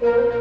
Good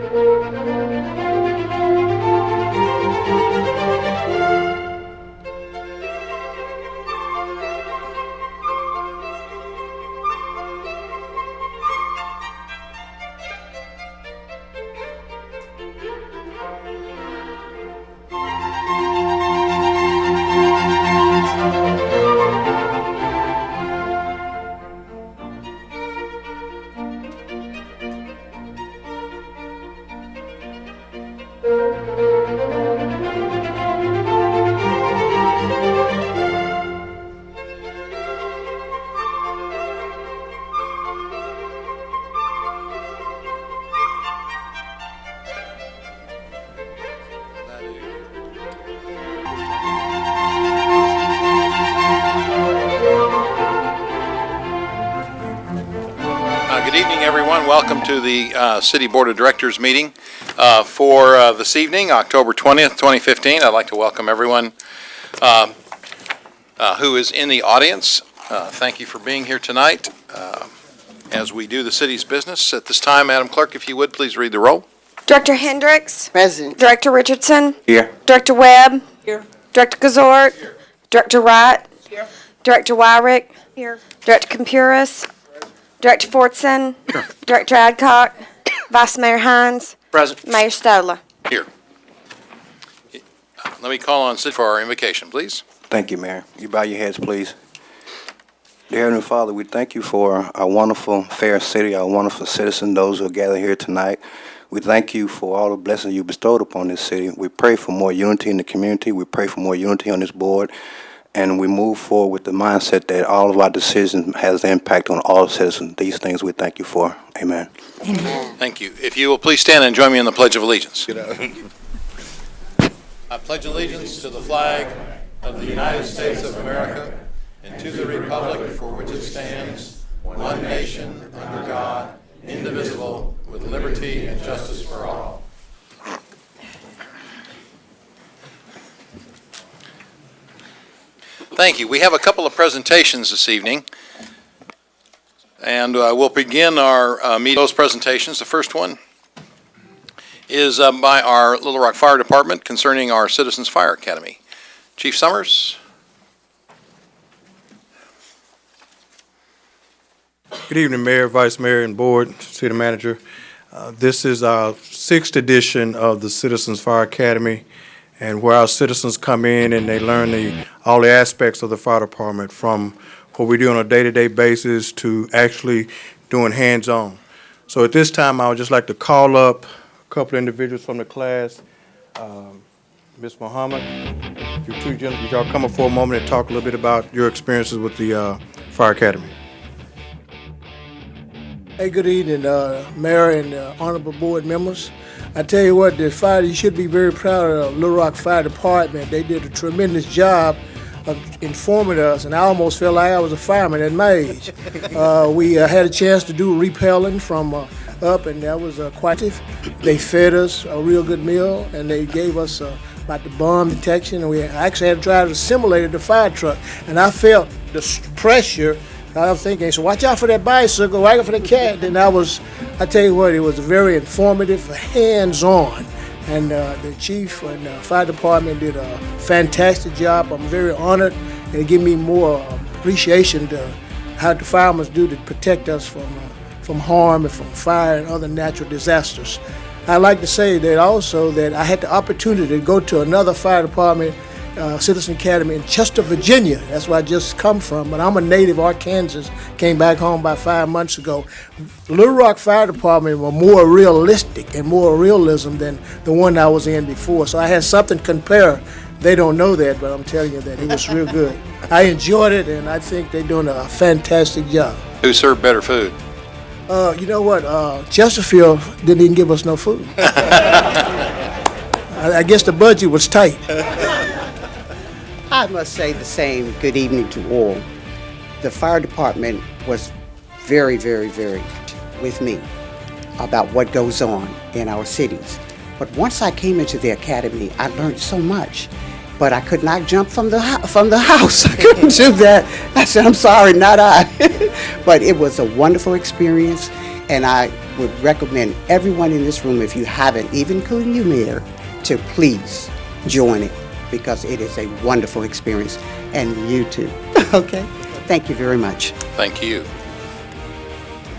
evening, everyone. Welcome to the City Board of Directors meeting for this evening, October 20th, 2015. I'd like to welcome everyone who is in the audience. Thank you for being here tonight as we do the city's business. At this time, Madam Clerk, if you would, please read the roll. Director Hendricks. Present. Director Richardson. Here. Director Webb. Here. Director Gazort. Here. Director Wright. Here. Director Wyrick. Here. Director Compuris. Director Fortson. Here. Director Adcock. Vice Mayor Hines. Present. Mayor Stola. Here. Let me call on Sid for our invocation, please. Thank you, Mayor. You bow your heads, please. Dear Heavenly Father, we thank you for our wonderful, fair city, our wonderful citizens, those who are gathered here tonight. We thank you for all the blessings you bestowed upon this city. We pray for more unity in the community. We pray for more unity on this board. And we move forward with the mindset that all of our decisions has an impact on all citizens. These things we thank you for. Amen. Thank you. If you will please stand and join me in the Pledge of Allegiance. I pledge allegiance to the flag of the United States of America and to the republic for which it stands, one nation, under God, indivisible, with liberty and justice for all. Thank you. We have a couple of presentations this evening, and we'll begin our meeting. Those presentations. The first one is by our Little Rock Fire Department concerning our Citizens Fire Academy. Chief Summers. Good evening, Mayor, Vice Mayor, and Board, City Manager. This is our 6th edition of the Citizens Fire Academy, and where our citizens come in and they learn all the aspects of the fire department, from what we do on a day-to-day basis to actually doing hands-on. So at this time, I would just like to call up a couple of individuals from the class. Ms. Muhammad, you two gentlemen, y'all come up for a moment and talk a little bit about your experiences with the Fire Academy. Hey, good evening, Mayor and honorable board members. I tell you what, you should be very proud of the Little Rock Fire Department. They did a tremendous job of informing us, and I almost felt like I was a fireman at my age. We had a chance to do repelling from up, and that was quite. They fed us a real good meal, and they gave us about the bomb detection, and we actually had to try to simulate the fire truck, and I felt the pressure. I was thinking, so watch out for that bicycle, watch out for the cat. And I tell you what, it was very informative, hands-on. And the chief and the fire department did a fantastic job. I'm very honored, and it gave me more appreciation to how the firemen do to protect us from harm and from fire and other natural disasters. I'd like to say that also that I had the opportunity to go to another fire department Citizen Academy in Chester, Virginia. That's where I just come from, but I'm a native Arkansas. Came back home about 5 months ago. Little Rock Fire Department were more realistic and more realism than the one I was in before. So I had something to compare. They don't know that, but I'm telling you that it was real good. I enjoyed it, and I think they're doing a fantastic job. Who served better food? You know what? Chesterfield didn't even give us no food. I guess the budget was tight. I must say the same. Good evening to all. The fire department was very, very, very with me about what goes on in our cities. But once I came into the academy, I learned so much. But I could not jump from the house. I couldn't do that. I said, I'm sorry, not I. But it was a wonderful experience, and I would recommend everyone in this room, if you haven't, even including you, Mayor, to please join it, because it is a wonderful experience, and you too. Okay? Thank you very much. Thank you.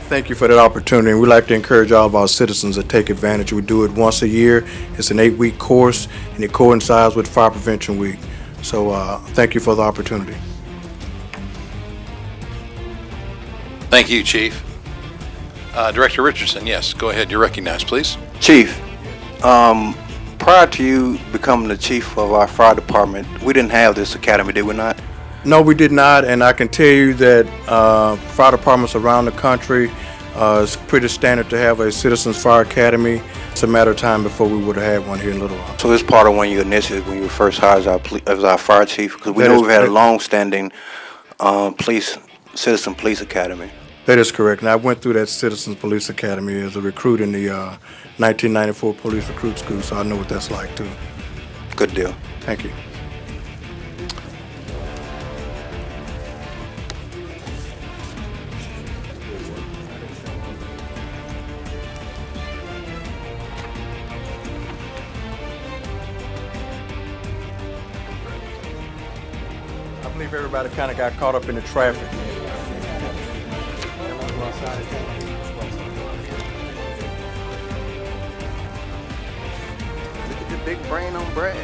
Thank you for that opportunity. And we'd like to encourage all of our citizens to take advantage. We do it once a year. It's an 8-week course, and it coincides with Fire Prevention Week. So thank you for the opportunity. Thank you, Chief. Director Richardson, yes, go ahead. You're recognized, please. Chief, prior to you becoming the chief of our fire department, we didn't have this academy, did we not? No, we did not, and I can tell you that fire departments around the country, it's pretty standard to have a Citizens Fire Academy. It's a matter of time before we would have had one here in Little Rock. So this part of one of your initiatives when you were first hired as our fire chief, because we That know is we've had a correct. long-standing citizen police academy. That is correct, and I went through that Citizens Police Academy as a recruit in the 1994 Police Recruit School, so I know what that's like too. Good deal. Thank you. I believe everybody kind of got caught up in the traffic. Look at the big brain on Brad.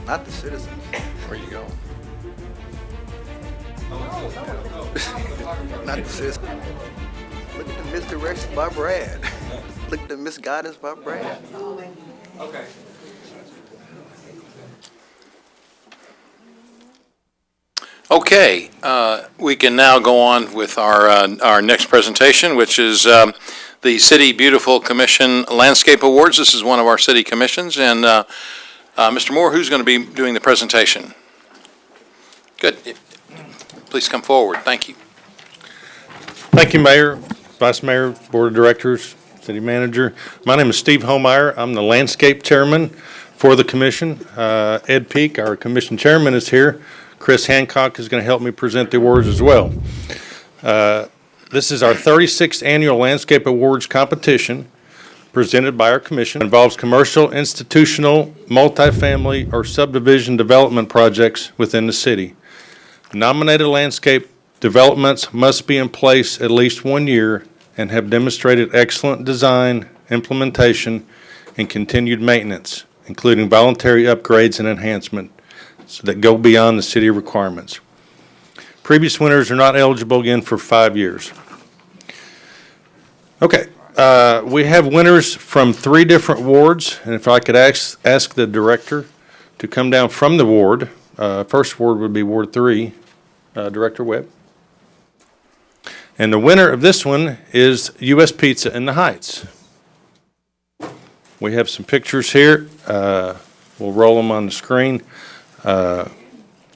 Not the citizens. Where you going? Not the citizens. Look at the misdirection by Brad. Look at the misguidance by Brad. Okay, we can now go on with our next presentation, which is the City Beautiful Commission Landscape Awards. This is one of our city commissions, and Mr. Moore, who's going to be doing the presentation? Good. Please come forward. Thank you. Thank you, Mayor, Vice Mayor, Board of Directors, City Manager. My name is Steve Homeyer. I'm the Landscape Chairman for the Commission. Ed Peak, our Commission Chairman, is here. Chris Hancock is going to help me present the awards as well. This is our 36th Annual Landscape Awards competition presented by our Commission. It involves commercial, institutional, multifamily, or subdivision development projects within the city. Nominated landscape developments must be in place at least 1 year and have demonstrated excellent design, implementation, and continued maintenance, including voluntary upgrades and enhancement that go beyond the city requirements. Previous winners are not eligible again for 5 years. Okay, we have winners from 3 different wards, and if I could ask the director to come down from the ward. First ward would be Ward 3, Director Webb. And the winner of this one is U.S. Pizza in the Heights. We have some pictures here. We'll roll them on the screen.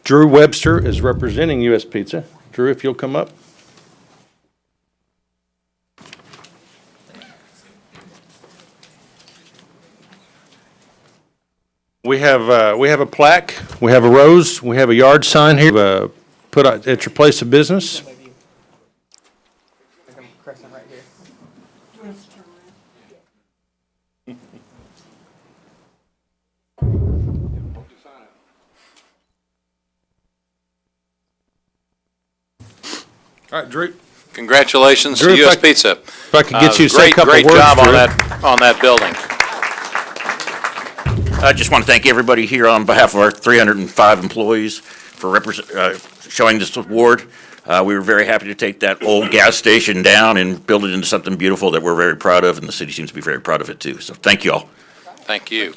Drew Webster is representing U.S. Pizza. Drew, if you'll come up. We have a plaque, we have a rose, we have a yard sign here, put out at your place of business. All right, Drew. Congratulations Drew, to if U.S. I- Pizza. If I could get you to say a couple Great words, job on Drew. that building. I just want to thank everybody here on behalf of our 305 employees for showing this award. We were very happy to take that old gas station down and build it into something beautiful that we're very proud of, and the city seems to be very proud of it too. So thank you all. Thank you.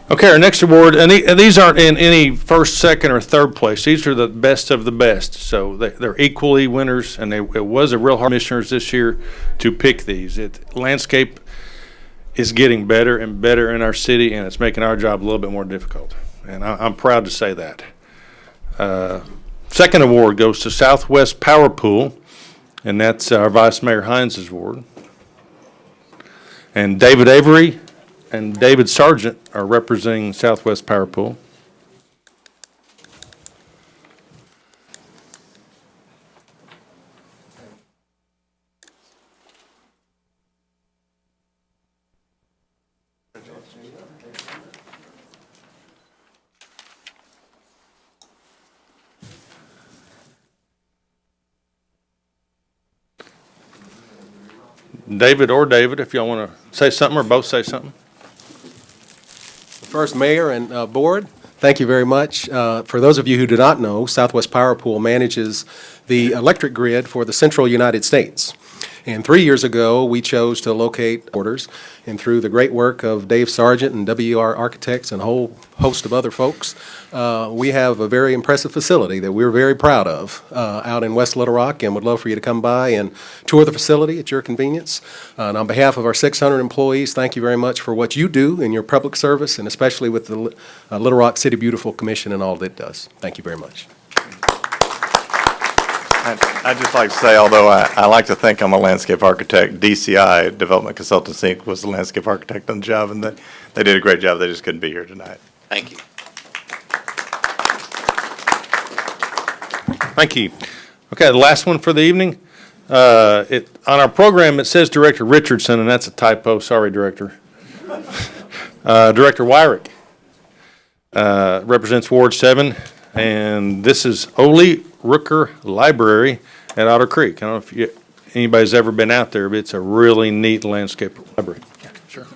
Okay, our next award, and these aren't in any first, second, or third place. These are the best of the best. So they're equally winners, and it was a real hard commissioners this year to pick these. Landscape is getting better and better in our city, and it's making our job a little bit more difficult. And I'm proud to say that. Second award goes to Southwest Power Pool, and that's our Vice Mayor Hines' award. And David Avery and David Sargent are representing Southwest Power Pool. David, if y'all want to say something or both say something. First, Mayor and Board, thank you very much. For those of you who do not know, Southwest Power Pool manages the electric grid for the central United States. And 3 years ago, we chose to locate orders, and through the great work of Dave Sargent and WR Architects and a whole host of other folks, we have a very impressive facility that we're very proud of out in West Little Rock, and would love for you to come by and tour the facility at your convenience. And on behalf of our 600 employees, thank you very much for what you do in your public service, and especially with the Little Rock City Beautiful Commission and all that it does. Thank you very much. I'd just like to say, although I like to think I'm a landscape architect, DCI, Development Consultants Inc., was the landscape architect on the job, and they did a great job. They just couldn't be here tonight. Thank you. Thank you. Okay, the last one for the evening. On our program, it says Director Richardson, and that's a typo. Sorry, Director. Director Wyrick represents Ward 7, and this is Ole Rooker Library at Otter Creek. I don't know if anybody's ever been out there, but it's a really neat landscape library. Sure.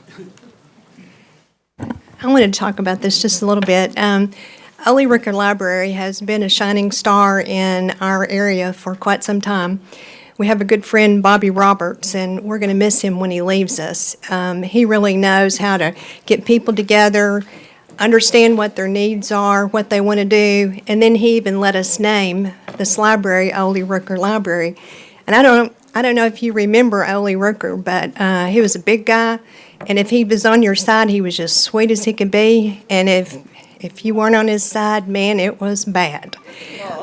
I wanted to talk about this just a little bit. Ole Rooker Library has been a shining star in our area for quite some time. We have a good friend, Bobby Roberts, and we're going to miss him when he leaves us. He really knows how to get people together, understand what their needs are, what they want to do, and then he even let us name this library Ole Rooker Library. And I don't know if you remember Ole Rooker, but he was a big guy, and if he was on your side, he was just sweet as he could be, and if you weren't on his side, man, it was bad.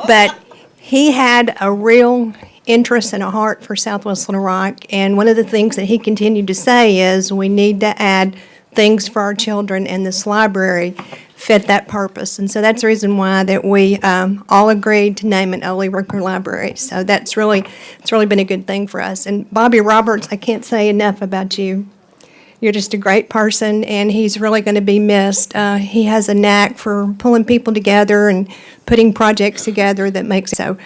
But he had a real interest and a heart for Southwest Little Rock, and one of the things that he continued to say is we need to add things for our children, and this library fit that purpose. And so that's the reason why that we all agreed to name it Ole Rooker Library. So it's really been a good thing for us. And Bobby Roberts, I can't say enough about you. You're just a great person, and he's really going to be missed. He has a knack for pulling people together and putting projects together that makes, so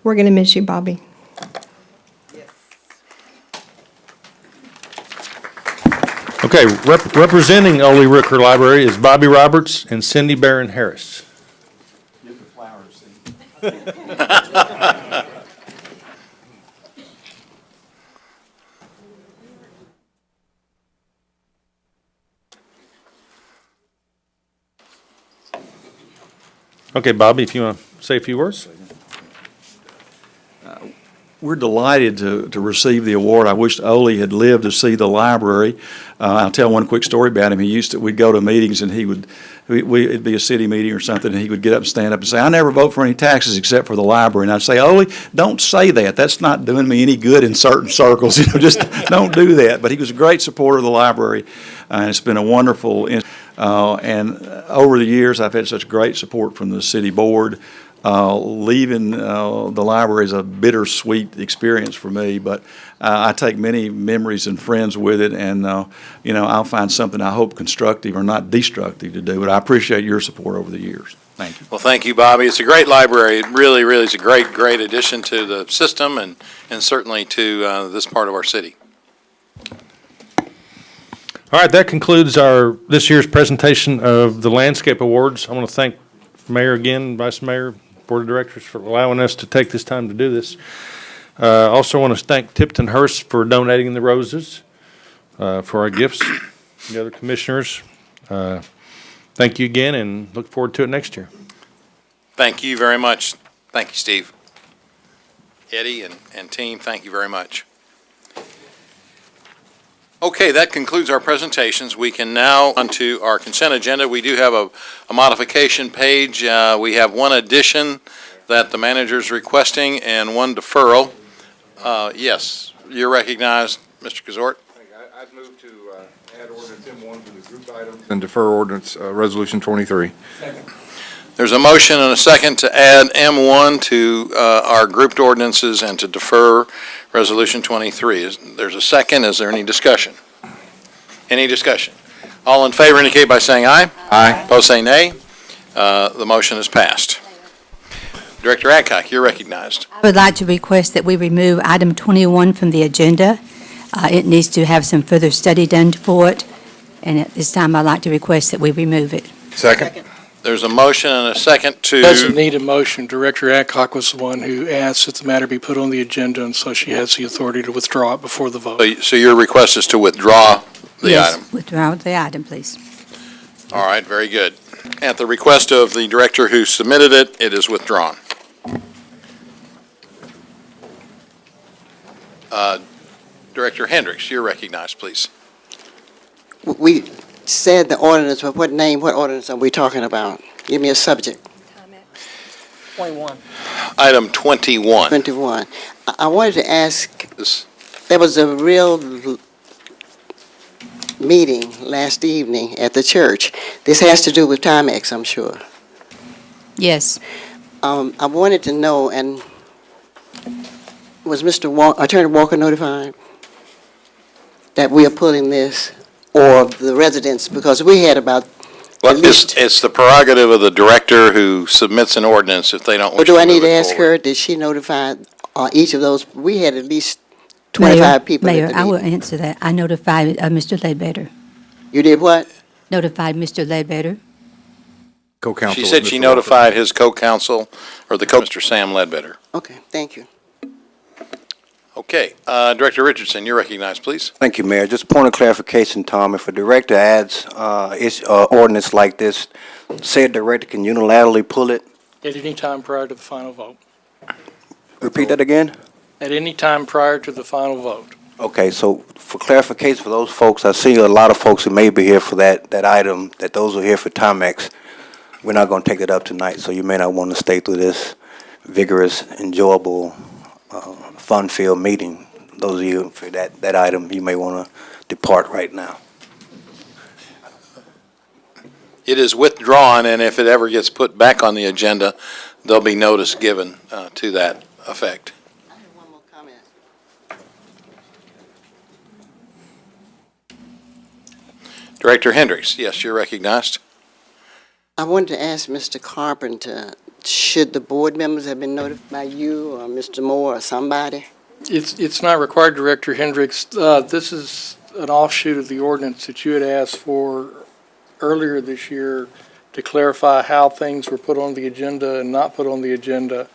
we're going to miss you, Bobby. Okay, representing Ole Rooker Library is Bobby Roberts and Cindy Barron Harris. Get the flowers, Okay, Bobby, if you want to say a few words. We're delighted to receive the award. I wish Ole had lived to see the library. I'll tell one quick story about him. We'd go to meetings, and it'd be a city meeting or something, and he would get up and stand up and say, "I never vote for any taxes except for the library." And I'd say, "Ole, don't say that. That's not doing me any good in certain circles. Just don't do that." But he was a great supporter of the library, and it's been a wonderful. And over the years, I've had such great support from the city board. Leaving the library is a bittersweet experience for me, but I take many memories and friends with it, and I'll find something I hope constructive or not destructive to do. But I appreciate your support over the years. Thank you. Well, thank you, Bobby. It's a great library. It really is a great addition to the system and certainly to this part of our city. All right, that concludes this year's presentation of the Landscape Awards. I want to thank Mayor again, Vice Mayor, Board of Directors for allowing us to take this time to do this. Also want to thank Tipton Hearst for donating the roses for our gifts. The other commissioners, thank you again, and look forward to it next year. Thank you very much. Thank you, Steve. Eddie and team, thank you very much. Okay, that concludes our presentations. We can now on to our consent agenda. We do have a modification page. We have one addition that the manager's requesting and one deferral. Yes, you're recognized, Mr. Kazort. I I'd move to add ordinance M1 to the group items and defer ordinance, Resolution 23. There's a motion and a second to add M1 to our grouped ordinances and to defer Resolution 23. There's a second. Is there any discussion? Any discussion? All in favor indicate by saying aye. Aye. Opposed say nay. The motion is passed. Director Adcock, you're recognized. I would like to request that we remove item 21 from the agenda. It needs to have some further study done for it, and at this time, I'd like to request that we remove it. Second. There's a motion and a second Doesn't to, need a motion. Director Adcock was the one who asked that the matter be put on the agenda, and so she has the authority to withdraw it before the vote. so your request is to withdraw the item? Yes, withdraw the item, please. All right, very good. At the request of the director who submitted it, it is withdrawn. Director Hendricks, you're recognized, please. We said the ordinance, but what ordinance are we talking about? Give me a subject. 21. Item 21. 21. I wanted to ask, This- there was a real meeting last evening at the church. This has to do with Timex, I'm sure. Yes. I wanted to know, and was Attorney Walker notified that we are pulling this, or the residents, because we had about Well, at least... it's the prerogative of the director who submits an ordinance if they don't Or wish do to I need move to it ask forward. her, did she notify each of those? We had at least 25 people at Mayor, the I will meeting. answer that. I notified Mr. Ledbetter. You did what? Notified Mr. Ledbetter. Co-counsel. She said she notified his co-counsel, or Mr. Sam Ledbetter. Okay, thank you. Okay, Director Richardson, you're recognized, please. Thank you, Mayor. Just a point of clarification, Tom. If a director adds ordinance like this, said director can unilaterally pull it. At any time prior to the final vote. Repeat that again? At any time prior to the final vote. Okay, so for clarification for those folks, I see a lot of folks who may be here for that item, that those are here for Timex. We're not going to take it up tonight, so you may not want to stay through this vigorous, enjoyable, fun-filled meeting. Those of you for that item, you may want to depart right now. It is withdrawn, and if it ever gets put back on the agenda, there'll be notice given to that effect. I have one more comment. Director Hendricks, yes, you're recognized. I wanted to ask Mr. Carpenter, should the board members have been notified by you or Mr. Moore or somebody? It's not required, Director Hendricks. This is an offshoot of the ordinance that you had asked for earlier this year to clarify how things were put on the agenda and not put on the agenda.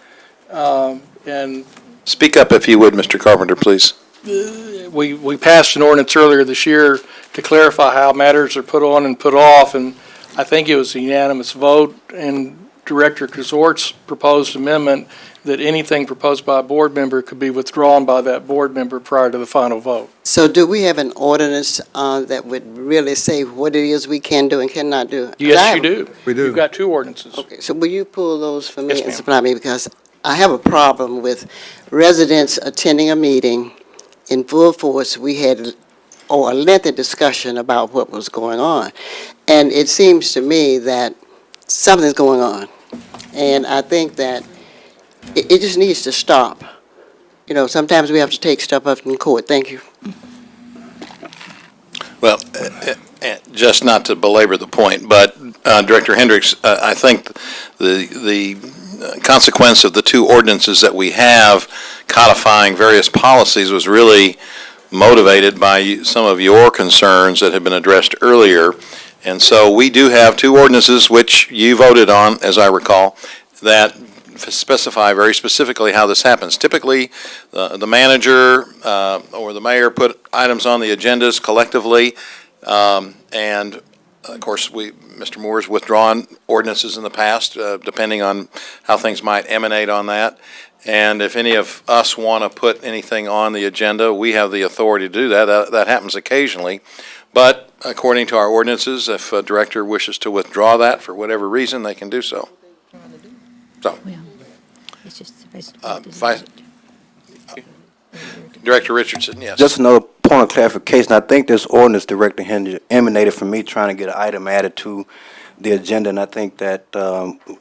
And Speak up if you would, Mr. Carpenter, please. we passed an ordinance earlier this year to clarify how matters are put on and put off, and I think it was a unanimous vote, and Director Kazort's proposed amendment that anything proposed by a board member could be withdrawn by that board member prior to the final vote. So do we have an ordinance that would really say what it is we can do and cannot do? 'Cause I Yes, have- you do. We do. You've got two ordinances. Okay, so will you pull those for me Yes, and ma'am. supply me? Because I have a problem with residents attending a meeting in full force. We had a lengthy discussion about what was going on. And it seems to me that something's going on. And I think that it just needs to stop. You know, sometimes we have to take stuff up in court. Thank you. Well, just not to belabor the point, but Director Hendricks, I think the consequence of the two ordinances that we have codifying various policies was really motivated by some of your concerns that have been addressed earlier. And so we do have two ordinances, which you voted on, as I recall, that specify very specifically how this happens. Typically, the manager or the mayor put items on the agendas collectively, and of course, Mr. Moore's withdrawn ordinances in the past, depending on how things might emanate on that. And if any of us want to put anything on the agenda, we have the authority to do that. That happens occasionally. But according to our ordinances, if a director wishes to withdraw that for whatever reason, they can do so. So, It's just Director Richardson, yes. Just another point of clarification, I think this ordinance directly emanated from me trying to get an item added to the agenda, and I think that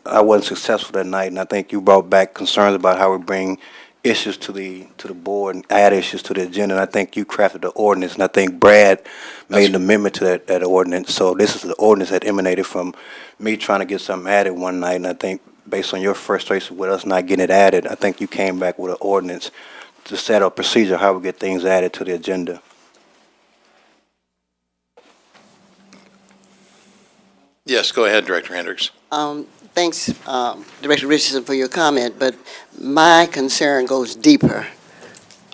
I wasn't successful that night, and I think you brought back concerns about how we bring issues to the board and add issues to the agenda, and I think you crafted the ordinance, and I think Brad made an amendment to that ordinance. So this is the ordinance that emanated from me trying to get something added one night, and I think based on your frustration with us not getting it added, I think you came back with an ordinance to set up procedure how we get things added to the agenda. Yes, go ahead, Director Hendricks. Thanks, Director Richardson, for your comment, but my concern goes deeper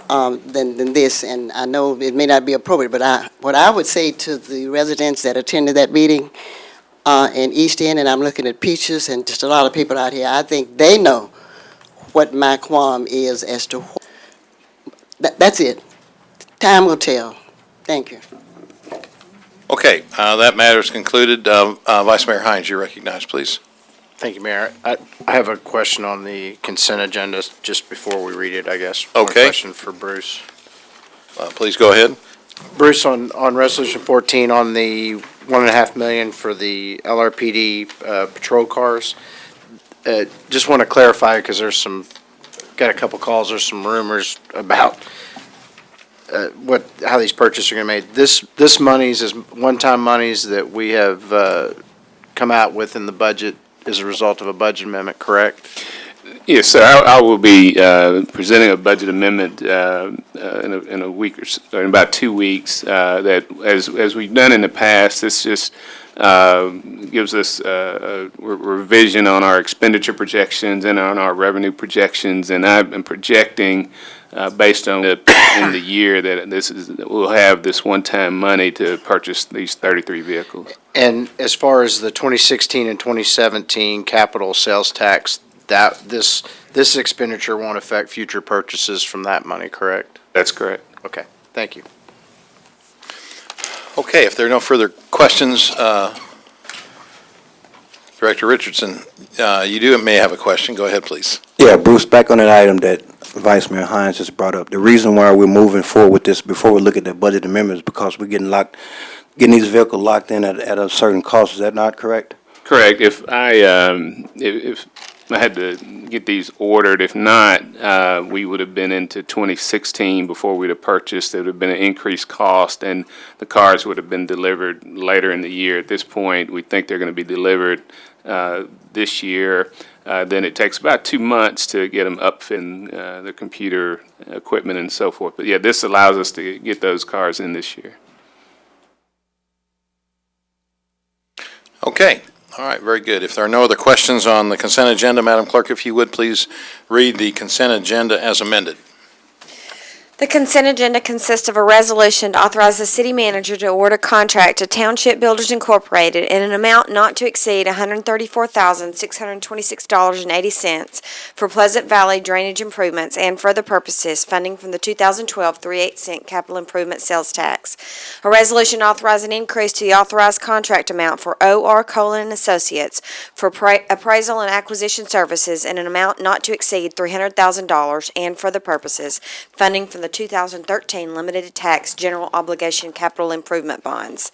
than this, and I know it may not be appropriate, but what I would say to the residents that attended that meeting in East End, and I'm looking at Peaches and just a lot of people out here, I think they know what my qualm is as to that's it. Time will tell. Thank you. Okay, that matter is concluded. Vice Mayor Hines, you're recognized, please. Thank you, Mayor. I have a question on the consent agenda just before we read it, I guess. Okay. One question for Bruce. Please go ahead. Bruce, on Resolution 14, on the $1.5 million for the LRPD patrol cars, just want to clarify, because got a couple calls, there's some rumors about how these purchases are going to be made. This monies is one-time monies that we have come out with in the budget as a result of a budget amendment, correct? Yes, sir. I will be presenting a budget amendment in a week or so, in about 2 weeks. That, as we've done in the past, this just gives us a revision on our expenditure projections and on our revenue projections. And I've been projecting, based on in the year, that we'll have this one-time money to purchase these 33 vehicles. And as far as the 2016 and 2017 capital sales tax, that this expenditure won't affect future purchases from that money, correct? That's correct. Okay, thank you. Okay, if there are no further questions, Director Richardson, you may have a question. Go ahead, please. Yeah, Bruce, back on that item that Vice Mayor Hines just brought up. The reason why we're moving forward with this before we look at the budget amendments is because we're getting these vehicles locked in at a certain cost. Is that not correct? Correct. If I had to get these ordered, if not, we would have been into 2016 before we'd have purchased. There would have been an increased cost, and the cars would have been delivered later in the year. At this point, we think they're going to be delivered this year. Then it takes about 2 months to get them up in the computer equipment and so forth. But yeah, this allows us to get those cars in this year. Okay. All right, very good. If there are no other questions on the consent agenda, Madam Clerk, if you would please read the consent agenda as amended. The consent agenda consists of a resolution to authorize the city manager to award a contract to Township Builders Incorporated in an amount not to exceed $134,626.80 for Pleasant Valley drainage improvements and for other purposes, funding from the 2012 3/8 capital improvement sales tax. A resolution authorizing an increase to the authorized contract amount for O.R. Colon and Associates for appraisal and acquisition services in an amount not to exceed $300,000 and for the purposes, funding from the 2013 limited tax general obligation capital improvement bonds.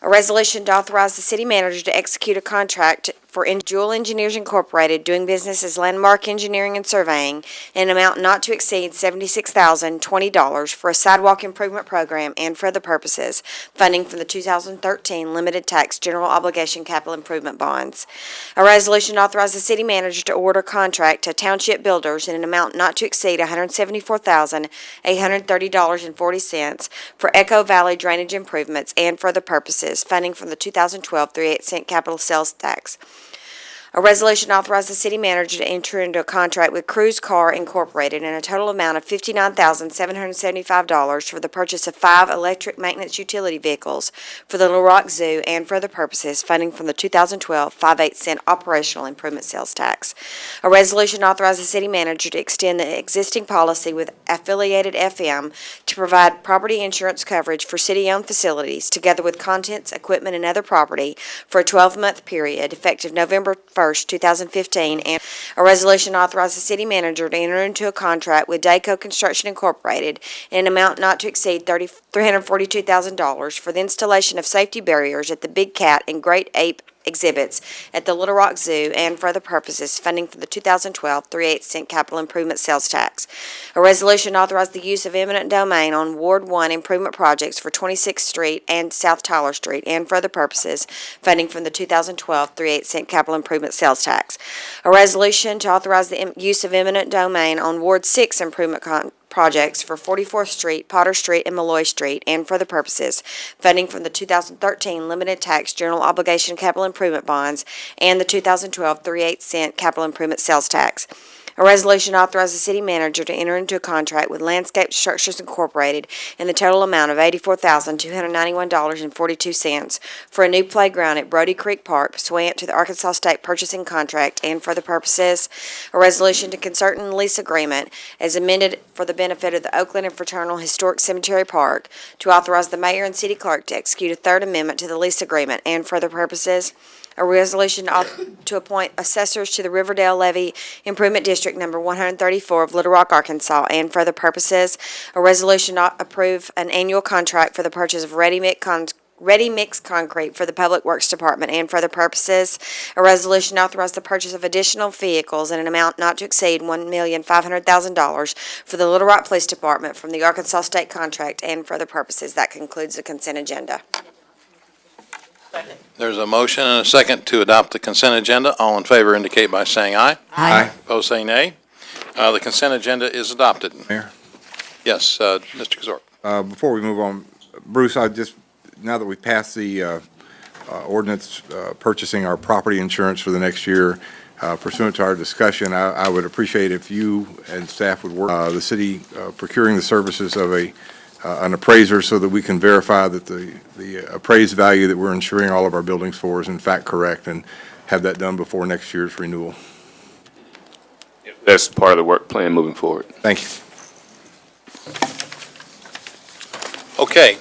A resolution to authorize the city manager to execute a contract for Jewel Engineers Incorporated, doing business as Landmark Engineering and Surveying, in an amount not to exceed $76,020 for a sidewalk improvement program and for other purposes, funding from the 2013 limited tax general obligation capital improvement bonds. A resolution to authorize the city manager to award a contract to Township Builders in an amount not to exceed $174,830.40 for Echo Valley drainage improvements and for other purposes, funding from the 2012 3/8 capital sales tax. A resolution to authorize the city manager to enter into a contract with Cruise Car Incorporated in a total amount of $59,775 for the purchase of 5 electric maintenance utility vehicles for the Little Rock Zoo and for other purposes, funding from the 2012 5/8 operational improvement sales tax. A resolution to authorize the city manager to extend the existing policy with Affiliated FM to provide property insurance coverage for city-owned facilities, together with contents, equipment, and other property for a 12-month period effective November 1st, 2015, and a resolution authorizing the city manager to enter into a contract with Dayco Construction Incorporated in an amount not to exceed $342,000 for the installation of safety barriers at the Big Cat and Great Ape exhibits at the Little Rock Zoo and for other purposes, funding for the 2012 3/8 capital improvement sales tax. A resolution authorized the use of eminent domain on Ward 1 improvement projects for 26th Street and South Tyler Street and for other purposes, funding from the 2012 3/8 capital improvement sales tax. A resolution to authorize the use of eminent domain on Ward 6 improvement projects for 44th Street, Potter Street, and Malloy Street, and for the purposes, funding from the 2013 limited tax general obligation capital improvement bonds and the 2012 3/8 capital improvement sales tax. A resolution authorizes the city manager to enter into a contract with Landscape Structures Incorporated in the total amount of $84,291.42 for a new playground at Brody Creek Park pursuant to the Arkansas State Purchasing Contract and for the purposes. A resolution to concert in lease agreement as amended for the benefit of the Oakland and Fraternal Historic Cemetery Park to authorize the mayor and city clerk to execute a third amendment to the lease agreement and for the purposes. A resolution to appoint assessors to the Riverdale Levy Improvement District Number 134 of Little Rock, Arkansas, and for the purposes. A resolution to approve an annual contract for the purchase of ready-mix concrete for the Public Works Department and for the purposes. A resolution to authorize the purchase of additional vehicles in an amount not to exceed $1,500,000 for the Little Rock Police Department from the Arkansas State Contract and for the purposes. That concludes the consent agenda. There's a motion and a second to adopt the consent agenda. All in favor indicate by saying aye. Aye. Opposed, say nay. The consent agenda is adopted. Mayor? Yes, Mr. Kazor. Before we move on, Bruce, now that we've passed the ordinance purchasing our property insurance for the next year, pursuant to our discussion, I would appreciate if you and staff would work the city procuring the services of an appraiser so that we can verify that the appraised value that we're insuring all of our buildings for is in fact correct, and have that done before next year's renewal. That's part of the work plan moving forward. Thank you. Okay.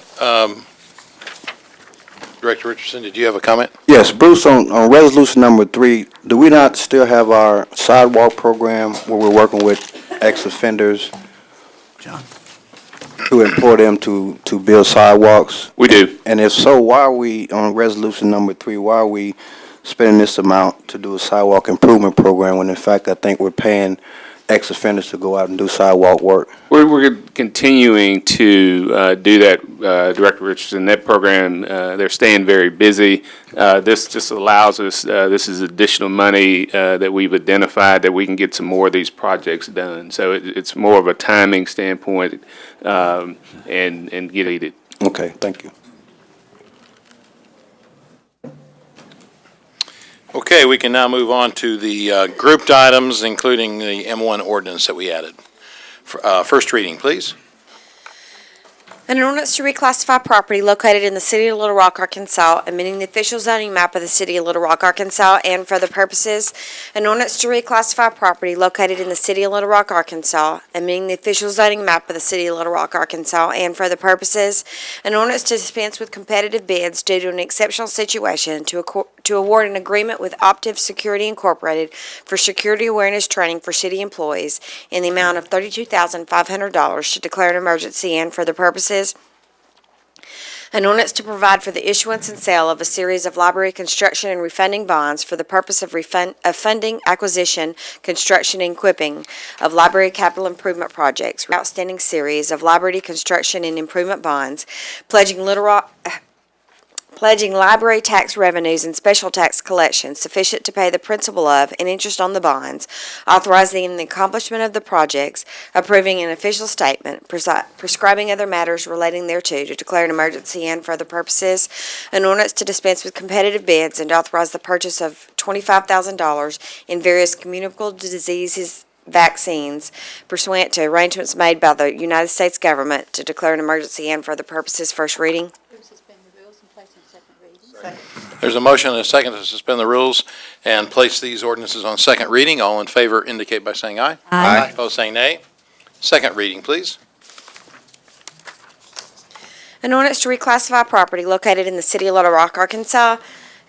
Director Richardson, did you have a comment? Yes, Bruce, on resolution number 3, do we not still have our sidewalk program where we're working with ex-offenders? John? To employ them to build sidewalks? We do. And if so, why are we, on resolution number 3, why are we spending this amount to do a sidewalk improvement program when in fact I think we're paying ex-offenders to go out and do sidewalk work? We're continuing to do that, Director Richardson. That program, they're staying very busy. This just allows us, this is additional money that we've identified that we can get some more of these projects done. So it's more of a timing standpoint and get it. Okay, thank you. Okay, we can now move on to the grouped items, including the M1 ordinance that we added. First reading, please. An ordinance to reclassify property located in the city of Little Rock, Arkansas, amending the official zoning map of the city of Little Rock, Arkansas, and for the purposes. An ordinance to reclassify property located in the city of Little Rock, Arkansas, amending the official zoning map of the city of Little Rock, Arkansas, and for the purposes. An ordinance to dispense with competitive bids due to an exceptional situation to award an agreement with Optiv Security Incorporated for security awareness training for city employees in the amount of $32,500 to declare an emergency and for the purposes. An ordinance to provide for the issuance and sale of a series of library construction and refunding bonds for the purpose of funding, acquisition, construction, and equipping of library capital improvement projects. Outstanding series of library construction and improvement bonds, pledging library tax revenues and special tax collections sufficient to pay the principal of and interest on the bonds, authorizing the accomplishment of the projects, approving an official statement, prescribing other matters relating thereto, to declare an emergency and for other purposes. An ordinance to dispense with competitive bids and authorize the purchase of $25,000 in various communicable diseases vaccines pursuant to arrangements made by the United States government to declare an emergency and for the purposes. First reading. There's a motion and a second to suspend the rules and place these ordinances on second reading. All in favor indicate by saying aye. Aye. Opposed, saying nay. Second reading, please. An ordinance to reclassify property located in the city of Little Rock, Arkansas,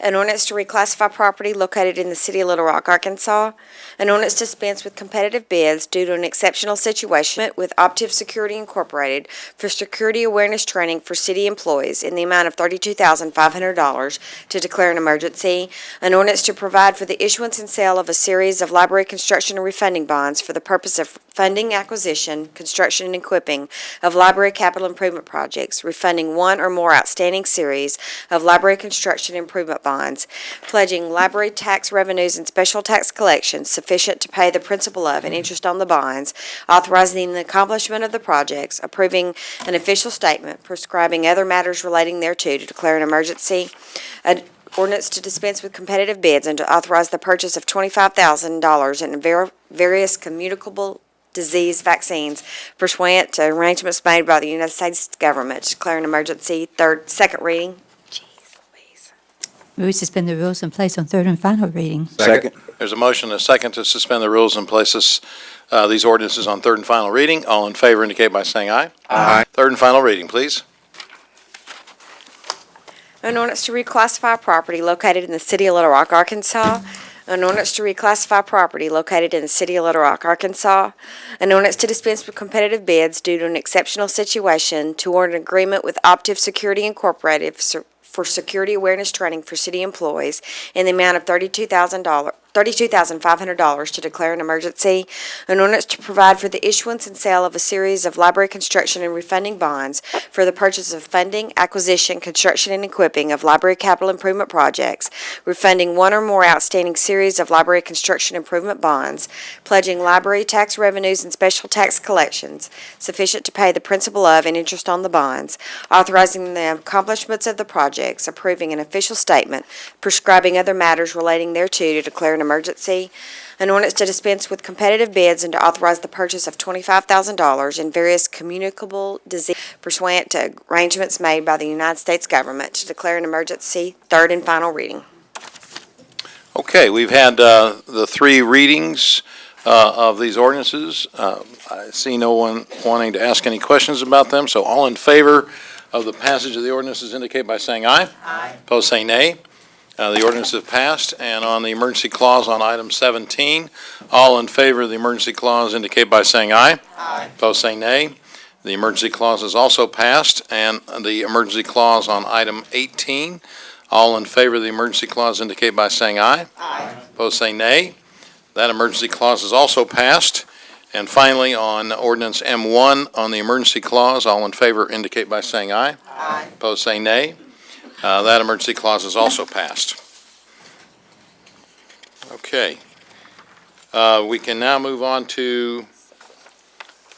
An ordinance to reclassify property located in the city of Little Rock, Arkansas. An ordinance to dispense with competitive bids due to an exceptional situation with Optiv Security Incorporated for security awareness training for city employees in the amount of $32,500 to declare an emergency. An ordinance to provide for the issuance and sale of a series of library construction and refunding bonds for the purpose of funding acquisition, construction, and equipping of library capital improvement projects, refunding one or more outstanding series of library construction improvement bonds, pledging library tax revenues and special tax collections sufficient to pay the principal of and interest on the bonds, authorizing the accomplishment of the projects, approving an official statement, prescribing other matters relating thereto to declare an emergency, an ordinance to dispense with competitive bids and to authorize the purchase of $25,000 in various communicable disease vaccines pursuant to arrangements made by the United States government to declare an emergency. Second reading. Move to suspend the rules and place on third and final reading. Second. There's a motion and a second to suspend the rules and place these ordinances on third and final reading. All in favor indicate by saying aye. Aye. Third and final reading, please. An ordinance to reclassify property located in the city of Little Rock, Arkansas. An ordinance to reclassify property located in the city of Little Rock, Arkansas. An ordinance to dispense with competitive bids due to an exceptional situation to award an agreement with Optiv Security Incorporated for security awareness training for city employees in the amount of $32,500 to declare an emergency. An ordinance to provide for the issuance and sale of a series of library construction and refunding bonds for the purchase of funding, acquisition, construction, and equipping of library capital improvement projects, refunding one or more outstanding series of library construction improvement bonds, pledging library tax revenues and special tax collections sufficient to pay the principal of and interest on the bonds, authorizing the accomplishments of the projects, approving an official statement, prescribing other matters relating thereto to declare an emergency, an ordinance to dispense with competitive bids and to authorize the purchase of $25,000 in various communicable disease pursuant to arrangements made by the United States government to declare an emergency. Third and final reading. Okay, we've had the three readings of these ordinances. I see no one wanting to ask any questions about them, so all in favor of the passage of the ordinances indicate by saying aye. Aye. Opposed, say nay. The ordinance have passed, and on the emergency clause on item 17, all in favor of the emergency clause indicate by saying aye. Aye. Opposed, say nay. The emergency clause is also passed, and the emergency clause on item 18, all in favor of the emergency clause indicate by saying aye. Aye. Opposed, say nay. That emergency clause is also passed. And finally, on ordinance M1, on the emergency clause, all in favor indicate by saying aye. Aye. Opposed, say nay. That emergency clause is also passed. Okay. We can now move on to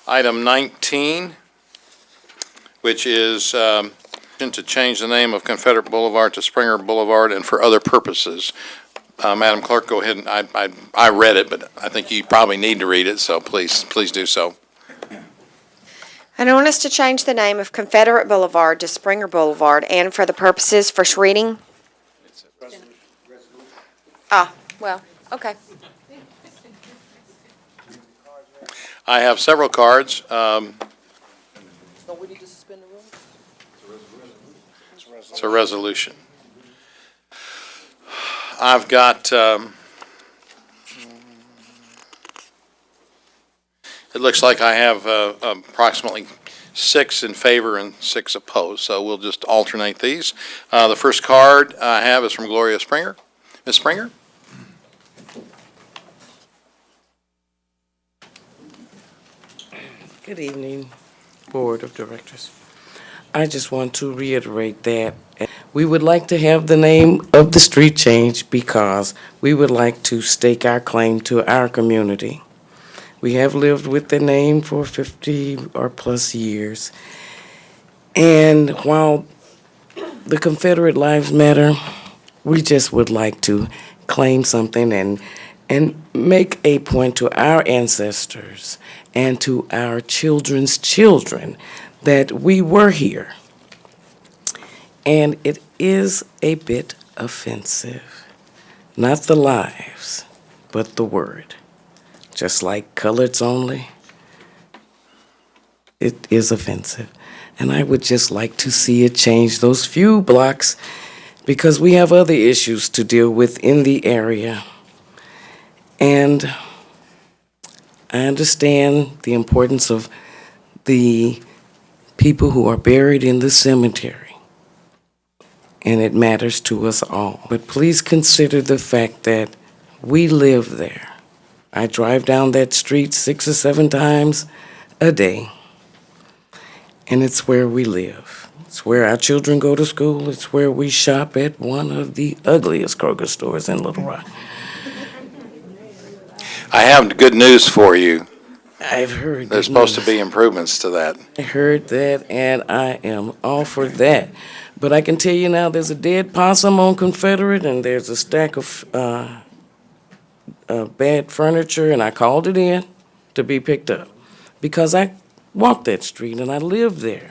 item 19, which is to change the name of Confederate Boulevard to Springer Boulevard and for other purposes. Madam Clerk, go ahead. I read it, but I think you probably need to read it, so please do so. An ordinance to change the name of Confederate Boulevard to Springer Boulevard and for the purposes, first reading. Well, okay. I have several cards. Don't we need to suspend the rules? It's a resolution. I've got, it looks like I have approximately 6 in favor and 6 opposed, so we'll just alternate these. The first card I have is from Gloria Springer. Ms. Springer? Good evening, Board of Directors. I just want to reiterate that we would like to have the name of the street changed because we would like to stake our claim to our community. We have lived with the name for 50 or plus years. And while the Confederate Lives Matter, we just would like to claim something and make a point to our ancestors and to our children's children that we were here. And it is a bit offensive. Not the lives, but the word. Just like coloreds only, it is offensive. And I would just like to see it change those few blocks because we have other issues to deal with in the area. And I understand the importance of the people who are buried in the cemetery, and it matters to us all. But please consider the fact that we live there. I drive down that street 6 or 7 times a day, and it's where we live. It's where our children go to school. It's where we shop at one of the ugliest Kroger stores in Little Rock. I have good news for you. I've heard There's good supposed to news. be improvements to that. I heard that, and I am all for that. But I can tell you now, there's a dead possum on Confederate, and there's a stack of bad furniture, and I called it in to be picked up because I walk that street and I live there.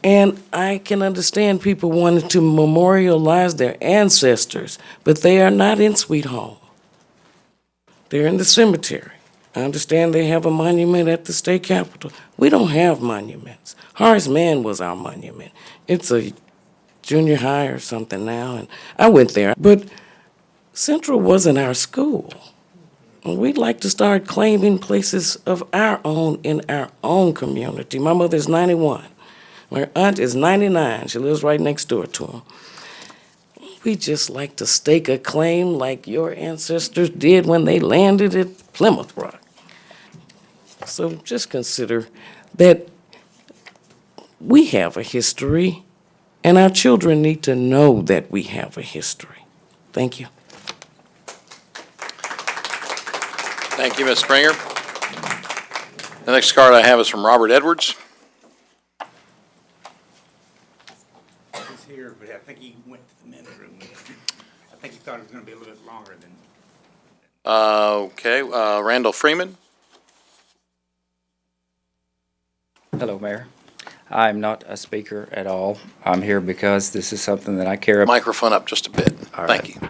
And I can understand people wanting to memorialize their ancestors, but they are not in Sweet Home. They're in the cemetery. I understand they have a monument at the state capitol. We don't have monuments. Horace Mann was our monument. It's a junior high or something now, and I went there. But Central wasn't our school. And we'd like to start claiming places of our own in our own community. My mother's 91. My aunt is 99. She lives right next door to him. We just like to stake a claim like your ancestors did when they landed at Plymouth Rock. So just consider that we have a history, and our children need to know that we have a history. Thank you. Thank you, Ms. Springer. The next card I have is from Robert Edwards. He's here, but I think he went to the men's room. I think he thought it was going to be a little bit longer than. Okay, Randall Freeman. Hello, Mayor. I'm not a speaker at all. I'm here because this is something that I care about. Microphone up just a bit. Thank you.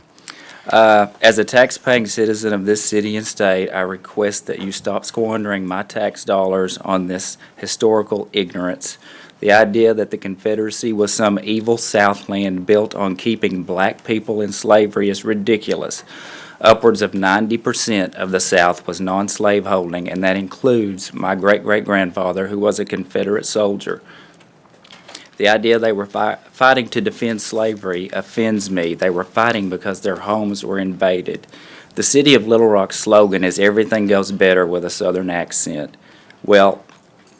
As a tax-paying citizen of this city and state, I request that you stop squandering my tax dollars on this historical ignorance. The idea that the Confederacy was some evil Southland built on keeping black people in slavery is ridiculous. Upwards of 90% of the South was non-slave holding, and that includes my great-great-grandfather, who was a Confederate soldier. The idea they were fighting to defend slavery offends me. They were fighting because their homes were invaded. The City of Little Rock's slogan is "Everything goes better with a Southern accent." Well,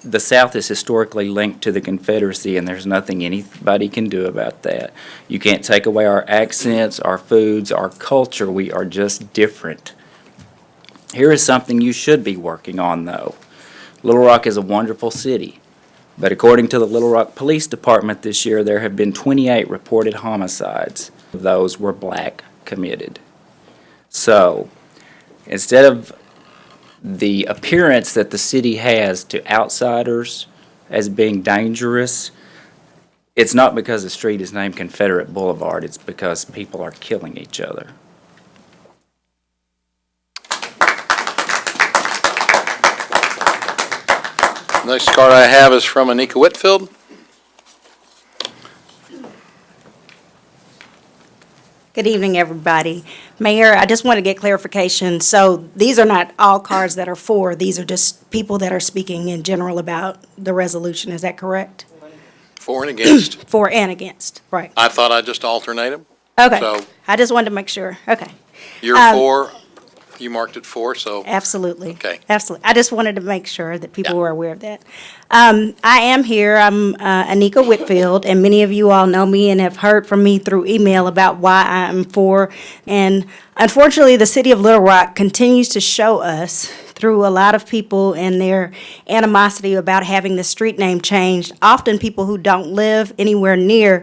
the South is historically linked to the Confederacy, and there's nothing anybody can do about that. You can't take away our accents, our foods, our culture. We are just different. Here is something you should be working on, though. Little Rock is a wonderful city, but according to the Little Rock Police Department this year, there have been 28 reported homicides. Those were black committed. So, instead of the appearance that the city has to outsiders as being dangerous, it's not because the street is named Confederate Boulevard, it's because people are killing each other. Next card I have is from Anika Whitfield. Good evening, everybody. Mayor, I just want to get clarification. So these are not all cards that are for, these are just people that are speaking in general about the resolution. Is that correct? For and against. For and against, right. I thought I'd just alternate them. Okay. So I just wanted to make sure. Okay. you're for, you marked it for, so. Absolutely. Okay. Absolutely. I just wanted to make sure that people were aware of that. I am here. I'm Anika Whitfield, and many of you all know me and have heard from me through email about why I'm for. And unfortunately, the city of Little Rock continues to show us through a lot of people and their animosity about having the street name changed, often people who don't live anywhere near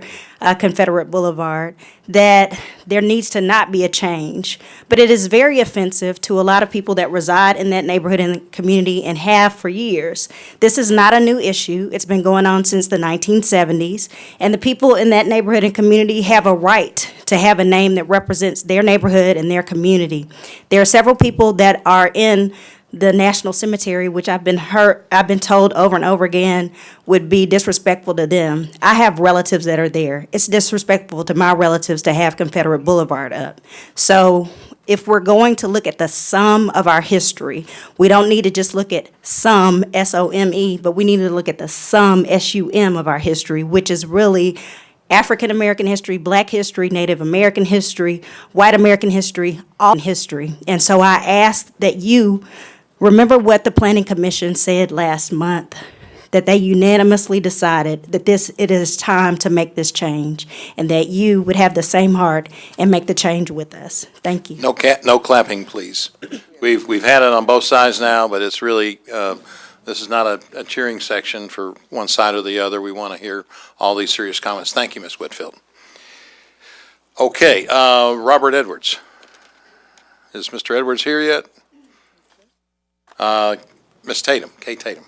Confederate Boulevard, that there needs to not be a change. But it is very offensive to a lot of people that reside in that neighborhood and community and have for years. This is not a new issue. It's been going on since the 1970s. And the people in that neighborhood and community have a right to have a name that represents their neighborhood and their community. There are several people that are in the National Cemetery, which I've been told over and over again would be disrespectful to them. I have relatives that are there. It's disrespectful to my relatives to have Confederate Boulevard up. So if we're going to look at the sum of our history, we don't need to just look at some, S-O-M-E, but we need to look at the sum, S-U-M, of our history, which is really African American history, Black history, Native American history, White American history, all history. And so I ask that you remember what the Planning Commission said last month, that they unanimously decided that it is time to make this change, and that you would have the same heart and make the change with us. Thank you. No clapping, please. We've had it on both sides now, but it's really, this is not a cheering section for one side or the other. We want to hear all these serious comments. Thank you, Ms. Whitfield. Okay, Robert Edwards. Is Mr. Edwards here yet? Ms. Tatum, Kay Tatum.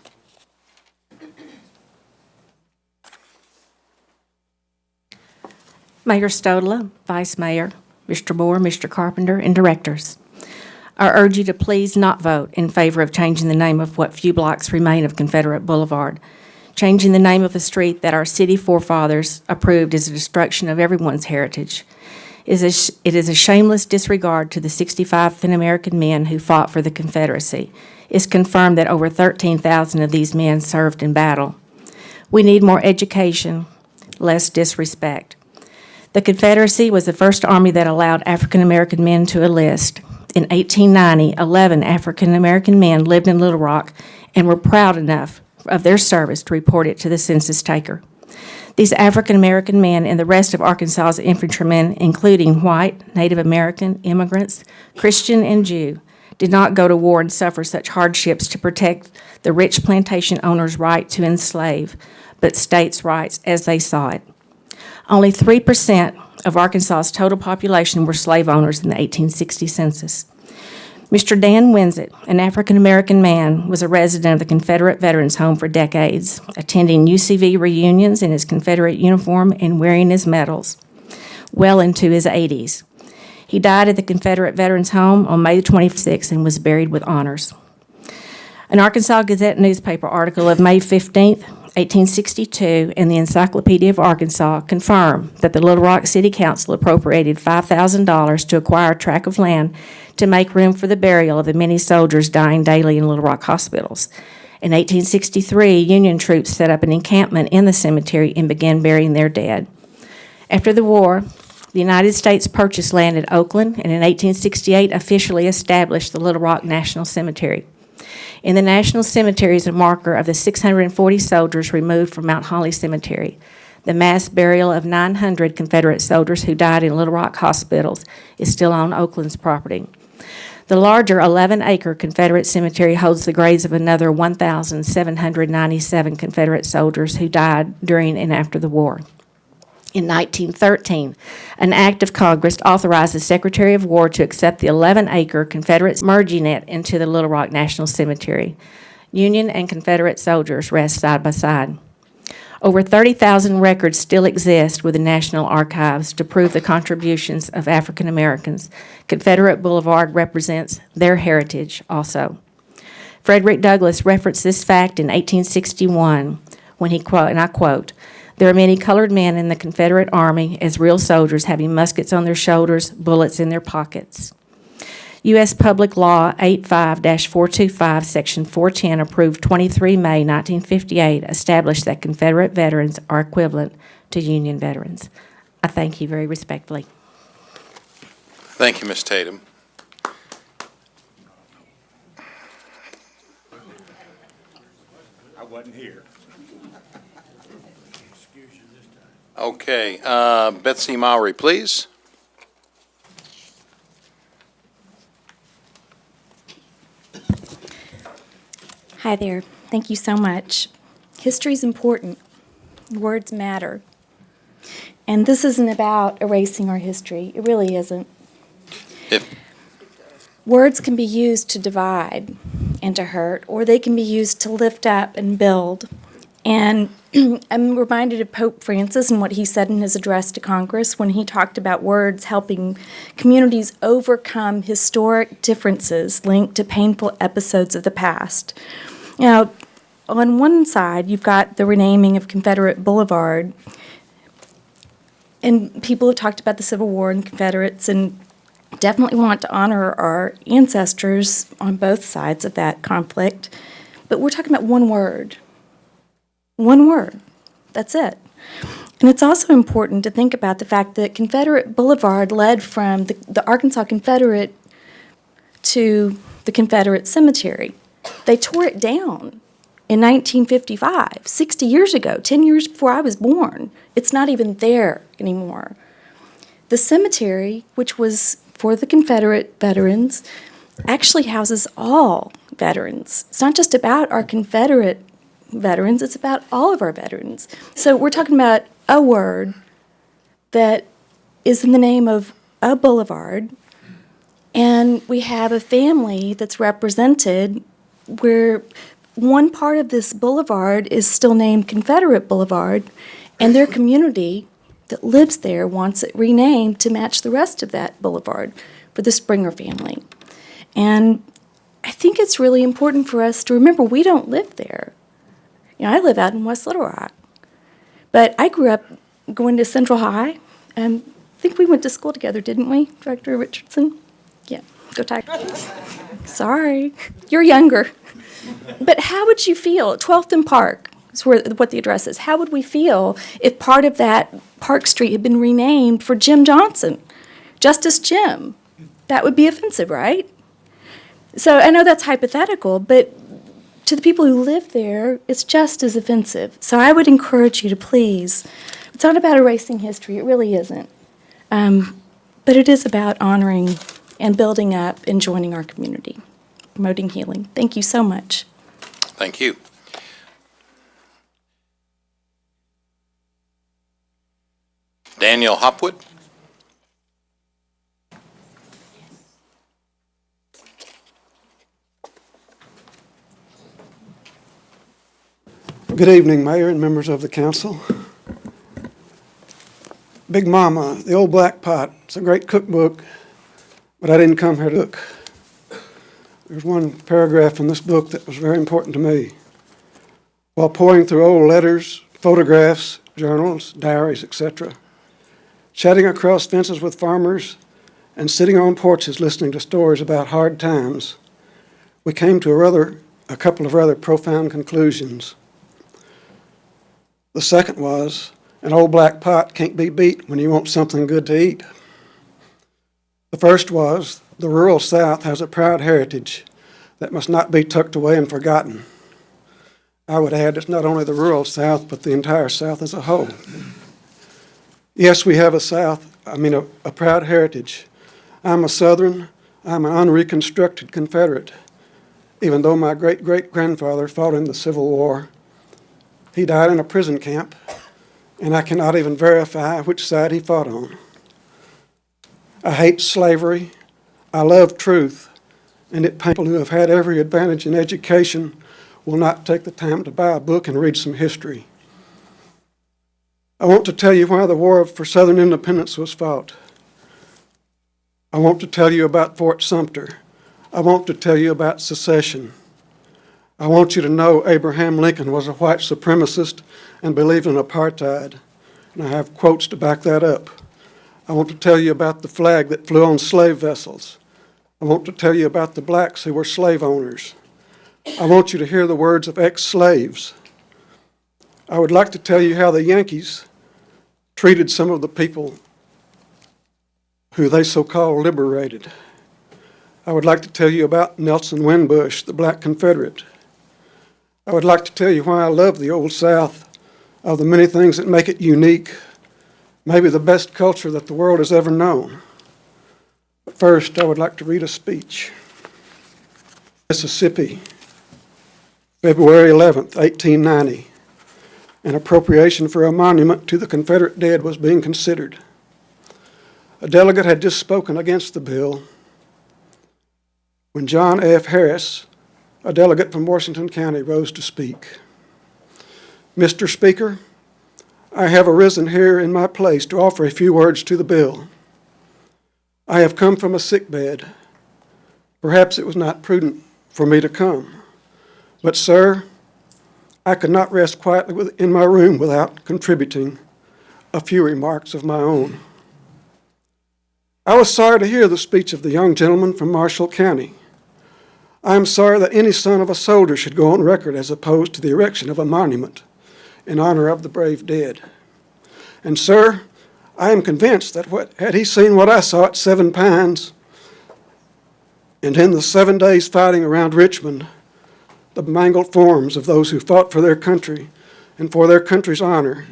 Mayor Stodla, Vice Mayor, Mr. Moore, Mr. Carpenter, and Directors. I urge you to please not vote in favor of changing the name of what few blocks remain of Confederate Boulevard. Changing the name of a street that our city forefathers approved is a destruction of everyone's heritage. It is a shameless disregard to the 65 Fin-American men who fought for the Confederacy. It's confirmed that over 13,000 of these men served in battle. We need more education, less disrespect. The Confederacy was the first army that allowed African American men to enlist. In 1890, 11 African American men lived in Little Rock and were proud enough of their service to report it to the census taker. These African American men and the rest of Arkansas's infantrymen, including white, Native American, immigrants, Christian, and Jew, did not go to war and suffer such hardships to protect the rich plantation owners' right to enslave, but states' rights as they saw it. Only 3% of Arkansas's total population were slave owners in the 1860 census. Mr. Dan Winsett, an African-American man, was a resident of the Confederate Veterans Home for decades, attending UCV reunions in his Confederate uniform and wearing his medals, well into his 80s. He died at the Confederate Veterans Home on May 26 and was buried with honors. An Arkansas Gazette newspaper article of May 15, 1862, in the Encyclopedia of Arkansas confirm that the Little Rock City Council appropriated $5,000 to acquire a tract of land to make room for the burial of the many soldiers dying daily in Little Rock hospitals. In 1863, Union troops set up an encampment in the cemetery and began burying their dead. After the war, the United States purchased land at Oakland and in 1868 officially established the Little Rock National Cemetery. In the National Cemetery is a marker of the 640 soldiers removed from Mount Holly Cemetery. The mass burial of 900 Confederate soldiers who died in Little Rock hospitals is still on Oakland's property. The larger 11-acre Confederate cemetery holds the graves of another 1,797 Confederate soldiers who died during and after the war. In 1913, an act of Congress authorized the Secretary of War to accept the 11-acre Confederate, merging it into the Little Rock National Cemetery. Union and Confederate soldiers rest side by side. Over 30,000 records still exist with the National Archives to prove the contributions of African Americans. Confederate Boulevard represents their heritage also. Frederick Douglass referenced this fact in 1861 when he quote, and I quote, "There are many colored men in the Confederate Army as real soldiers having muskets on their shoulders, bullets in their pockets." U.S. Public Law 85-425, Section 410, approved 23 May 1958, established that Confederate veterans are equivalent to Union veterans. I thank you very respectfully. Thank you, Ms. Tatum. I wasn't here. Okay, Betsy Mowry, please. Hi there. Thank you so much. History is important. Words matter. And this isn't about erasing our history. It really isn't. Words can be used to divide and to hurt, or they can be used to lift up and build. And I'm reminded of Pope Francis and what he said in his address to Congress when he talked about words helping communities overcome historic differences linked to painful episodes of the past. Now, on one side, you've got the renaming of Confederate Boulevard, and people have talked about the Civil War and Confederates and definitely want to honor our ancestors on both sides of that conflict. But we're talking about one word. One word. That's it. And it's also important to think about the fact that Confederate Boulevard led from the Arkansas Confederate to the Confederate Cemetery. They tore it down in 1955, 60 years ago, 10 years before I was born. It's not even there anymore. The cemetery, which was for the Confederate veterans, actually houses all veterans. It's not just about our Confederate veterans, it's about all of our veterans. So we're talking about a word that is in the name of a boulevard, and we have a family that's represented where one part of this boulevard is still named Confederate Boulevard, and their community that lives there wants it renamed to match the rest of that boulevard for the Springer family. And I think it's really important for us to remember we don't live there. You know, I live out in West Little Rock, but I grew up going to Central High. I think we went to school together, didn't we, Director Richardson? Yeah, go Tigers. Sorry, you're younger. But how would you feel? 12th and Park is what the address is. How would we feel if part of that Park Street had been renamed for Jim Johnson, Justice Jim? That would be offensive, right? So I know that's hypothetical, but to the people who live there, it's just as offensive. So I would encourage you to please, it's not about erasing history, it really isn't. But it is about honoring and building up and joining our community, promoting healing. Thank you so much. Thank you. Daniel Hopwood. Good evening, Mayor and members of the council. Big Mama, The Old Black Pot. It's a great cookbook, but I didn't come here to cook. There's one paragraph in this book that was very important to me. While poring through old letters, photographs, journals, diaries, etc., chatting across fences with farmers, and sitting on porches listening to stories about hard times, we came to a couple of rather profound conclusions. The second was, an old black pot can't be beat when you want something good to eat. The first was, the rural South has a proud heritage that must not be tucked away and forgotten. I would add, it's not only the rural South, but the entire South as a whole. Yes, we have a proud heritage. I'm a Southern, I'm an unreconstructed Confederate. Even though my great-great-grandfather fought in the Civil War, he died in a prison camp, and I cannot even verify which side he fought on. I hate slavery, I love truth, and yet people who have had every advantage in education will not take the time to buy a book and read some history. I want to tell you why the War for Southern Independence was fought. I want to tell you about Fort Sumter. I want to tell you about secession. I want you to know Abraham Lincoln was a white supremacist and believed in apartheid, and I have quotes to back that up. I want to tell you about the flag that flew on slave vessels. I want to tell you about the blacks who were slave owners. I want you to hear the words of ex-slaves. I would like to tell you how the Yankees treated some of the people who they so-called liberated. I would like to tell you about Nelson Winbush, the Black Confederate. I would like to tell you why I love the Old South, of the many things that make it unique, maybe the best culture that the world has ever known. But first, I would like to read a speech. Mississippi, February 11th, 1890. An appropriation for a monument to the Confederate dead was being considered. A delegate had just spoken against the bill when John F. Harris, a delegate from Washington County, rose to speak. Mr. Speaker, I have arisen here in my place to offer a few words to the bill. I have come from a sick bed. Perhaps it was not prudent for me to come. But, sir, I could not rest quietly in my room without contributing a few remarks of my own. I was sorry to hear the speech of the young gentleman from Marshall County. I am sorry that any son of a soldier should go on record as opposed to the erection of a monument in honor of the brave dead. And, sir, I am convinced that had he seen what I saw at Seven Pines, and in the 7 days fighting around Richmond, the mangled forms of those who fought for their country and for their country's honor,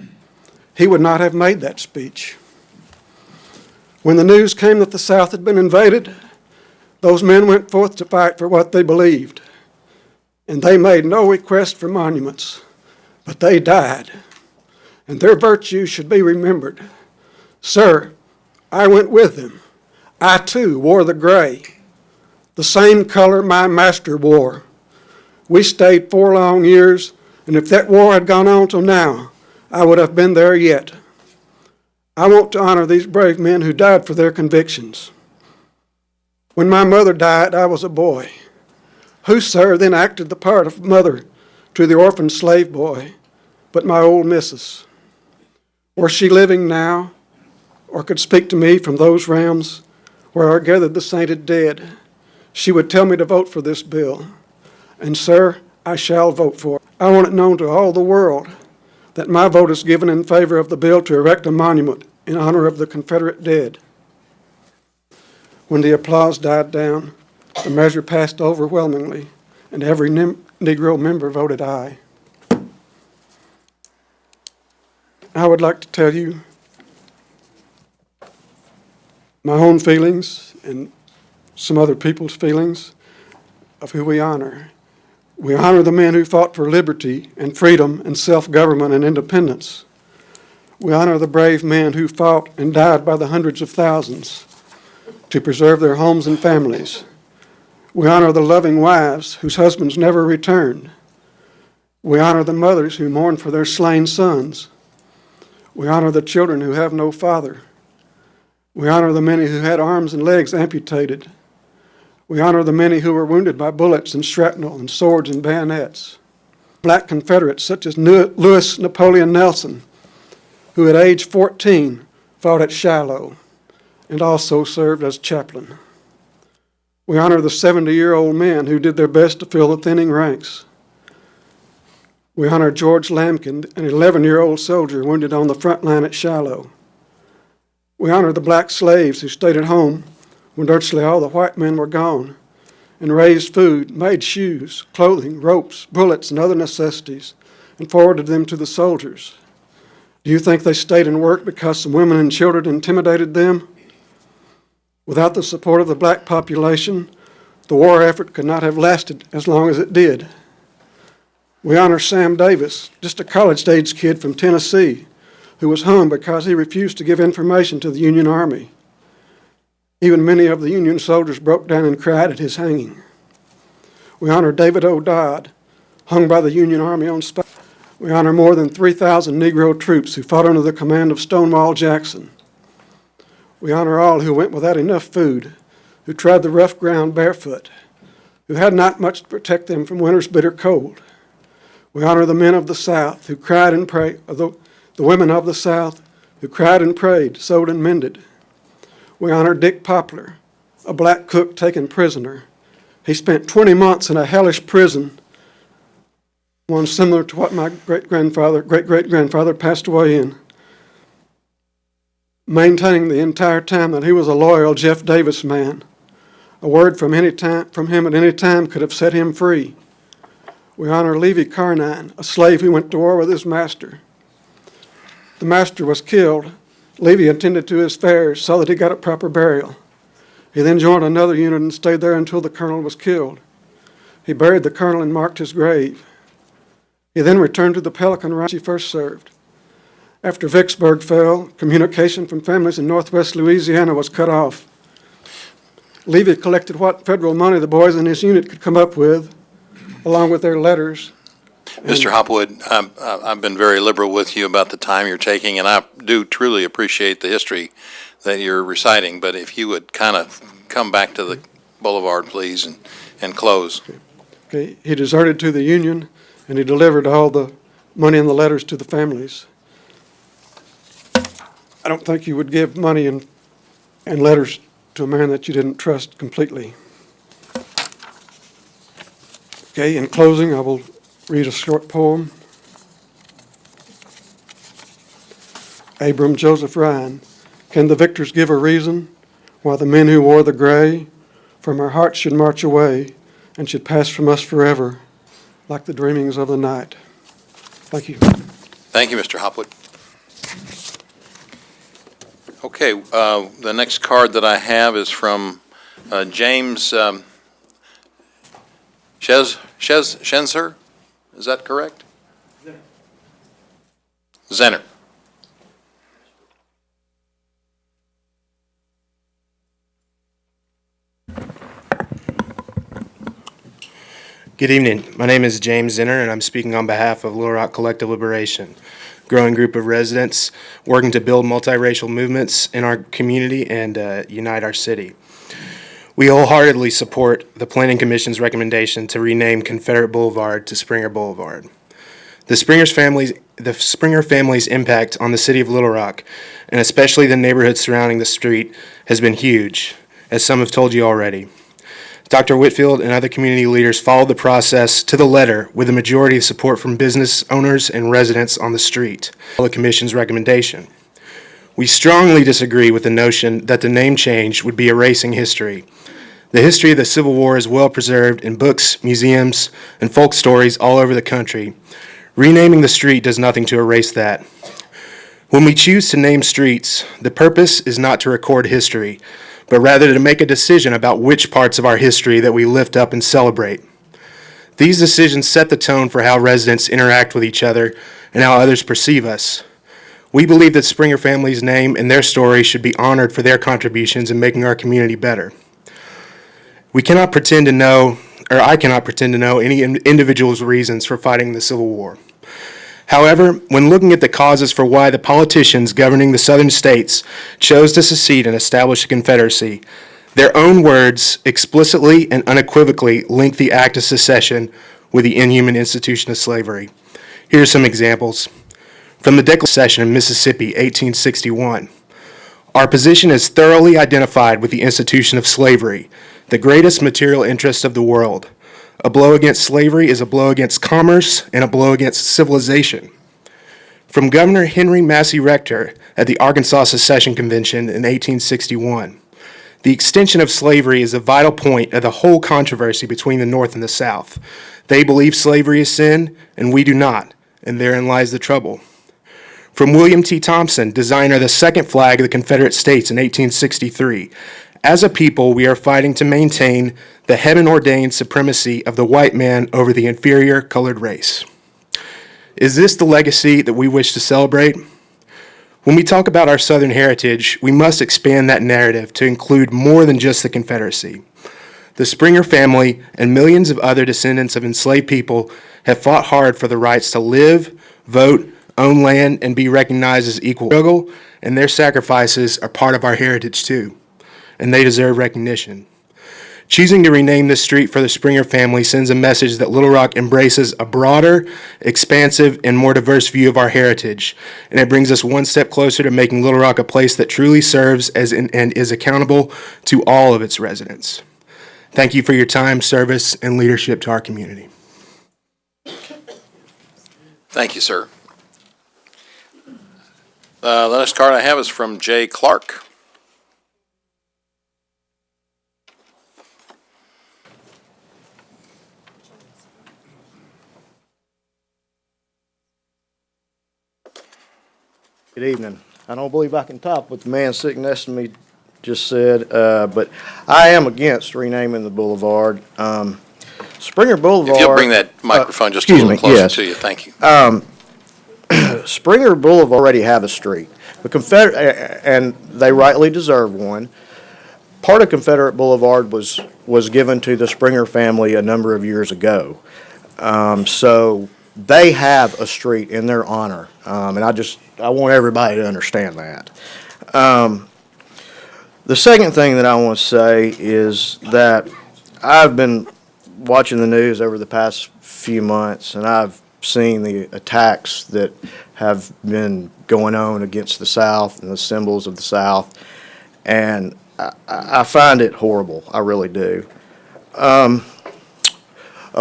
he would not have made that speech. When the news came that the South had been invaded, those men went forth to fight for what they believed, and they made no request for monuments, but they died, and their virtues should be remembered. Sir, I went with them. I, too, wore the gray, the same color my master wore. We stayed 4 long years, and if that war had gone on till now, I would have been there yet. I want to honor these brave men who died for their convictions. When my mother died, I was a boy. Who, sir, then acted the part of mother to the orphan slave boy, but my old missus? Were she living now, or could speak to me from those realms where are gathered the sainted dead, she would tell me to vote for this bill. And, sir, I shall vote for it. I want it known to all the world that my vote is given in favor of the bill to erect a monument in honor of the Confederate dead. When the applause died down, the measure passed overwhelmingly, and every Negro member voted aye. I would like to tell you my own feelings and some other people's feelings of who we honor. We honor the men who fought for liberty and freedom and self-government and independence. We honor the brave men who fought and died by the hundreds of thousands to preserve their homes and families. We honor the loving wives whose husbands never returned. We honor the mothers who mourn for their slain sons. We honor the children who have no father. We honor the many who had arms and legs amputated. We honor the many who were wounded by bullets and shrapnel and swords and bayonets. Black Confederates such as Louis Napoleon Nelson, who at age 14 fought at Shiloh and also served as chaplain. We honor the 70-year-old men who did their best to fill the thinning ranks. We honor George Lambkin, an 11-year-old soldier wounded on the front line at Shiloh. We honor the black slaves who stayed at home when virtually all the white men were gone, and raised food, made shoes, clothing, ropes, bullets, and other necessities, and forwarded them to the soldiers. Do you think they stayed and worked because some women and children intimidated them? Without the support of the black population, the war effort could not have lasted as long as it did. We honor Sam Davis, just a college-age kid from Tennessee, who was hung because he refused to give information to the Union Army. Even many of the Union soldiers broke down and cried at his hanging. We honor David O. Dodd, hung by the Union Army on spot. We honor more than 3,000 Negro troops who fought under the command of Stonewall Jackson. We honor all who went without enough food, who trod the rough ground barefoot, who had not much to protect them from winter's bitter cold. We honor the men of the South who cried and prayed, the women of the South who cried and prayed, sewed and mended. We honor Dick Poplar, a black cook taken prisoner. He spent 20 months in a hellish prison, one similar to what my great-great-grandfather passed away in, maintaining the entire time that he was a loyal Jeff Davis man. A word from him at any time could have set him free. We honor Levi Carnine, a slave who went to war with his master. The master was killed. Levi attended to his affairs so that he got a proper burial. He then joined another unit and stayed there until the colonel was killed. He buried the colonel and marked his grave. He then returned to the Pelican Ranch he first served. After Vicksburg fell, communication from families in northwest Louisiana was cut off. Levi collected what federal money the boys in his unit could come up with, along with their letters, Mr. Hopwood, I've been very liberal with you about the time you're taking, and I do truly appreciate the history that you're reciting, but if you would kind of come back to the boulevard, please, and close. Okay, he deserted to the Union, and he delivered all the money and the letters to the families. I don't think you would give money and letters to a man that you didn't trust completely. Okay, in closing, I will read a short poem. Abram Joseph Ryan. Can the victors give a reason why the men who wore the gray from our hearts should march away and should pass from us forever like the dreamings of the night? Thank you. Thank you, Mr. Hopwood. Okay, the next card that I have is from James Schenzer. Is that correct? Zenner. Good evening. My name is James Zinner, and I'm speaking on behalf of Little Rock Collective Liberation, a growing group of residents working to build multiracial movements in our community and unite our city. We wholeheartedly support the Planning Commission's recommendation to rename Confederate Boulevard to Springer Boulevard. The Springer family's impact on the city of Little Rock, and especially the neighborhoods surrounding the street, has been huge, as some have told you already. Dr. Whitfield and other community leaders followed the process to the letter with a majority of support from business owners and residents on the street. The Commission's recommendation. We strongly disagree with the notion that the name change would be erasing history. The history of the Civil War is well preserved in books, museums, and folk stories all over the country. Renaming the street does nothing to erase that. When we choose to name streets, the purpose is not to record history, but rather to make a decision about which parts of our history that we lift up and celebrate. These decisions set the tone for how residents interact with each other and how others perceive us. We believe that Springer family's name and their story should be honored for their contributions in making our community better. We cannot pretend to know, or I cannot pretend to know, any individual's reasons for fighting the Civil War. However, when looking at the causes for why the politicians governing the southern states chose to secede and establish a confederacy, their own words explicitly and unequivocally link the act of secession with the inhuman institution of slavery. Here are some examples. From the Declaration of Secession in Mississippi, 1861. Our position is thoroughly identified with the institution of slavery, the greatest material interest of the world. A blow against slavery is a blow against commerce and a blow against civilization. From Governor Henry Massey Rector at the Arkansas Secession Convention in 1861. The extension of slavery is a vital point of the whole controversy between the North and the South. They believe slavery is sin, and we do not, and therein lies the trouble. From William T. Thompson, designer of the second flag of the Confederate States in 1863. As a people, we are fighting to maintain the heaven-ordained supremacy of the white man over the inferior colored race. Is this the legacy that we wish to celebrate? When we talk about our Southern heritage, we must expand that narrative to include more than just the Confederacy. The Springer family and millions of other descendants of enslaved people have fought hard for the rights to live, vote, own land, and be recognized as equal. Struggle and their sacrifices are part of our heritage too, and they deserve recognition. Choosing to rename this street for the Springer family sends a message that Little Rock embraces a broader, expansive, and more diverse view of our heritage, and it brings us one step closer to making Little Rock a place that truly serves and is accountable to all of its residents. Thank you for your time, service, and leadership to our community. Thank you, sir. The next card I have is from Jay Clark. Good evening. I don't believe I can top what the man sitting next to me just said, but I am against renaming the boulevard. Springer Boulevard. If you'll bring that microphone just a little closer to you, thank you. Springer Boulevard already have a street. The Confederate, and they rightly deserve one. Part of Confederate Boulevard was given to the Springer family a number of years ago. So they have a street in their honor, and I want everybody to understand that. The second thing that I want to say is that I've been watching the news over the past few months, and I've seen the attacks that have been going on against the South and the symbols of the South, and I find it horrible. I really do. A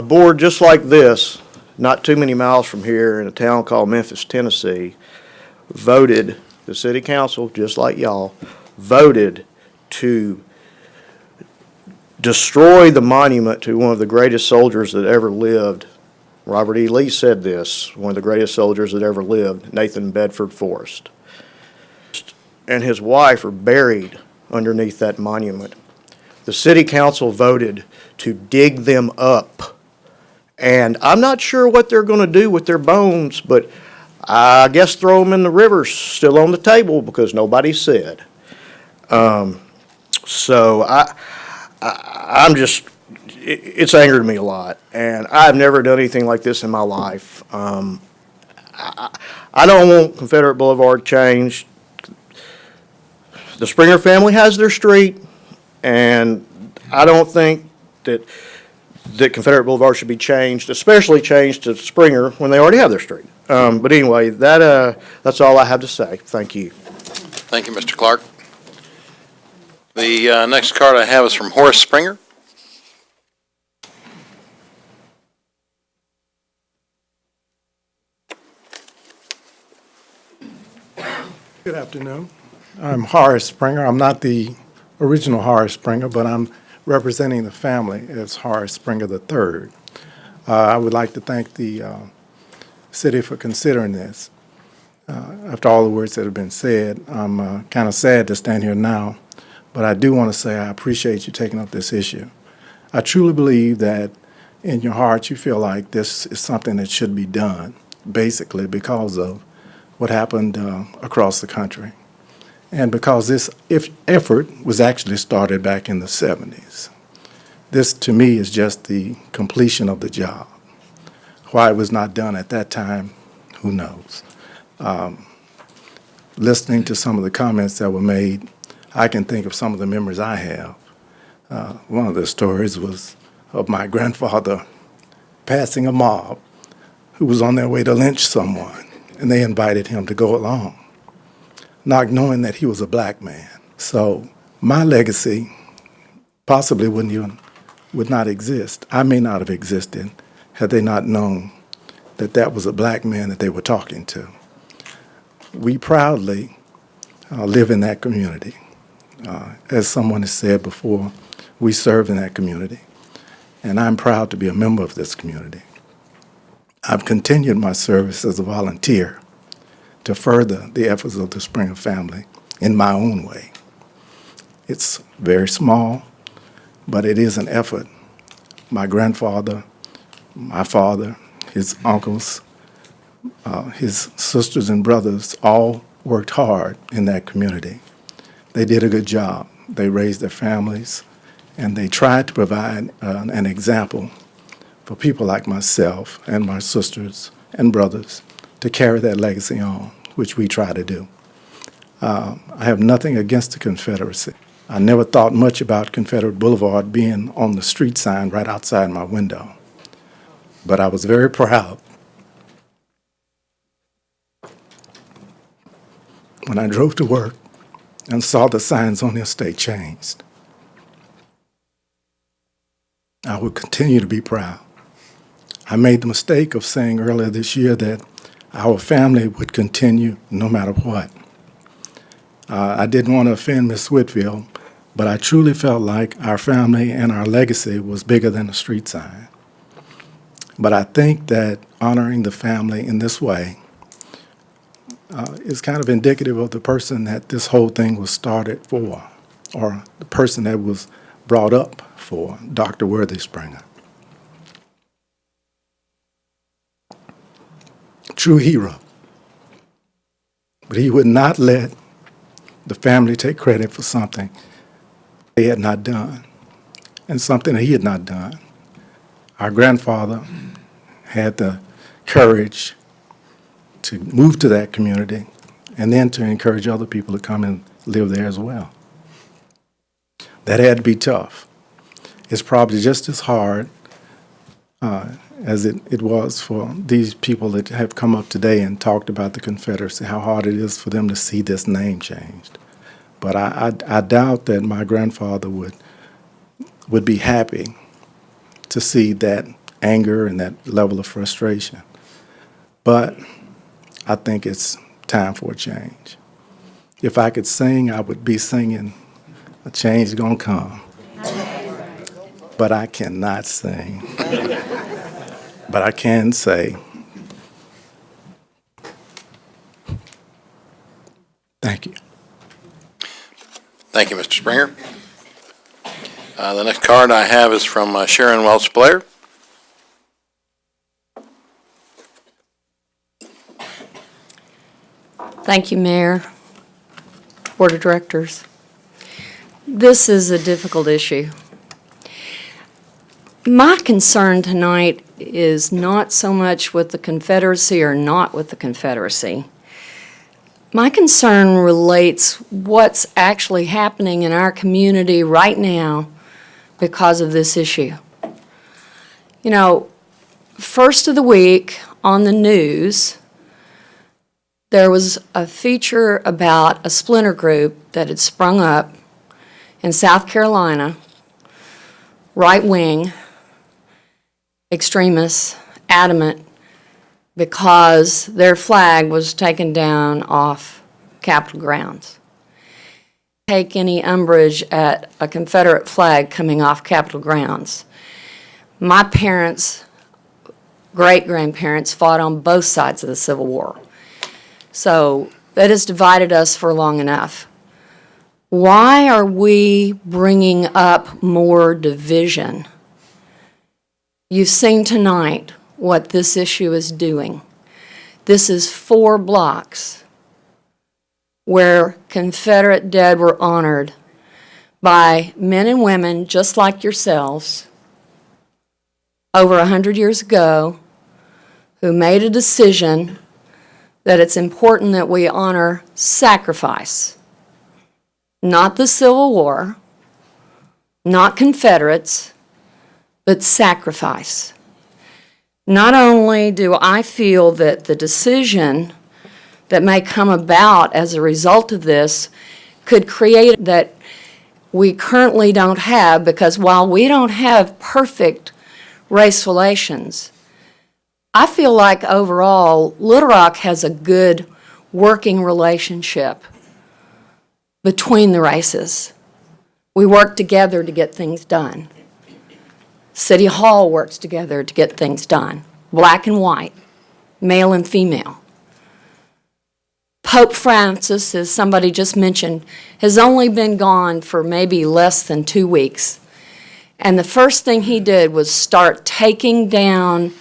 board just like this, not too many miles from here in a town called Memphis, Tennessee, voted, the city council, just like y'all, voted to destroy the monument to one of the greatest soldiers that ever lived. Robert E. Lee said this, one of the greatest soldiers that ever lived, Nathan Bedford Forrest. And his wife are buried underneath that monument. The city council voted to dig them up. And I'm not sure what they're going to do with their bones, but I guess throw them in the river's still on the table because nobody said. So I'm just, it's angered me a lot, and I've never done anything like this in my life. I don't want Confederate Boulevard changed. The Springer family has their street, and I don't think that Confederate Boulevard should be changed, especially changed to Springer when they already have their street. But anyway, that's all I have to say. Thank you. Thank you, Mr. Clark. The next card I have is from Horace Springer. Good afternoon. I'm Horace Springer. I'm not the original Horace Springer, but I'm representing the family as Horace Springer III. I would like to thank the city for considering this. After all the words that have been said, I'm kind of sad to stand here now, but I do want to say I appreciate you taking up this issue. I truly believe that in your heart you feel like this is something that should be done, basically because of what happened across the country. And because this effort was actually started back in the 70s. This, to me, is just the completion of the job. Why it was not done at that time, who knows? Listening to some of the comments that were made, I can think of some of the memories I have. One of the stories was of my grandfather passing a mob who was on their way to lynch someone, and they invited him to go along, not knowing that he was a black man. So my legacy possibly would not exist. I may not have existed had they not known that that was a black man that they were talking to. We proudly live in that community. As someone has said before, we serve in that community, and I'm proud to be a member of this community. I've continued my service as a volunteer to further the efforts of the Springer family in my own way. It's very small, but it is an effort. My grandfather, my father, his uncles, his sisters and brothers all worked hard in that community. They did a good job. They raised their families, and they tried to provide an example for people like myself and my sisters and brothers to carry that legacy on, which we try to do. I have nothing against the Confederacy. I never thought much about Confederate Boulevard being on the street sign right outside my window, but I was very proud when I drove to work and saw the signs on the estate changed. I will continue to be proud. I made the mistake of saying earlier this year that our family would continue no matter what. I didn't want to offend Miss Whitfield, but I truly felt like our family and our legacy was bigger than the street sign. But I think that honoring the family in this way is kind of indicative of the person that this whole thing was started for, or the person that was brought up for, Dr. Worthy Springer. True hero. But he would not let the family take credit for something they had not done, and something that he had not done. Our grandfather had the courage to move to that community and then to encourage other people to come and live there as well. That had to be tough. It's probably just as hard as it was for these people that have come up today and talked about the Confederacy, how hard it is for them to see this name changed. But I doubt that my grandfather would be happy to see that anger and that level of frustration. But I think it's time for a change. If I could sing, I would be singing, "A change is gonna come." But I cannot sing. But I can say, thank you. Thank you, Mr. Springer. The next card I have is from Sharon Welch Blair. Thank you, Mayor, Board of Directors. This is a difficult issue. My concern tonight is not so much with the Confederacy or not with the Confederacy. My concern relates what's actually happening in our community right now because of this issue. You know, first of the week on the news, there was a feature about a splinter group that had sprung up in South Carolina, right-wing, extremists, adamant, because their flag was taken down off Capitol grounds. Take any umbrage at a Confederate flag coming off Capitol grounds. My parents, great-grandparents fought on both sides of the Civil War. So that has divided us for long enough. Why are we bringing up more division? You've seen tonight what this issue is doing. This is 4 blocks where Confederate dead were honored by men and women just like yourselves over 100 years ago who made a decision that it's important that we honor sacrifice, not the Civil War, not Confederates, but sacrifice. Not only do I feel that the decision that may come about as a result of this could create that we currently don't have, because while we don't have perfect race relations, I feel like overall Little Rock has a good working relationship between the races. We work together to get things done. City Hall works together to get things done, black and white, male and female. Pope Francis, as somebody just mentioned, has only been gone for maybe less than 2 weeks. And the first thing he did was start taking down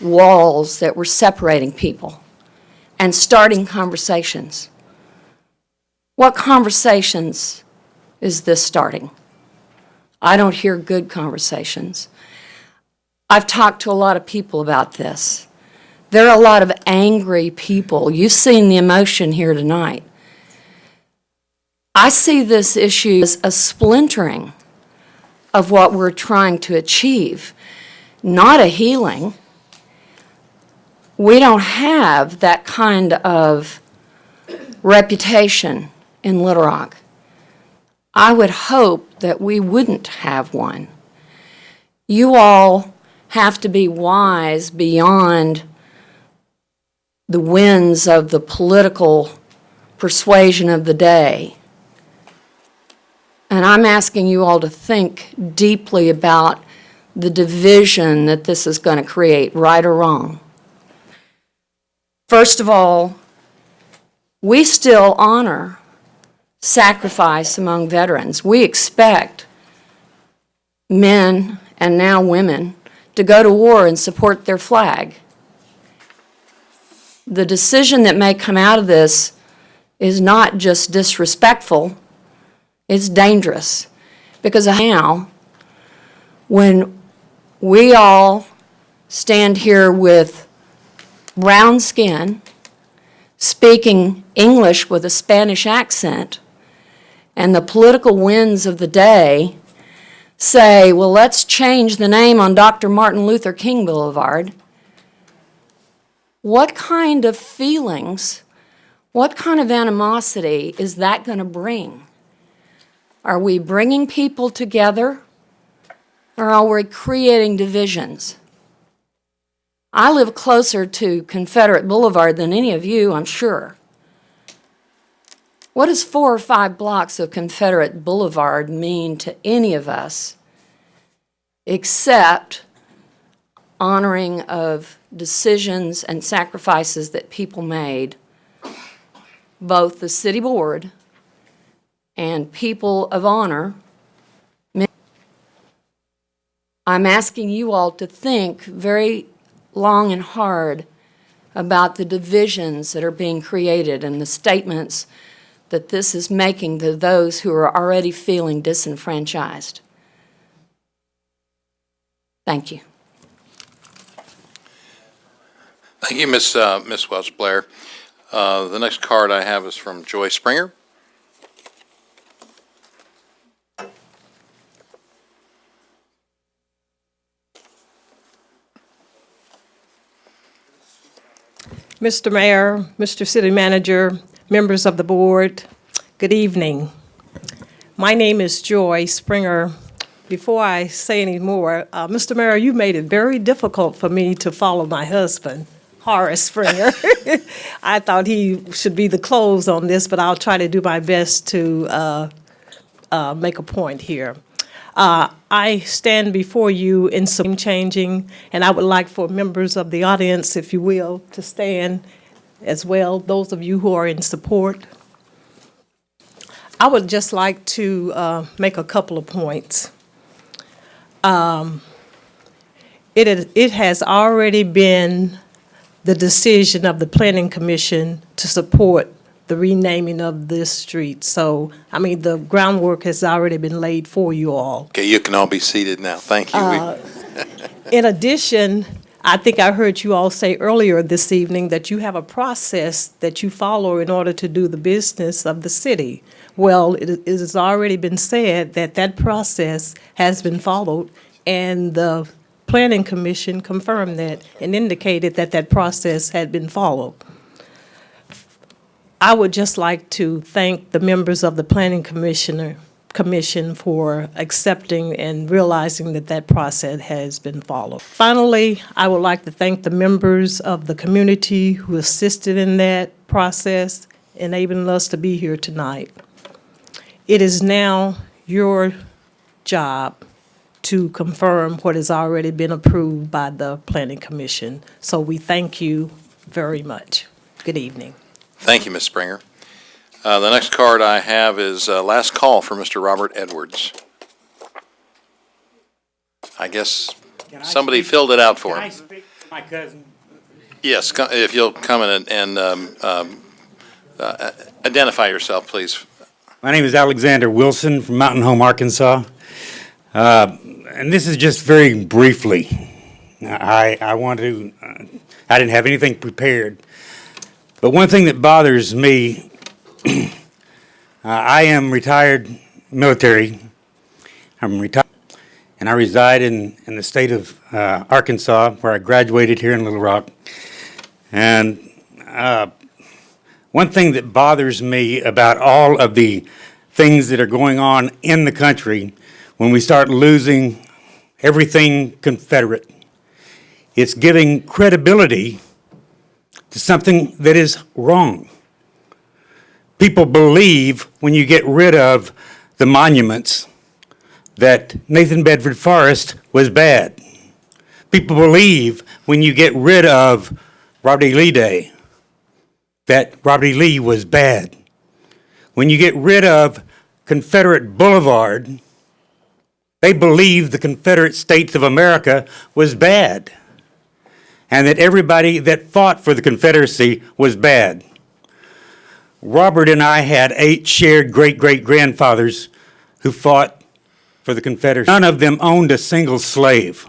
walls that were separating people and starting conversations. What conversations is this starting? I don't hear good conversations. I've talked to a lot of people about this. There are a lot of angry people. You've seen the emotion here tonight. I see this issue as a splintering of what we're trying to achieve, not a healing. We don't have that kind of reputation in Little Rock. I would hope that we wouldn't have one. You all have to be wise beyond the winds of the political persuasion of the day. And I'm asking you all to think deeply about the division that this is going to create, right or wrong. First of all, we still honor sacrifice among veterans. We expect men and now women to go to war and support their flag. The decision that may come out of this is not just disrespectful, it's dangerous. Because now, when we all stand here with brown skin, speaking English with a Spanish accent, and the political winds of the day say, well, let's change the name on Dr. Martin Luther King Boulevard, what kind of feelings, what kind of animosity is that going to bring? Are we bringing people together, or are we creating divisions? I live closer to Confederate Boulevard than any of you, I'm sure. What does 4 or 5 blocks of Confederate Boulevard mean to any of us, except honoring of decisions and sacrifices that people made, both the city board and people of honor? I'm asking you all to think very long and hard about the divisions that are being created and the statements that this is making to those who are already feeling disenfranchised. Thank you. Thank you, Miss Welch Blair. The next card I have is from Joy Springer. Mr. Mayor, Mr. City Manager, members of the board, good evening. My name is Joy Springer. Before I say any more, Mr. Mayor, you made it very difficult for me to follow my husband, Horace Springer. I thought he should be the close on this, but I'll try to do my best to make a point here. I stand before you in some changing, and I would like for members of the audience, if you will, to stand as well, those of you who are in support. I would just like to make a couple of points. It has already been the decision of the Planning Commission to support the renaming of this street. So, I mean, the groundwork has already been laid for you all. Okay, you can all be seated now. Thank you. In addition, I think I heard you all say earlier this evening that you have a process that you follow in order to do the business of the city. Well, it has already been said that that process has been followed, and the Planning Commission confirmed that and indicated that that process had been followed. I would just like to thank the members of the Planning Commission for accepting and realizing that that process has been followed. Finally, I would like to thank the members of the community who assisted in that process, enabling us to be here tonight. It is now your job to confirm what has already been approved by the Planning Commission. So we thank you very much. Good evening. Thank you, Ms. Springer. The next card I have is last call for Mr. Robert Edwards. I guess somebody filled it out for him. Can I speak to my cousin? Yes, if you'll come in and identify yourself, please. My name is Alexander Wilson from Mountain Home, Arkansas. And this is just very briefly. I didn't have anything prepared. But one thing that bothers me, I am retired military. I'm retired, and I reside in the state of Arkansas, where I graduated here in Little Rock. And one thing that bothers me about all of the things that are going on in the country, when we start losing everything Confederate, it's giving credibility to something that is wrong. People believe when you get rid of the monuments that Nathan Bedford Forrest was bad. People believe when you get rid of Robert E. Lee Day that Robert E. Lee was bad. When you get rid of Confederate Boulevard, they believe the Confederate States of America was bad, and that everybody that fought for the Confederacy was bad. Robert and I had 8 shared great-great-grandfathers who fought for the Confederacy. None of them owned a single slave.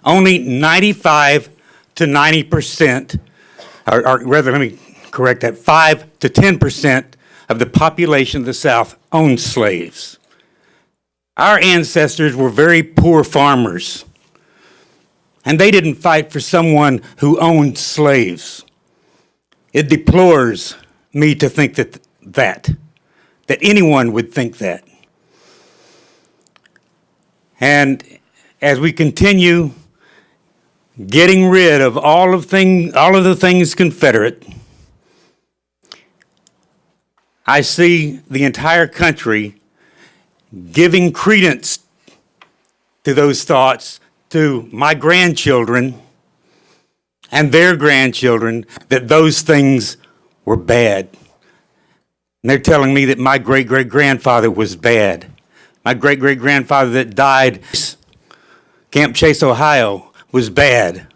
Only 95 to 90%, or rather, let me correct that, 5 to 10% of the population of the South owned slaves. Our ancestors were very poor farmers, and they didn't fight for someone who owned slaves. It deplores me to think that anyone would think that. And as we continue getting rid of all of the things Confederate, I see the entire country giving credence to those thoughts to my grandchildren and their grandchildren, that those things were bad. And they're telling me that my great-great-grandfather was bad. My great-great-grandfather that died Camp Chase, Ohio, was bad.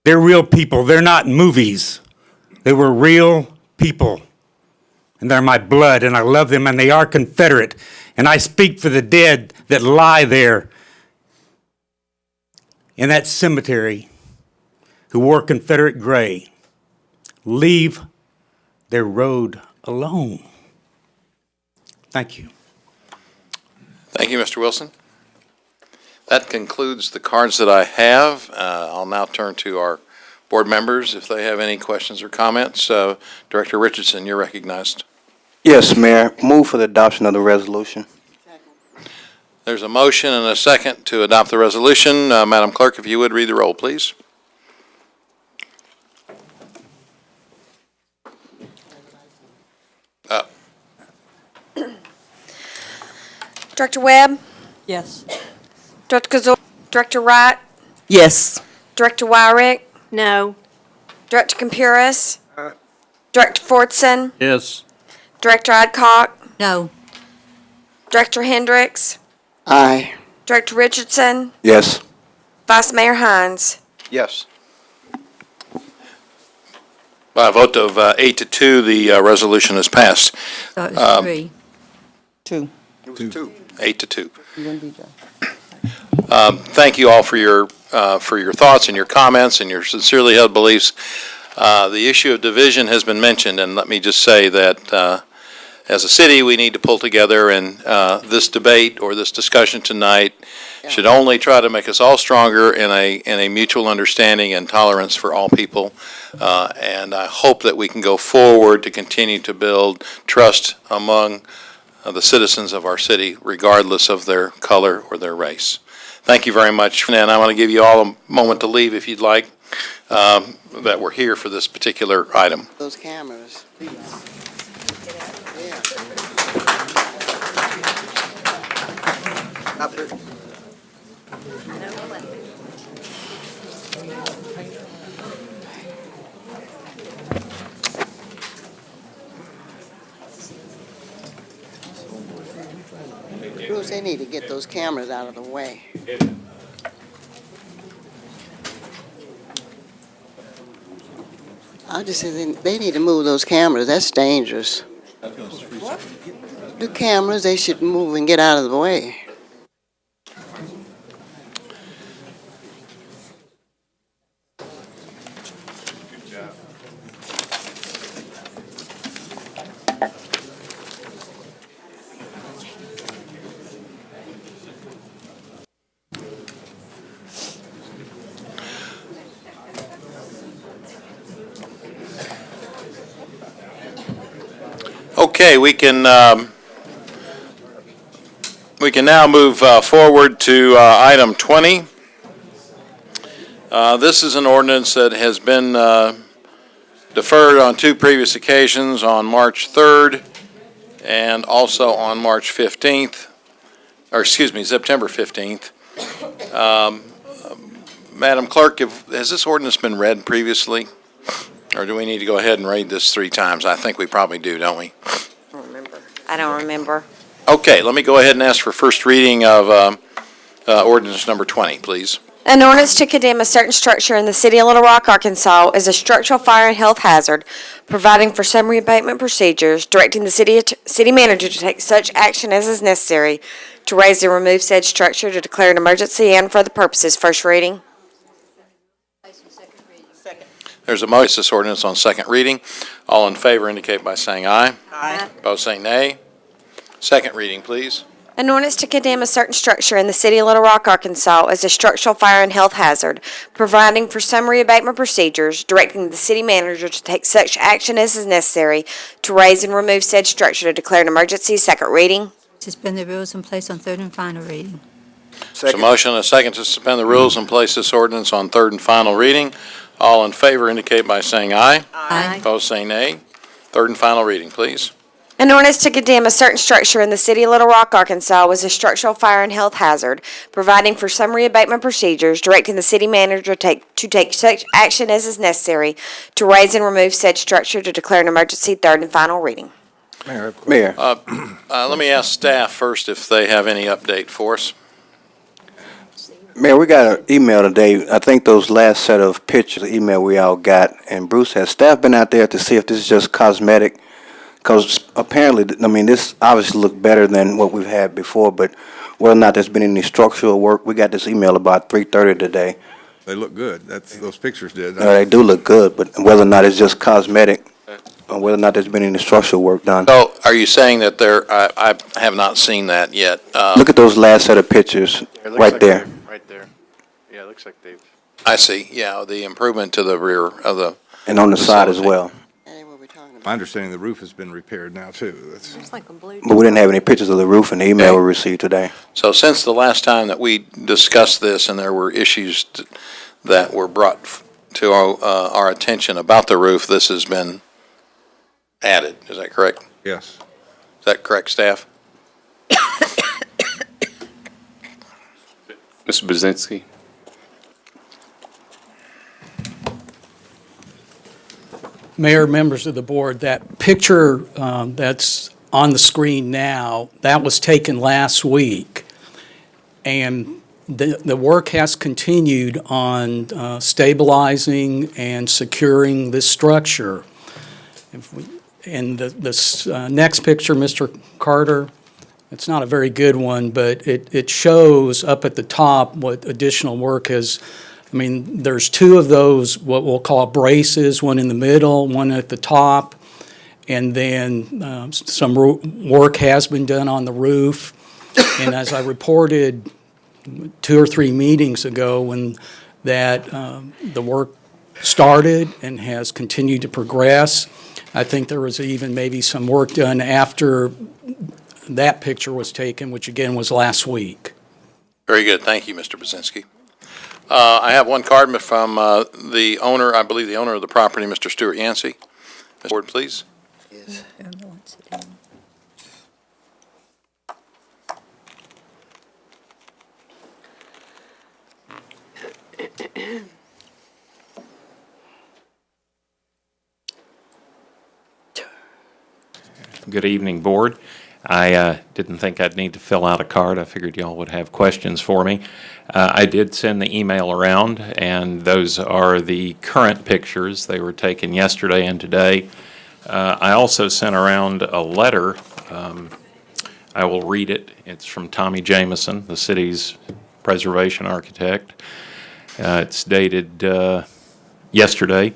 They're real people. They're not movies. They were real people. And they're my blood, and I love them, and they are Confederate. And I speak for the dead that lie there in that cemetery who wore Confederate gray. Leave their road alone. Thank you. Thank you, Mr. Wilson. That concludes the cards that I have. I'll now turn to our board members if they have any questions or comments. Director Richardson, you're recognized. Yes, Mayor. Move for the adoption of the resolution. There's a motion and a second to adopt the resolution. Madam Clerk, if you would read the roll, please. Director Webb? Yes. Director Kazor? Director Wright? Yes. Director Wyrick? No. Director Campuris? Director Fordson? Yes. Director Adcock? No. Director Hendricks? Aye. Director Richardson? Yes. Vice Mayor Hines? Yes. By a vote of 8-2, the resolution is passed. So it was 3. 2. It was 2. 8-2. You want DJ? Thank you all for your thoughts and your comments and your sincerely held beliefs. The issue of division has been mentioned, and let me just say that as a city, we need to pull together, and this debate or this discussion tonight should only try to make us all stronger in a mutual understanding and tolerance for all people. And I hope that we can go forward to continue to build trust among the citizens of our city, regardless of their color or their race. Thank you very much, and I want to give you all a moment to leave if you'd like, that we're here for this particular item. Those cameras, please. Bruce, they need to get those cameras out of the way. I just said they need to move those cameras. That's dangerous. The cameras, they should move and get out of the way. Okay, we can now move forward to item 20. This is an ordinance that has been deferred on 2 previous occasions, on March 3rd and also on March 15th, or excuse me, September 15th. Madam Clerk, has this ordinance been read previously? Or do we need to go ahead and read this 3 times? I think we probably do, don't we? I don't remember. Okay, let me go ahead and ask for first reading of ordinance number 20, please. An ordinance to condemn a certain structure in the city of Little Rock, Arkansas as a structural fire and health hazard, providing for summary abatement procedures, directing the city manager to take such action as is necessary to raise and remove said structure, to declare an emergency and for the purposes. First reading. There's a motion, this ordinance on second reading. All in favor indicate by saying aye. Aye. Opposed, say nay. Second reading, please. An ordinance to condemn a certain structure in the city of Little Rock, Arkansas as a structural fire and health hazard, providing for summary abatement procedures, directing the city manager to take such action as is necessary to raise and remove said structure to declare an emergency. Second reading. Suspend the rules and place on third and final reading. There's a motion and a second to suspend the rules and place this ordinance on third and final reading. All in favor indicate by saying aye. Aye. Opposed, say nay. Third and final reading, please. An ordinance to condemn a certain structure in the city of Little Rock, Arkansas as a structural fire and health hazard, providing for summary abatement procedures, directing the city manager to take such action as is necessary to raise and remove said structure to declare an emergency. Third and final reading. Mayor. Let me ask staff first if they have any update for us. Mayor, we got an email today. I think those last set of pictures, the email we all got, and Bruce, has staff been out there to see if this is just cosmetic? Because apparently, I mean, this obviously looked better than what we've had before, but whether or not there's been any structural work, we got this email about 3:30 today. They look good. Those pictures did. They do look good, but whether or not it's just cosmetic, or whether or not there's been any structural work done. So are you saying that I have not seen that yet. Look at those last set of pictures right there. Right there. Yeah, it looks like they've. I see, yeah, the improvement to the rear of the. And on the side as well. My understanding, the roof has been repaired now, too. But we didn't have any pictures of the roof in the email we received today. So since the last time that we discussed this and there were issues that were brought to our attention about the roof, this has been added. Is that correct? Yes. Is that correct, staff? Mr. Brzezinski. Mayor, members of the board, that picture that's on the screen now, that was taken last week. And the work has continued on stabilizing and securing this structure. And this next picture, Mr. Carter, it's not a very good one, but it shows up at the top what additional work has. I mean, there's two of those, what we'll call braces, one in the middle, one at the top, and then some work has been done on the roof. And as I reported 2 or 3 meetings ago, when that the work started and has continued to progress, I think there was even maybe some work done after that picture was taken, which again was last week. Very good. Thank you, Mr. Brzezinski. I have one card from the owner, I believe the owner of the property, Mr. Stuart Yancey. Mr. Board, please. Yes. Good evening, Board. I didn't think I'd need to fill out a card. I figured y'all would have questions for me. I did send the email around, and those are the current pictures. They were taken yesterday and today. I also sent around a letter. I will read it. It's from Tommy Jameson, the city's preservation architect. It's dated yesterday.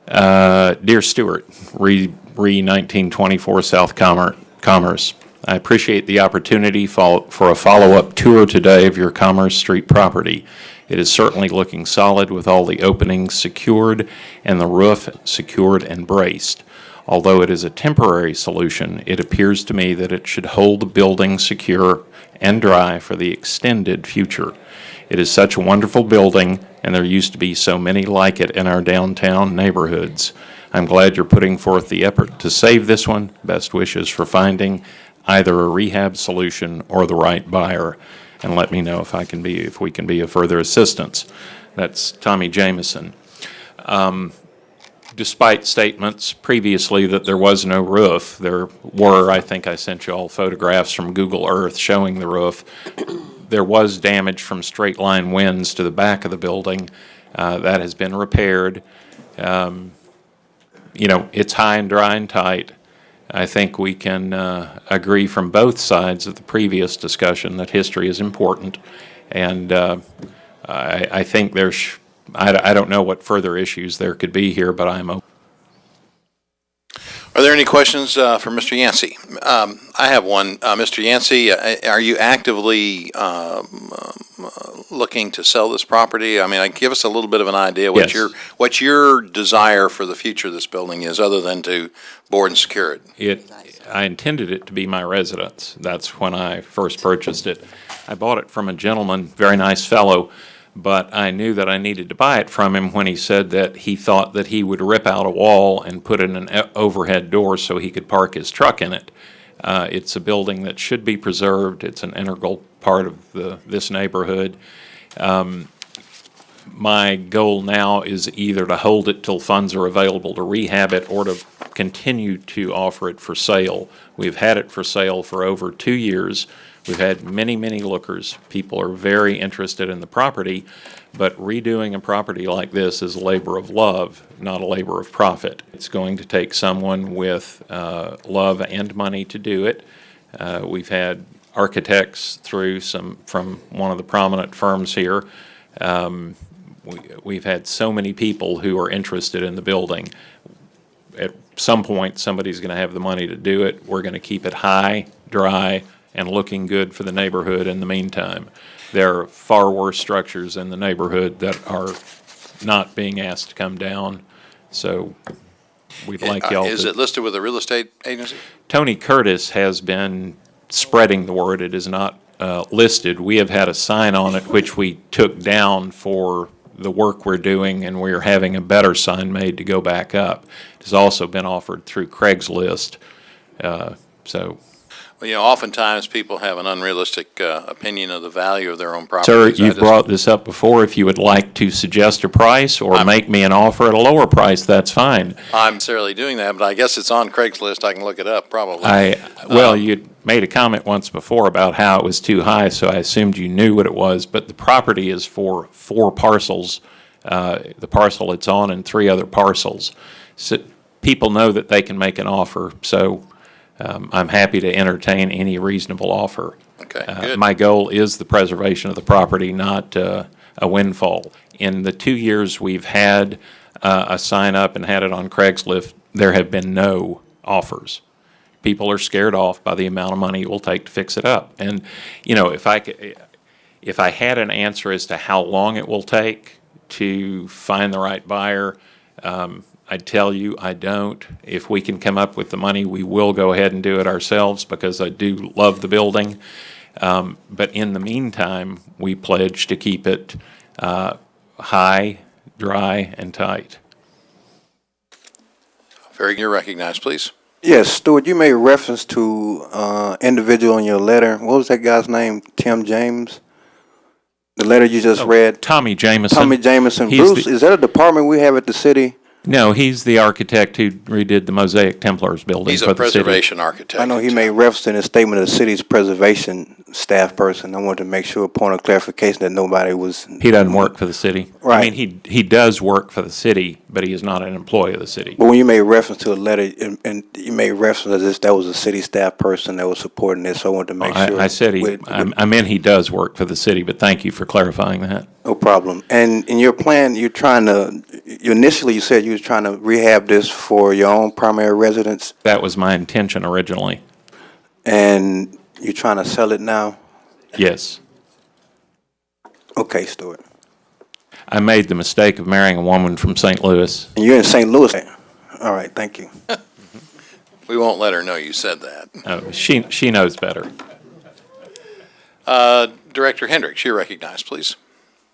Dear Stuart, re 1924 South Commerce. I appreciate the opportunity for a follow-up tour today of your Commerce Street property. It is certainly looking solid with all the openings secured and the roof secured and braced. Although it is a temporary solution, it appears to me that it should hold the building secure and dry for the extended future. It is such a wonderful building, and there used to be so many like it in our downtown neighborhoods. I'm glad you're putting forth the effort to save this one. Best wishes for finding either a rehab solution or the right buyer. And let me know if we can be of further assistance. That's Tommy Jameson. Despite statements previously that there was no roof, there were, I think I sent you all photographs from Google Earth showing the roof. There was damage from straight line winds to the back of the building. That has been repaired. It's high and dry and tight. I think we can agree from both sides of the previous discussion that history is important. And I think there's I don't know what further issues there could be here, but I'm open. Are there any questions for Mr. Yancey? I have one. Mr. Yancey, are you actively looking to sell this property? I mean, give us a little bit of an idea what Yes. what your desire for the future of this building is, other than to board and secure it. I intended it to be my residence. That's when I first purchased it. I bought it from a gentleman, very nice fellow, but I knew that I needed to buy it from him when he said that he thought that he would rip out a wall and put in an overhead door so he could park his truck in it. It's a building that should be preserved. It's an integral part of this neighborhood. My goal now is either to hold it till funds are available to rehab it or to continue to offer it for sale. We've had it for sale for over 2 years. We've had many, many lookers. People are very interested in the property, but redoing a property like this is a labor of love, not a labor of profit. It's going to take someone with love and money to do it. We've had architects from one of the prominent firms here. We've had so many people who are interested in the building. At some point, somebody's going to have the money to do it. We're going to keep it high, dry, and looking good for the neighborhood in the meantime. There are far worse structures in the neighborhood that are not being asked to come down, so we'd like y'all to... Is it listed with a real estate agency? Tony Curtis has been spreading the word. It is not listed. We have had a sign on it which we took down for the work we're doing, and we're having a better sign made to go back up. It has also been offered through Craigslist, so... Well, oftentimes people have an unrealistic opinion of the value of their own property. Sir, you've brought this up before. If you would like to suggest a price or make me an offer at a lower price, that's fine. I'm necessarily doing that, but I guess it's on Craigslist. I can look it up, probably. You made a comment once before about how it was too high, so I assumed you knew what it was, but the property is for 4 parcels. The parcel it's on and 3 other parcels. So people know that they can make an offer, so I'm happy to entertain any reasonable offer. Okay, good. My goal is the preservation of the property, not a windfall. In the 2 years we've had a sign up and had it on Craigslist, there have been no offers. People are scared off by the amount of money it will take to fix it up. And, if I had an answer as to how long it will take to find the right buyer, I'd tell you I don't. If we can come up with the money, we will go ahead and do it ourselves because I do love the building. But in the meantime, we pledge to keep it high, dry, and tight. You're recognized, please. Yes, Stuart, you made reference to individual in your letter. What was that guy's name? Tim James? The letter you just read? Tommy Jameson. Tommy Jameson. He's Bruce, is that a department we have at the city? No, he's the architect who redid the Mosaic Templars building. He's for a the city. preservation architect. I know he made reference in his statement of the city's preservation staff person. I wanted to make sure, point of clarification, that nobody was... He doesn't work for the city. Right. I mean, he does work for the city, but he is not an employee of the city. But when you made reference to a letter, and you made reference to this, that was a city staff person that was supporting this, so I wanted to make sure... I said I meant he does work for the city, but thank you for clarifying that. No problem. And in your plan, initially you said you was trying to rehab this for your own primary residence, That was my intention originally. and you're trying to sell it now? Yes. Okay, Stuart. I made the mistake of marrying a woman from St. Louis. And you're in St. Louis? All right, thank you. We won't let her know you said that. Oh, she knows better. Director Hendricks, you're recognized, please.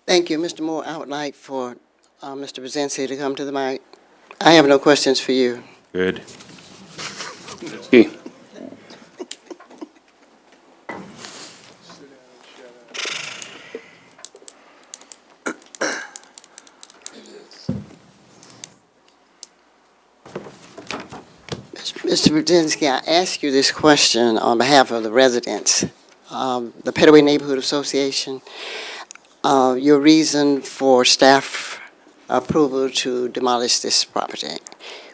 Thank you, Mr. Moore. I would like for Mr. Brzezinski to come to the mic. I have no questions for you. Good. Mr. Brzezinski, I ask you this question on behalf of the residents, the Petaway Neighborhood Association. Your reason for staff approval to demolish this property,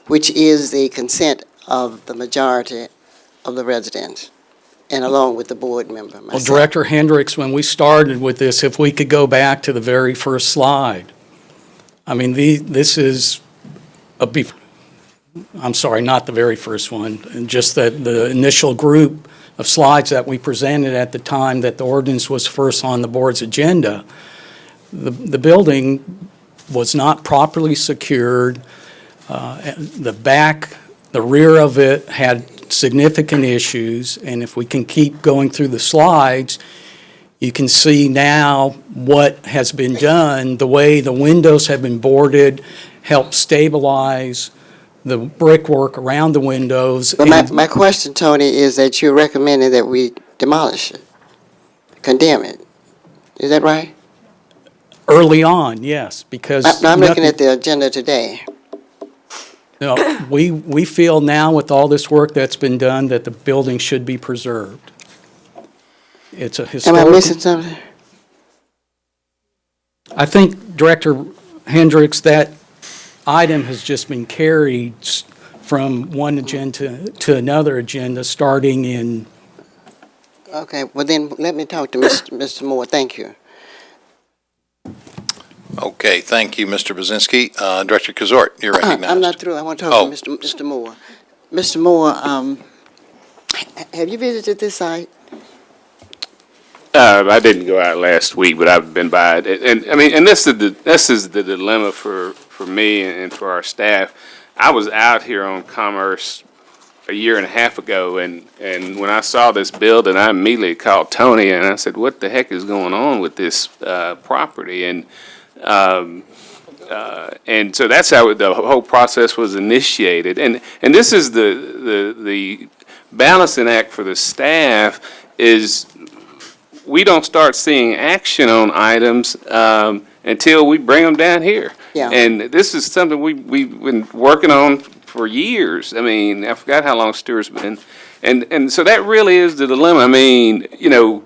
which is the consent of the majority of the residents, and along with the board member, Well, myself. Director Hendricks, when we started with this, if we could go back to the very first slide. I mean, this is I'm sorry, not the very first one, and just that the initial group of slides that we presented at the time that the ordinance was first on the board's agenda, the building was not properly secured. The rear of it had significant issues, and if we can keep going through the slides, you can see now what has been done, the way the windows have been boarded, helped stabilize the brickwork around the windows. But my question, Tony, is that you're recommending that we demolish it, condemn it. Is that right? Early on, yes, because. I'm looking at the agenda today. No, we feel now with all this work that's been done that the building should be preserved. It's a Am historical. I missing something? I think, Director Hendricks, that item has just been carried from one agenda to another agenda, starting in. Okay, well then, let me talk to Mr. Moore. Thank you. Okay, thank you, Mr. Brzezinski. Director Kazort, you're recognized. I'm not through. I want to talk Oh. to Mr. Moore. Mr. Moore, have you visited this site? I didn't go out last week, but I've been by it. And I mean, and this is the dilemma for me and for our staff. I was out here on Commerce a year and a half ago, and when I saw this building, I immediately called Tony and I said, "What the heck is going on with this property?" And so that's how the whole process was initiated. And this is the balancing act for the staff is we don't start seeing action on items until we bring them down here. Yeah. And this is something we've been working on for years. I mean, I forgot how long Stuart's been. And so that really is the dilemma. I mean, you know,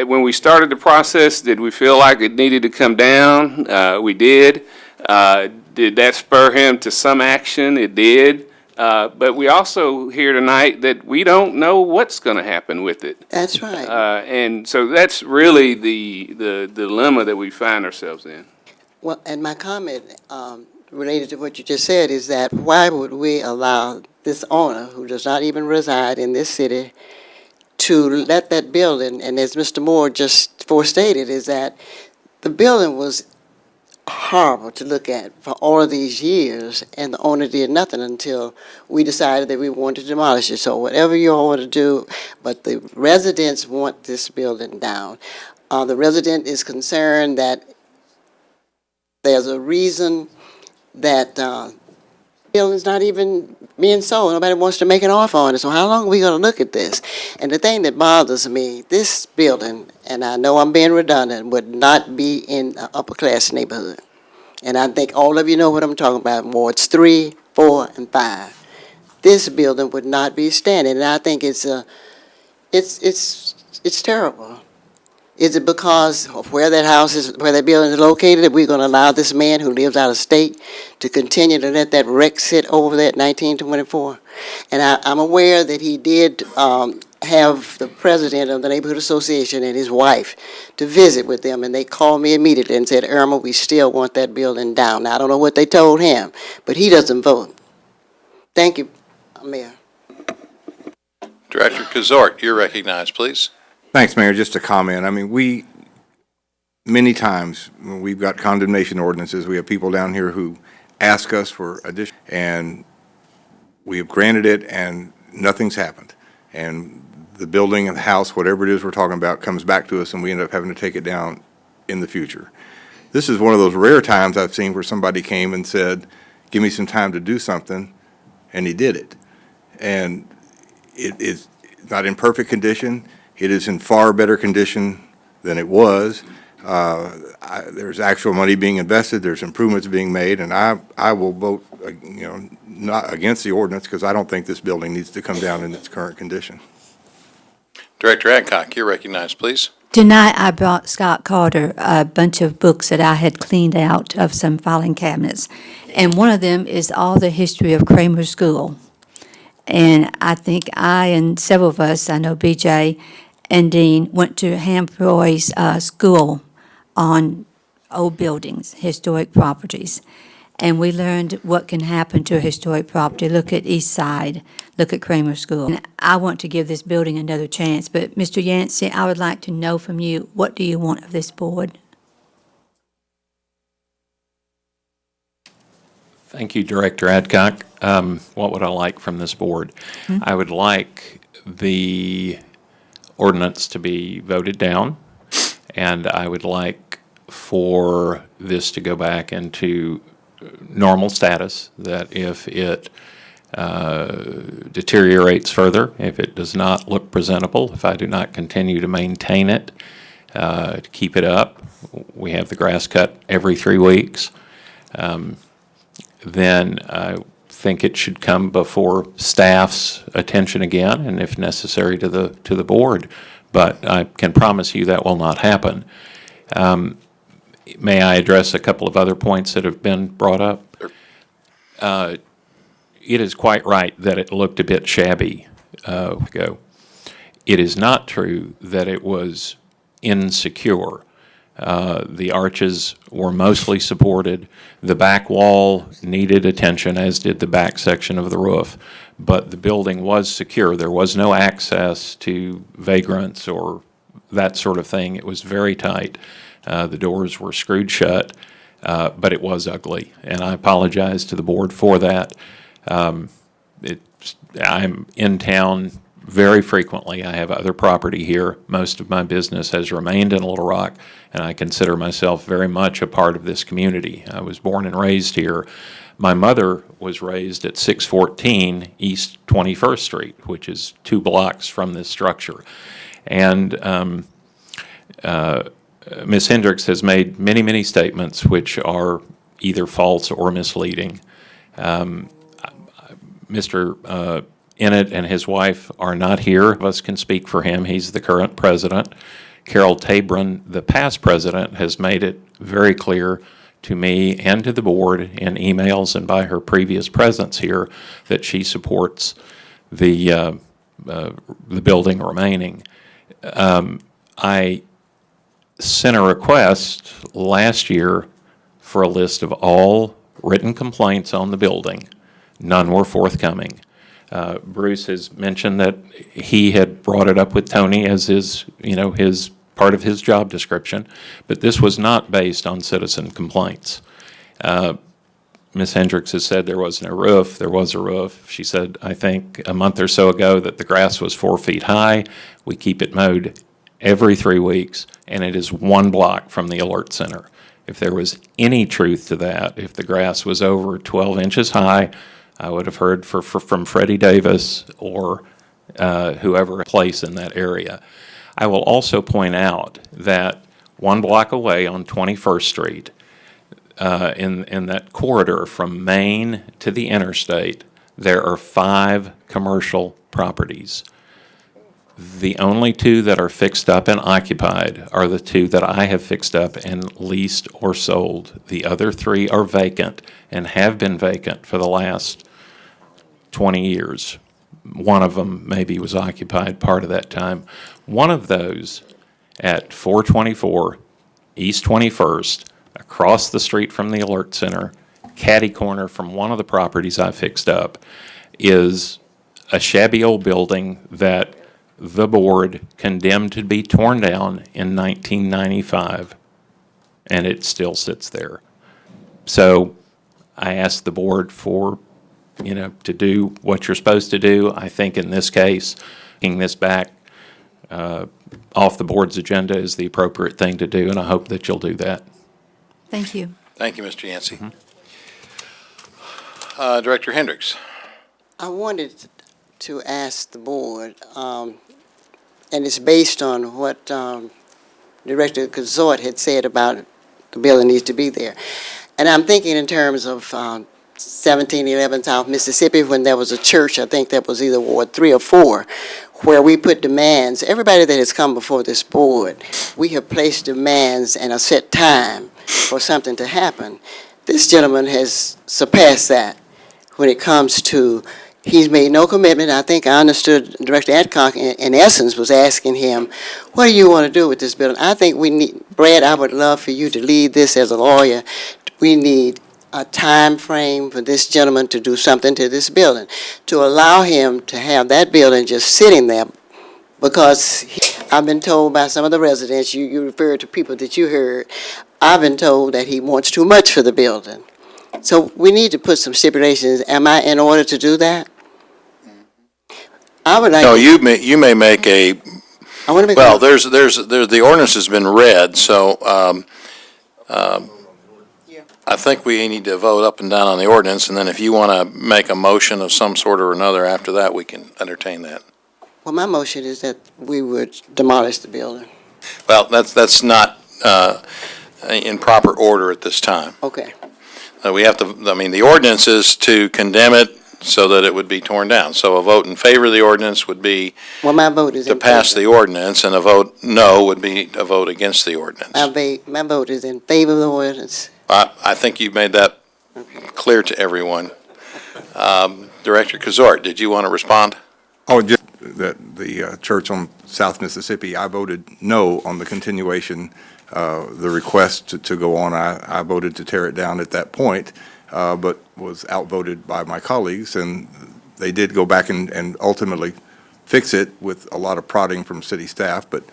when we started the process, did we feel like it needed to come down? We did. Did that spur him to some action? It did. But we also hear tonight that we don't know what's going to happen with it. That's right. And so that's really the dilemma that we find ourselves in. Well, and my comment related to what you just said is that why would we allow this owner, who does not even reside in this city, to let that building, and as Mr. Moore just forestated, is that the building was horrible to look at for all of these years, and the owner did nothing until we decided that we wanted to demolish it. So whatever you all want to do, but the residents want this building down. The resident is concerned that there's a reason that building's not even being sold. Nobody wants to make an offer on it. So how long are we going to look at this? And the thing that bothers me, this building, and I know I'm being redundant, would not be in an upper-class neighborhood. And I think all of you know what I'm talking about, Wards 3, 4, and 5. This building would not be standing, and I think it's terrible. Is it because of where that house is, where that building is located, that we're going to allow this man who lives out of state to continue to let that wreck sit over there at 1924? And I'm aware that he did have the president of the neighborhood association and his wife to visit with them, and they called me immediately and said, Irma, we still want that building down. Now, I don't know what they told him, but he doesn't vote. Thank you, Mayor. Director Kazort, you're recognized, please. Thanks, Mayor. Just a comment. I mean, many times when we've got condemnation ordinances, we have people down here who ask us for addition, and we have granted it, and nothing's happened. And the building and the house, whatever it is we're talking about, comes back to us, and we end up having to take it down in the future. This is one of those rare times I've seen where somebody came and said, give me some time to do something, and he did it. And it is not in perfect condition. It is in far better condition than it was. There's actual money being invested. There's improvements being made, and I will vote, not against the ordinance because I don't think this building needs to come down in its current condition. Director Adcock, you're recognized, please. Tonight, I brought Scott Carter a bunch of books that I had cleaned out of some filing cabinets, and one of them is all the history of Kramer School. And I think I and several of us, I know BJ and Dean, went to Hamproy's school on old buildings, historic properties. And we learned what can happen to a historic property. Look at East Side, look at Kramer School. And I want to give this building another chance, but Mr. Yancey, I would like to know from you, what do you want of this board? Thank you, Director Adcock. What would I like from this board? I would like the ordinance to be voted down, and I would like for this to go back into normal status, that if it deteriorates further, if it does not look presentable, if I do not continue to maintain it, to keep it up, we have the grass cut every 3 weeks, then I think it should come before staff's attention again, and if necessary, to the board. But I can promise you that will not happen. May I address a couple of other points that have been brought up? It is quite right that it looked a bit shabby ago. It is not true that it was insecure. The arches were mostly supported. The back wall needed attention, as did the back section of the roof. But the building was secure. There was no access to vagrants or that sort of thing. It was very tight. The doors were screwed shut, but it was ugly. And I apologize to the board for that. I'm in town very frequently. I have other property here. Most of my business has remained in Little Rock, and I consider myself very much a part of this community. I was born and raised here. My mother was raised at 614 East 21st Street, which is 2 blocks from this structure. And Ms. Hendricks has made many, many statements which are either false or misleading. Mr. Innett and his wife are not here. Of us can speak for him. He's the current president. Carol Tabron, the past president, has made it very clear to me and to the board in emails and by her previous presence here that she supports the building remaining. I sent a request last year for a list of all written complaints on the building. None were forthcoming. Bruce has mentioned that he had brought it up with Tony as his part of his job description, but this was not based on citizen complaints. Ms. Hendricks has said there was no roof. There was a roof. She said, I think a month or so ago, that the grass was 4 feet high. We keep it mowed every 3 weeks, and it is 1 block from the alert center. If there was any truth to that, if the grass was over 12 inches high, I would have heard from Freddie Davis or whoever place in that area. I will also point out that 1 block away on 21st Street, in that corridor from Main to the interstate, there are 5 commercial properties. The only 2 that are fixed up and occupied are the 2 that I have fixed up and leased or sold. The other 3 are vacant and have been vacant for the last 20 years. One of them maybe was occupied part of that time. One of those at 424 East 21st, across the street from the alert center, catty corner from one of the properties I fixed up, is a shabby old building that the board condemned to be torn down in 1995, and it still sits there. So I asked the board for, to do what you're supposed to do. I think in this case, taking this back off the board's agenda is the appropriate thing to do, and I hope that you'll do that. Thank you. Thank you, Mr. Yancey. Director Hendricks. I wanted to ask the board, and it's based on what Director Consort had said about the building needs to be there. And I'm thinking in terms of 1711 South Mississippi, when there was a church, I think that was either Ward 3 or 4, where we put demands. Everybody that has come before this board, we have placed demands and a set time for something to happen. This gentleman has surpassed that when it comes to He's made no commitment. I think I understood Director Adcock, in essence, was asking him, what do you want to do with this building? I think we need, Brad, I would love for you to lead this as a lawyer. We need a time frame for this gentleman to do something to this building, to allow him to have that building just sitting there, because I've been told by some of the residents, you referred to people that you heard, I've been told that he wants too much for the building. So we need to put some stipulations. Am I in order to do that? I would like. No, you may make a, I want to make. well, there's, the ordinance has been read, so, I think we need to vote up and down on the ordinance, and then if you want to make a motion of some sort or another after that, we can entertain that. Well, my motion is that we would demolish the building. Well, that's not, in proper order at this time. Okay. We have to, I mean, the ordinance is to condemn it so that it would be torn down. So a vote in favor of the ordinance would be Well, my vote is to in pass favor. the ordinance, and a vote no would be a vote against the ordinance. My vote is in favor of the ordinance. I think you made that clear to everyone. Director Kazort, did you want to respond? Oh, just that the church on South Mississippi, I voted no on the continuation, the request to go on. I voted to tear it down at that point, but was outvoted by my colleagues, and they did go back and ultimately fix it with a lot of prodding from city staff, but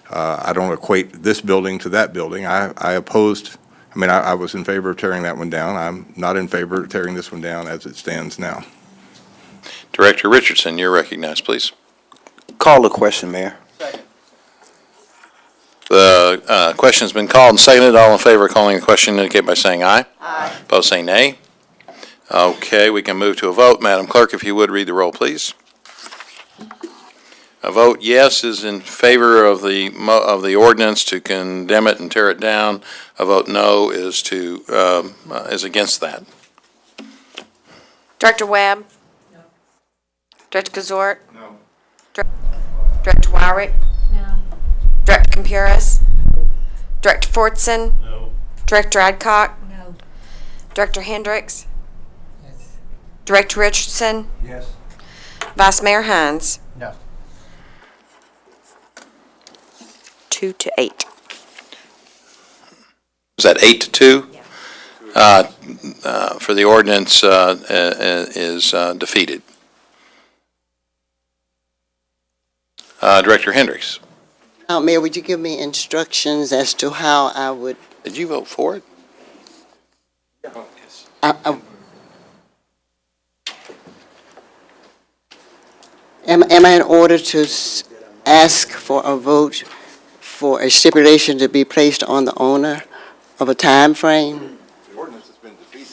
I don't equate this building to that building. I opposed, I mean, I was in favor of tearing that one down. I'm not in favor of tearing this one down as it stands now. Director Richardson, you're recognized, please. Call the question, Mayor. The question's been called and seconded. All in favor of calling the question indicate by saying aye. Aye. Opposed, say nay. Okay, we can move to a vote. Madam Clerk, if you would read the roll, please. A vote yes is in favor of the ordinance to condemn it and tear it down. A vote no is is against that. Director Webb? No. Director Kazort? No. Director Wyrick? No. Director Campuris? No. Director Fortson? No. Director Adcock? No. Director Hendricks? Yes. Director Richardson? Yes. Vice Mayor Hines? No. 2-8. Is that 8-2? For the ordinance is defeated. Director Hendricks. Now, Mayor, would you give me instructions as to how I would? Did you vote for it? Yes. Am I in order to ask for a vote for a stipulation to be placed on the owner of a time frame? The ordinance has been defeated.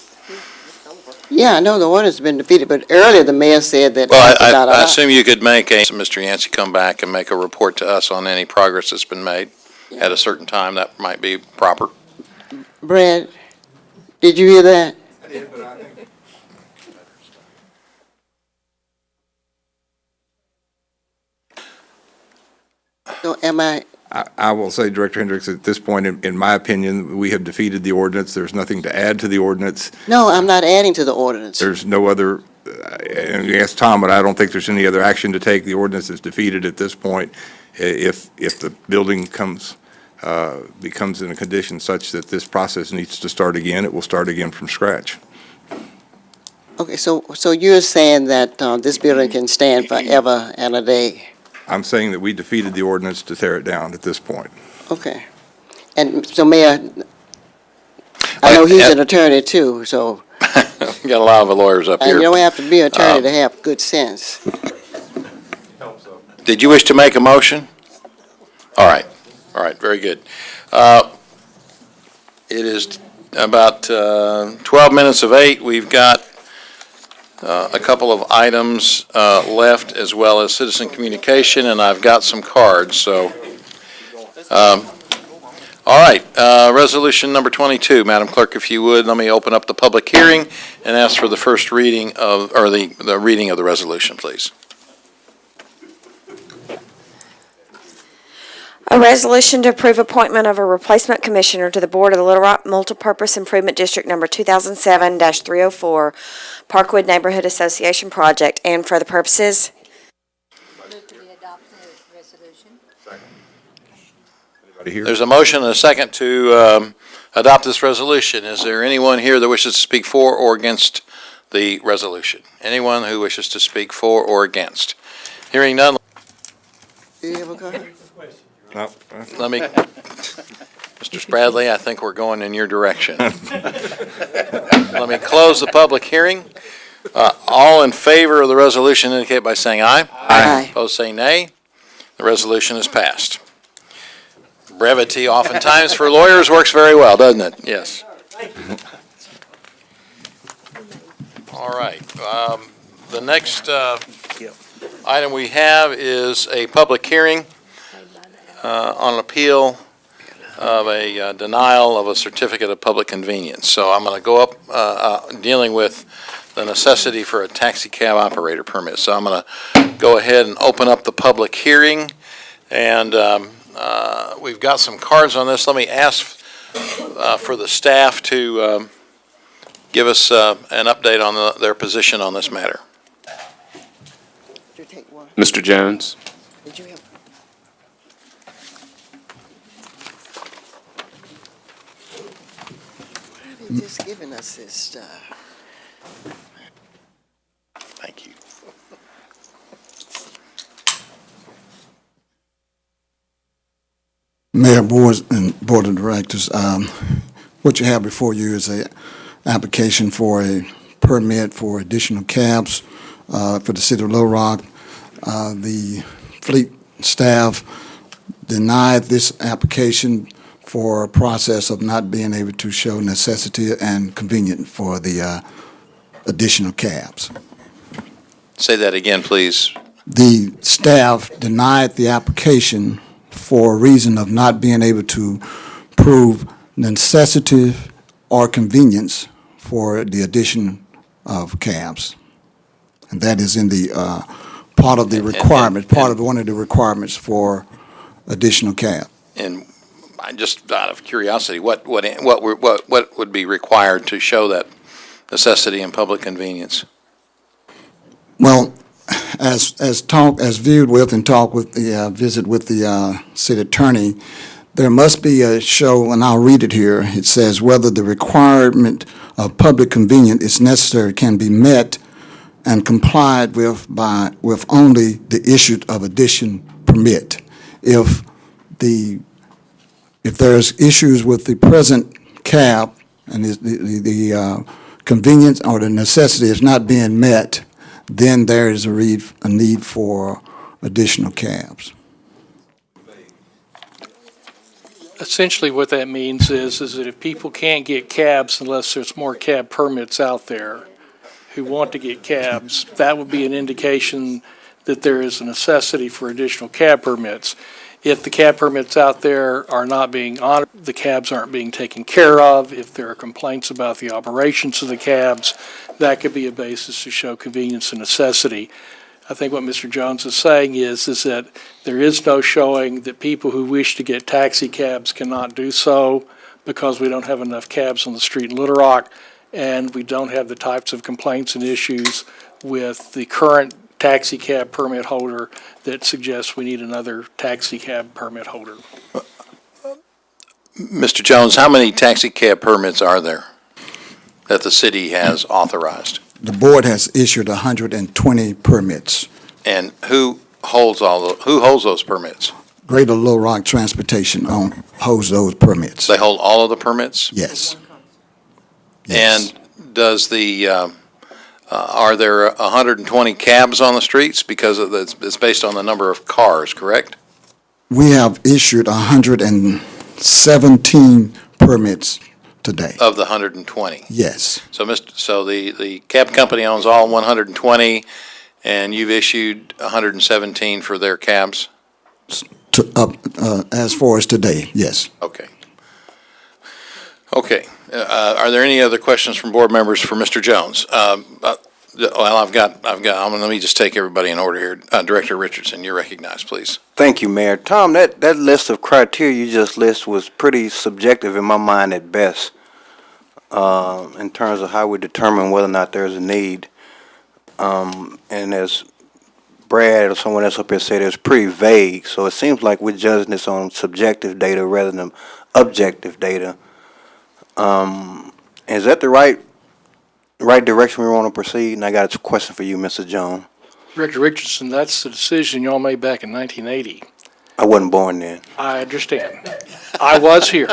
Yeah, I know the ordinance has been defeated, but earlier the mayor said that. Well, I assume you could make Mr. Yancey come back and make a report to us on any progress that's been made at a certain time. That might be proper. Brad, did you hear that? I did, but I think. So am I? I will say, Director Hendricks, at this point, in my opinion, we have defeated the ordinance. There's nothing to add to the ordinance. No, I'm not adding to the ordinance. There's no other, and you asked Tom, but I don't think there's any other action to take. The ordinance is defeated at this point. If the building becomes in a condition such that this process needs to start again, it will start again from scratch. Okay, so you're saying that this building can stand forever and a day? I'm saying that we defeated the ordinance to tear it down at this point. Okay. And so, Mayor, I know he's an attorney too, so. Got a lot of lawyers up here. You don't have to be an attorney to have good sense. Did you wish to make a motion? All right, very good. It is about 12 minutes of 8. We've got a couple of items left, as well as citizen communication, and I've got some cards, so. All right, resolution number 22. Madam Clerk, if you would, let me open up the public hearing and ask for the first reading of, or the reading of the resolution, please. A resolution to approve appointment of a replacement commissioner to the Board of the Little Rock Multipurpose Improvement District Number 2007-304 Parkwood Neighborhood Association Project and for the purposes. There's a motion and a second to adopt this resolution. Is there anyone here that wishes to speak for or against the resolution? Anyone who wishes to speak for or against? Hearing none. No. Let me, Mr. Spradley, I think we're going in your direction. Let me close the public hearing. All in favor of the resolution indicate by saying aye. Aye. Opposed, say nay. The resolution is passed. Brevity oftentimes for lawyers works very well, doesn't it? Yes. All right. The next item we have is a public hearing on an appeal of a denial of a certificate of public convenience. So I'm going to go up dealing with the necessity for a taxi cab operator permit. So I'm going to go ahead and open up the public hearing, and we've got some cards on this. Let me ask for the staff to give us an update on their position on this matter. Mr. Jones? Did you have? Why have you just given us this stuff? Thank you. Mayor, Board, and Board of Directors, what you have before you is a application for a permit for additional cabs for the city of Little Rock. The fleet staff denied this application for a process of not being able to show necessity and convenience for the additional cabs. Say that again, please. The staff denied the application for a reason of not being able to prove necessity or convenience for the addition of cabs. And that is in the part of the requirement, one of the requirements for additional cab. And just out of curiosity, what would be required to show that necessity and public convenience? Well, as viewed with and talked with the visit with the city attorney, there must be a show, and I'll read it here. It says whether the requirement of public convenience is necessary can be met and complied with with only the issued of addition permit. If there's issues with the present cab and the convenience or the necessity is not being met, then there is a need for additional cabs. Essentially what that means is that if people can't get cabs unless there's more cab permits out there who want to get cabs, that would be an indication that there is a necessity for additional cab permits. If the cab permits out there are not being honored, the cabs aren't being taken care of, if there are complaints about the operations of the cabs, that could be a basis to show convenience and necessity. I think what Mr. Jones is saying is that there is no showing that people who wish to get taxi cabs cannot do so because we don't have enough cabs on the street in Little Rock, and we don't have the types of complaints and issues with the current taxi cab permit holder that suggests we need another taxi cab permit holder. Mr. Jones, how many taxi cab permits are there that the city has authorized? The board has issued 120 permits. And who holds those permits? Greater Little Rock Transportation holds those permits. They hold all of the permits? Yes. And does are there 120 cabs on the streets? Because it's based on the number of cars, correct? We have issued 117 permits today. Of the 120? Yes. So the cab company owns all 120, and you've issued 117 for their cabs? As far as today, yes. Okay. Okay. Are there any other questions from board members for Mr. Jones? Well, let me just take everybody in order here. Director Richardson, you're recognized, please. Thank you, Mayor. Tom, that list of criteria you just listed was pretty subjective in my mind at best, in terms of how we determine whether or not there's a need. And as Brad or someone else up here said, it's pretty vague, so it seems like we're judging this on subjective data rather than objective data. Is that the right direction we want to proceed? And I got a question for you, Mr. Jones. Director Richardson, that's the decision y'all made back in 1980. I wasn't born then. I understand. I was here.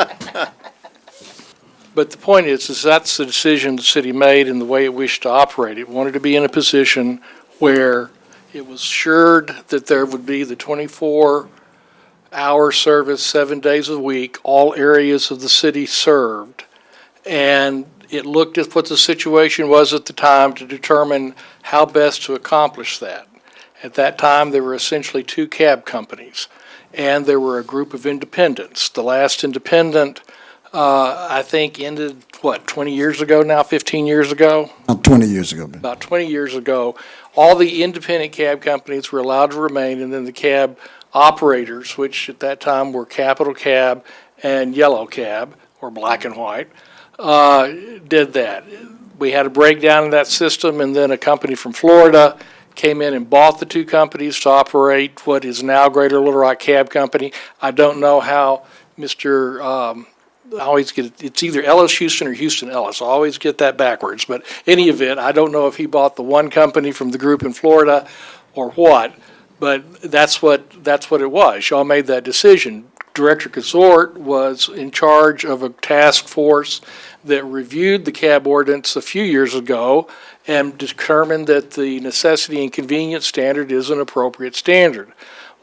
But the point is that's the decision the city made and the way it wished to operate. It wanted to be in a position where it was assured that there would be the 24-hour service 7 days a week, all areas of the city served. And it looked at what the situation was at the time to determine how best to accomplish that. At that time, there were essentially 2 cab companies, and there were a group of independents. The last independent, I think, ended, 20 years ago now, 15 years ago? About 20 years ago. About 20 years ago. All the independent cab companies were allowed to remain, and then the cab operators, which at that time were Capital Cab and Yellow Cab, or Black and White, did that. We had a breakdown in that system, and then a company from Florida came in and bought the 2 companies to operate what is now Greater Little Rock Cab Company. I don't know how Mr. I always get it's either Ellis Houston or Houston Ellis. I always get that backwards. But any event, I don't know if he bought the one company from the group in Florida or what. But that's what it was. Y'all made that decision. Director Consort was in charge of a task force that reviewed the cab ordinance a few years ago and determined that the necessity and convenience standard is an appropriate standard.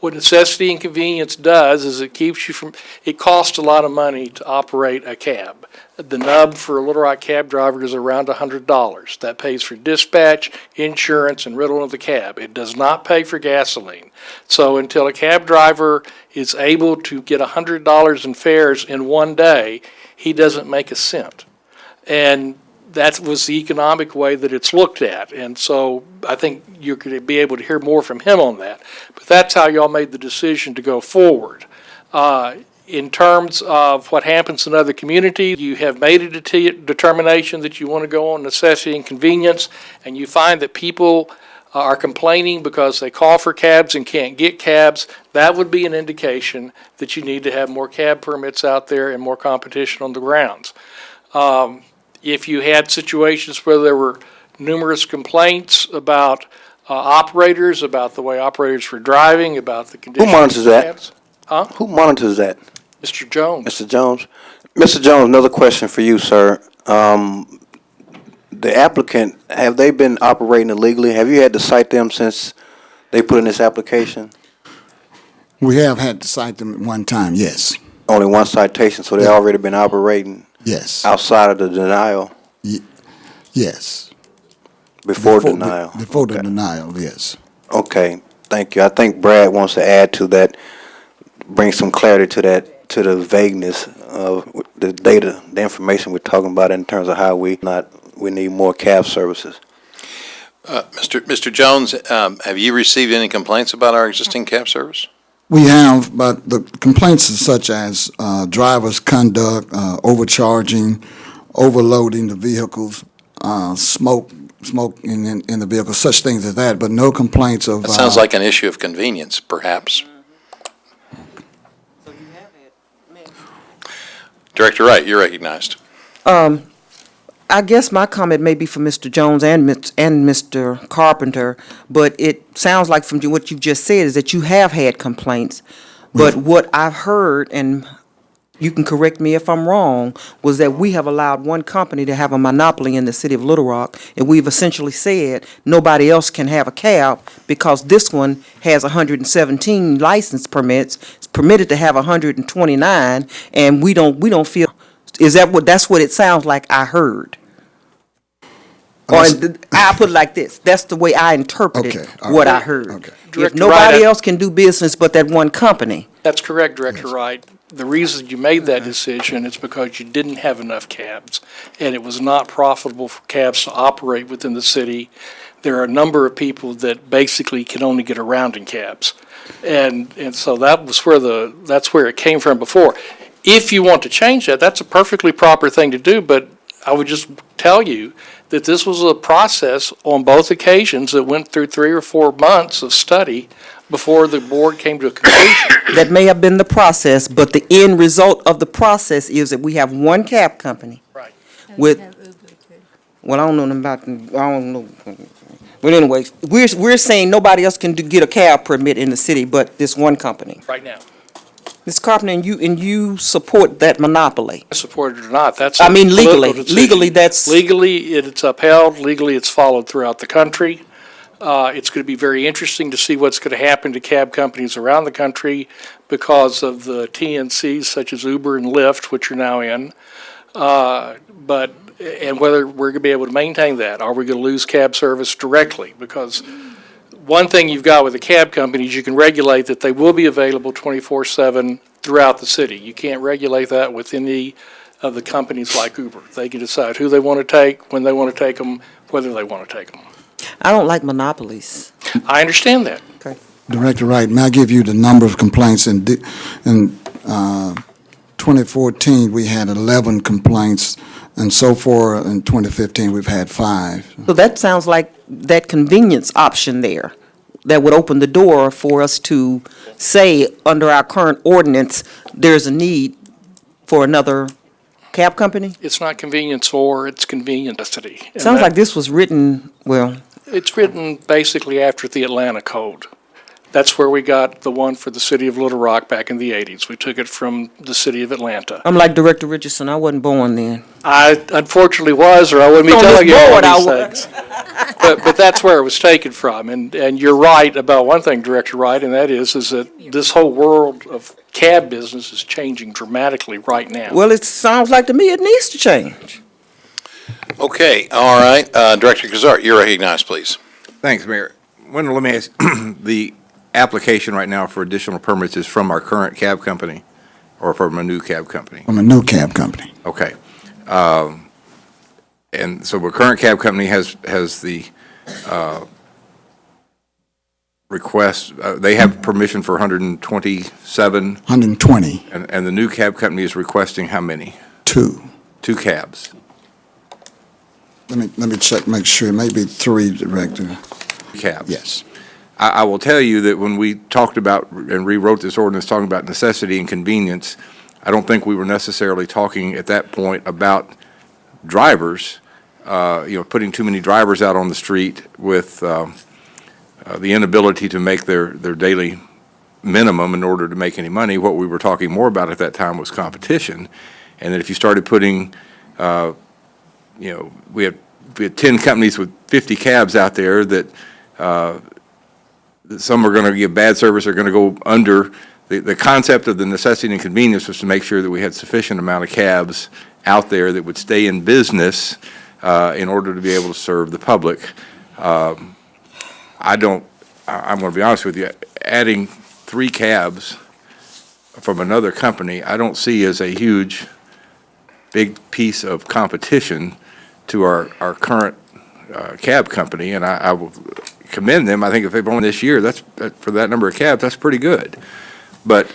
What necessity and convenience does is it keeps you from, it costs a lot of money to operate a cab. The nub for a Little Rock cab driver is around $100. That pays for dispatch, insurance, and rental of the cab. It does not pay for gasoline. So until a cab driver is able to get $100 in fares in one day, he doesn't make a cent. And that was the economic way that it's looked at. And so I think you're going to be able to hear more from him on that. But that's how y'all made the decision to go forward. In terms of what happens in other communities, you have made a determination that you want to go on necessity and convenience, and you find that people are complaining because they call for cabs and can't get cabs. That would be an indication that you need to have more cab permits out there and more competition on the grounds. If you had situations where there were numerous complaints about operators, about the way operators were driving, about the conditions. Who monitors that? Cabs. Huh? Who monitors that? Mr. Jones. Mr. Jones. Mr. Jones, another question for you, sir. The applicant, have they been operating illegally? Have you had to cite them since they put in this application? We have had to cite them at one time, yes. Only one citation, so they've already been operating? Yes. Outside of the denial? Yes. Before denial? Before the denial, yes. Okay, thank you. I think Brad wants to add to that, bring some clarity to that, to the vagueness of the data, the information we're talking about in terms of how we need more cab services. Mr. Jones, have you received any complaints about our existing cab service? We have, but the complaints are such as driver's conduct, overcharging, overloading the vehicles, smoke in the vehicle, such things as that, but no complaints of. That sounds like an issue of convenience, perhaps. Director Wright, you're recognized. I guess my comment may be for Mr. Jones and Mr. Carpenter, but it sounds like from what you've just said is that you have had complaints. But what I've heard, and you can correct me if I'm wrong, was that we have allowed one company to have a monopoly in the city of Little Rock, and we've essentially said nobody else can have a cab because this one has 117 license permits. It's permitted to have 129, and we don't feel. Is that's what it sounds like I heard? Or I put it like this, that's the way I interpreted what I heard. Okay. If nobody else can do business but that one company. That's correct, Director Wright. The reason you made that decision is because you didn't have enough cabs, and it was not profitable for cabs to operate within the city there are a number of people that basically can only get around in cabs. And so that's where it came from before. If you want to change that, that's a perfectly proper thing to do, but I would just tell you that this was a process on both occasions that went through 3 or 4 months of study before the board came to a conclusion. That may have been the process, but the end result of the process is that we have one cab company. Right. With, well, I don't know nothing about, I don't know. But anyway, we're saying nobody else can get a cab permit in the city but this one company. Right now. Ms. Carpenter, and you support that monopoly? I support it or not, that's I a mean, political legally, decision. legally, that's. Legally, it's upheld, legally, it's followed throughout the country. It's going to be very interesting to see what's going to happen to cab companies around the country because of the TNCs such as Uber and Lyft, which are now in. And whether we're going to be able to maintain that. Are we going to lose cab service directly? Because one thing you've got with the cab companies, you can regulate that they will be available 24/7 throughout the city. You can't regulate that with any of the companies like Uber. They can decide who they want to take, when they want to take them, whether they want to take them. I don't like monopolies. I understand that. Okay. Director Wright, may I give you the number of complaints? In 2014, we had 11 complaints, and so far in 2015, we've had 5. So that sounds like that convenience option there, that would open the door for us to say, under our current ordinance, there's a need for another cab company? It's not convenience or, it's convenient necessity. And Sounds that- like this was written, well, It's written basically after the Atlanta Code. That's where we got the one for the city of Little Rock back in the 80s. We took it from the city of Atlanta. I'm like Director Richardson, I wasn't born then. I unfortunately was, or I wouldn't be On this telling you all board, these I things. But that's where it was taken from. And you're right about one thing, Director Wright, and that is that this whole world of cab business is changing dramatically right now. Well, it sounds like to me it needs to change. Okay, all right. Director Kazart, you're recognized, please. Thanks, Mayor. Wendell, let me ask, the application right now for additional permits is from our current cab company or from a new cab company? From a new cab company. Okay. And so our current cab company has the request, they have permission for 127, 120, and the new cab company is requesting how many? 2. 2 cabs. Let me check, make sure, maybe 3, Director. Cabs. Yes. I will tell you that when we talked about and rewrote this ordinance talking about necessity and convenience, I don't think we were necessarily talking at that point about drivers, putting too many drivers out on the street with the inability to make their daily minimum in order to make any money. What we were talking more about at that time was competition, and that if you started putting, we had 10 companies with 50 cabs out there that some are going to give bad service, are going to go under. The concept of the necessity and convenience was to make sure that we had sufficient amount of cabs out there that would stay in business in order to be able to serve the public. I'm going to be honest with you, adding 3 cabs from another company, I don't see as a huge, big piece of competition to our current cab company, and I will commend them. I think if they've won this year, for that number of cabs, that's pretty good. But,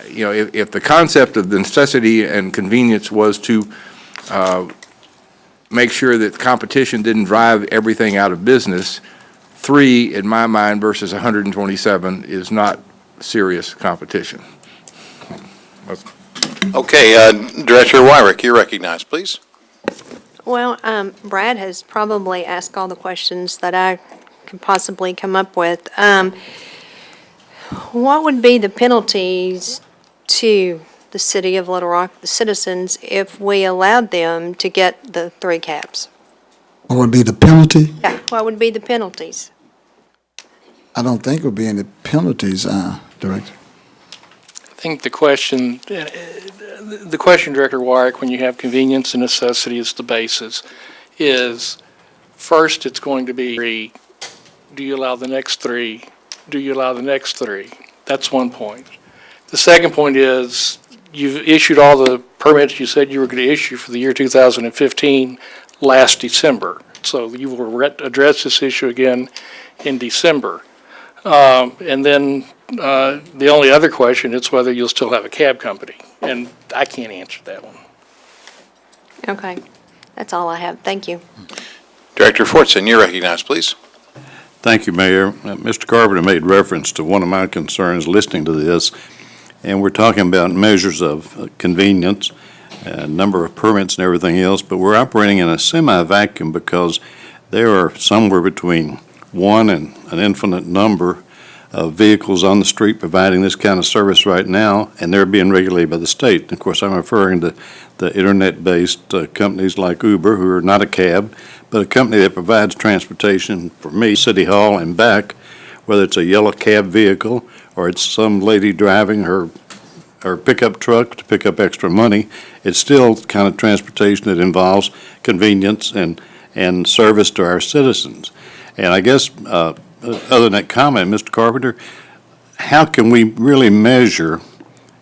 if the concept of the necessity and convenience was to make sure that competition didn't drive everything out of business, 3, in my mind, versus 127 is not serious competition. Okay, Director Wyrick, you're recognized, please. Well, Brad has probably asked all the questions that I could possibly come up with. What would be the penalties to the city of Little Rock, the citizens, if we allowed them to get the 3 cabs? What would be the penalty? Yeah, what would be the penalties? I don't think there would be any penalties, Director. I think the question, Director Wyrick, when you have convenience and necessity as the basis, is first it's going to be, do you allow the next 3? Do you allow the next 3? That's one point. The second point is you've issued all the permits you said you were going to issue for the year 2015 last December. So you will address this issue again in December. And then the only other question is whether you'll still have a cab company. And I can't answer that one. Okay, that's all I have. Thank you. Director Fortson, you're recognized, please. Thank you, Mayor. Mr. Carpenter made reference to one of my concerns listening to this, and we're talking about measures of convenience, number of permits and everything else, but we're operating in a semi-vacuum because there are somewhere between one and an infinite number of vehicles on the street providing this kind of service right now, and they're being regulated by the state. And of course, I'm referring to the internet-based companies like Uber, who are not a cab, but a company that provides transportation for me, City Hall and back, whether it's a yellow cab vehicle or it's some lady driving her pickup truck to pick up extra money. It's still kind of transportation that involves convenience and service to our citizens. And I guess, other than that comment, Mr. Carpenter, how can we really measure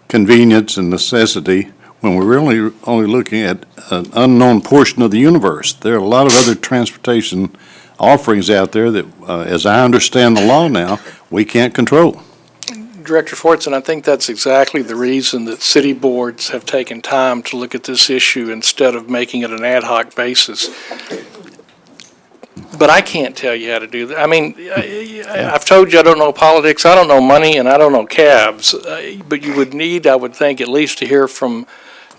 convenience and necessity when we're really only looking at an unknown portion of the universe? There are a lot of other transportation offerings out there that, as I understand the law now, we can't control. Director Fortson, I think that's exactly the reason that city boards have taken time to look at this issue instead of making it an ad hoc basis. But I can't tell you how to do that. I mean, I've told you I don't know politics, I don't know money, and I don't know cabs. But you would need, I would think, at least to hear from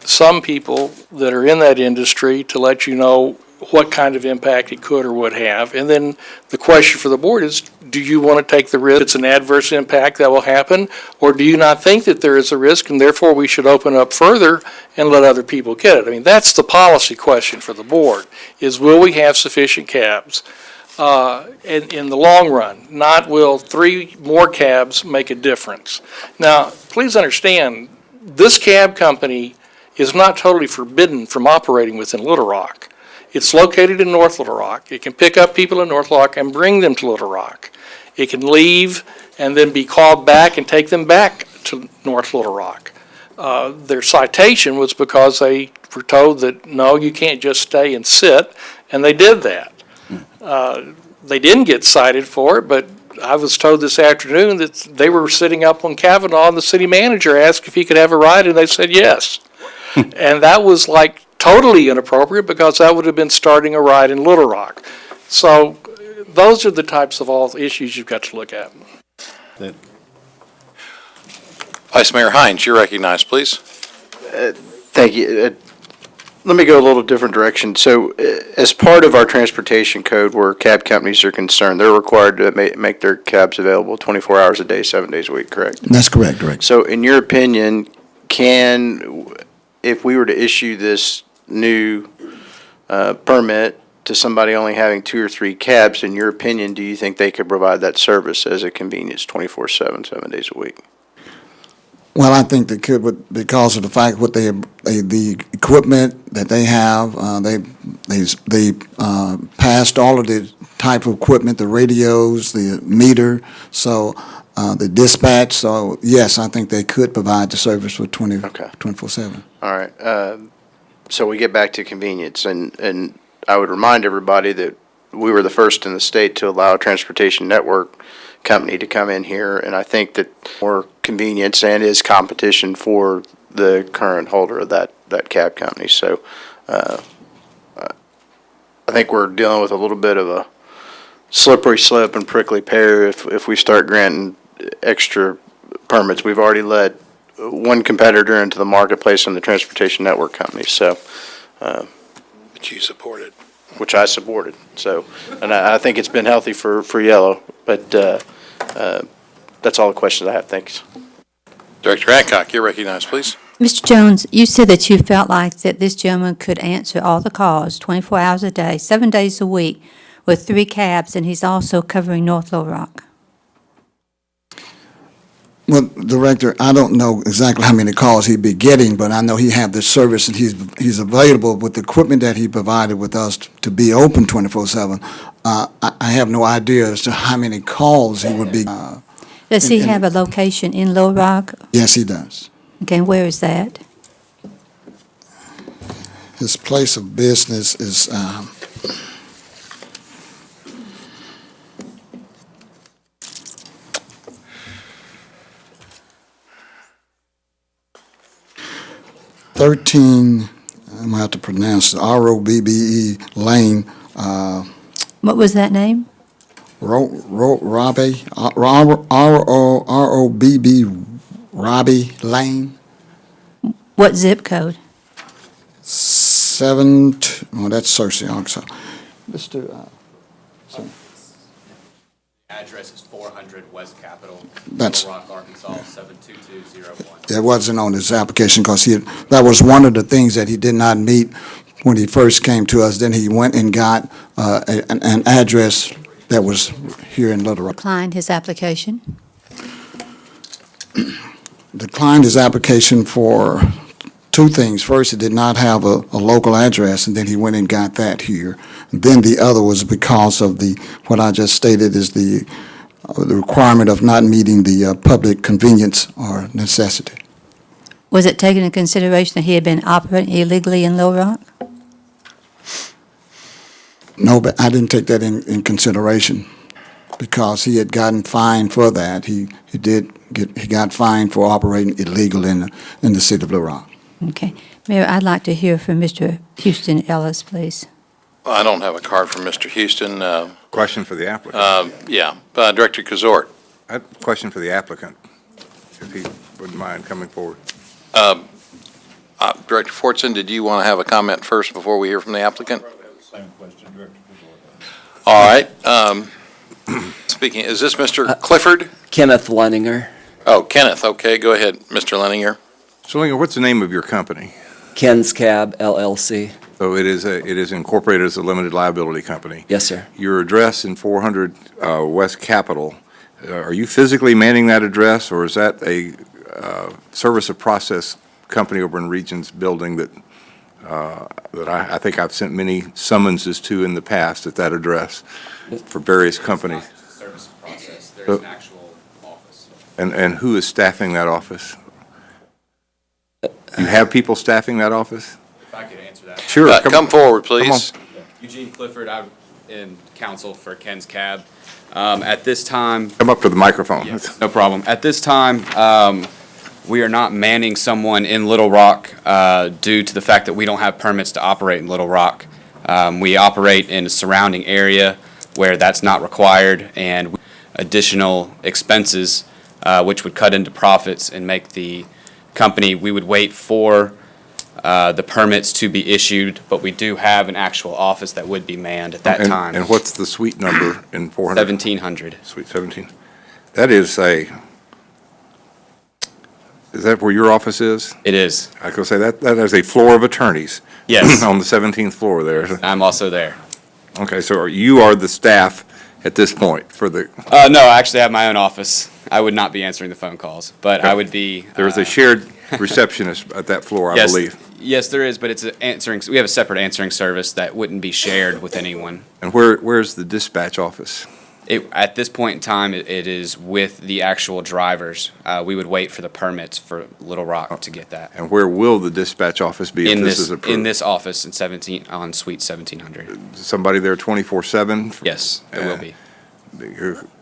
some people that are in that industry to let you know what kind of impact it could or would have. And then the question for the board is, do you want to take the risk it's an adverse impact that will happen? Or do you not think that there is a risk and therefore we should open up further and let other people get it? I mean, that's the policy question for the board, is will we have sufficient cabs in the long run? Not will 3 more cabs make a difference. Now, please understand, this cab company is not totally forbidden from operating within Little Rock. It's located in North Little Rock. It can pick up people in North Little Rock and bring them to Little Rock. It can leave and then be called back and take them back to North Little Rock. Their citation was because they were told that, no, you can't just stay and sit, and they did that. They didn't get cited for it, but I was told this afternoon that they were sitting up on Kavanaugh and the city manager asked if he could have a ride, and they said yes. And that was like totally inappropriate because that would have been starting a ride in Little Rock. So those are the types of all issues you've got to look at. Vice Mayor Hines, you're recognized, please. Thank you. Let me go a little different direction. So as part of our transportation code where cab companies are concerned, they're required to make their cabs available 24 hours a day, 7 days a week, correct? That's correct, Director. So in your opinion, if we were to issue this new permit to somebody only having 2 or 3 cabs, in your opinion, do you think they could provide that service as a convenience 24/7, 7 days a week? Well, I think they could, because of the fact what the equipment that they have, they passed all of the type of equipment, the radios, the meter, so the dispatch. So yes, I think they could provide the service for 24/7. All right. So we get back to convenience, and I would remind everybody that we were the first in the state to allow a transportation network company to come in here, and I think that more convenience and is competition for the current holder of that cab company. So I think we're dealing with a little bit of a slippery slope and prickly pear if we start granting extra permits. We've already let one competitor into the marketplace in the transportation network company, so. Which you supported. Which I supported, so, and I think it's been healthy for Yellow, but that's all the questions I have, thanks. Director Adcock, you're recognized, please. Mr. Jones, you said that you felt like that this gentleman could answer all the calls 24 hours a day, 7 days a week, with 3 cabs, and he's also covering North Little Rock. Well, Director, I don't know exactly how many calls he'd be getting, but I know he have this service and he's available with the equipment that he provided with us to be open 24/7. I have no idea as to how many calls he would be. Does he have a location in Little Rock? Yes, he does. Okay, where is that? His place of business is 13, I'm gonna have to pronounce it, ROBBE Lane, What was that name? Robbie, Robbie Lane, What zip code? that's Searcy, Arkansas. Mr. Address is 400 West Capitol, That's- Little Rock, Arkansas, 72201. It wasn't on his application because that was one of the things that he did not meet when he first came to us. Then he went and got an address that was here in Little Rock. Declined his application. Declined his application for two things. First, it did not have a local address, and then he went and got that here. Then the other was because of what I just stated is the requirement of not meeting the public convenience or necessity. Was it taken into consideration that he had been operating illegally in Little Rock? No, but I didn't take that in consideration because he had gotten fined for that. He got fined for operating illegal in the city of Little Rock. Okay. Mayor, I'd like to hear from Mr. Houston Ellis, please. I don't have a card from Mr. Houston. Question for the applicant. Yeah, Director Kazort. I have a question for the applicant, if he wouldn't mind coming forward. Director Fortson, did you want to have a comment first before we hear from the applicant? Same question, Director Kazort. All right. Speaking, is this Mr. Clifford? Kenneth Leninger. Oh, Kenneth, okay, go ahead, Mr. Leninger. So, Linger, what's the name of your company? Ken's Cab LLC. So it is incorporated as a limited liability company. Yes, sir. Your address in 400 West Capitol, are you physically manning that address, or is that a service of process company over in Regions Building that I think I've sent many summonses to in the past at that address for various companies? It's not just a service of process, there's an actual office. And who is staffing that office? You have people staffing that office? If I could answer that. Sure. Come forward, please. Eugene Clifford, I'm in counsel for Ken's Cab. At this time, Come up to the microphone. yes, no problem. At this time, we are not manning someone in Little Rock due to the fact that we don't have permits to operate in Little Rock. We operate in a surrounding area where that's not required, and additional expenses, which would cut into profits and make the company, we would wait for the permits to be issued, but we do have an actual office that would be manned at that time. And what's the suite number in 400? 1700. Suite 17. That is that where your office is? It is. I could say that is a floor of attorneys. Yes. On the 17th floor there. I'm also there. Okay, so you are the staff at this point for the, No, I actually have my own office. I would not be answering the phone calls, but I would be. there's a shared receptionist at that floor, I Yes, believe. Yes, there is, but it's we have a separate answering service that wouldn't be shared with anyone. And where's the dispatch office? At this point in time, it is with the actual drivers. We would wait for the permits for Little Rock to get that. And where will the dispatch office be if In this is approved? in this office on Suite 1700. Somebody there 24/7? Yes, there will be.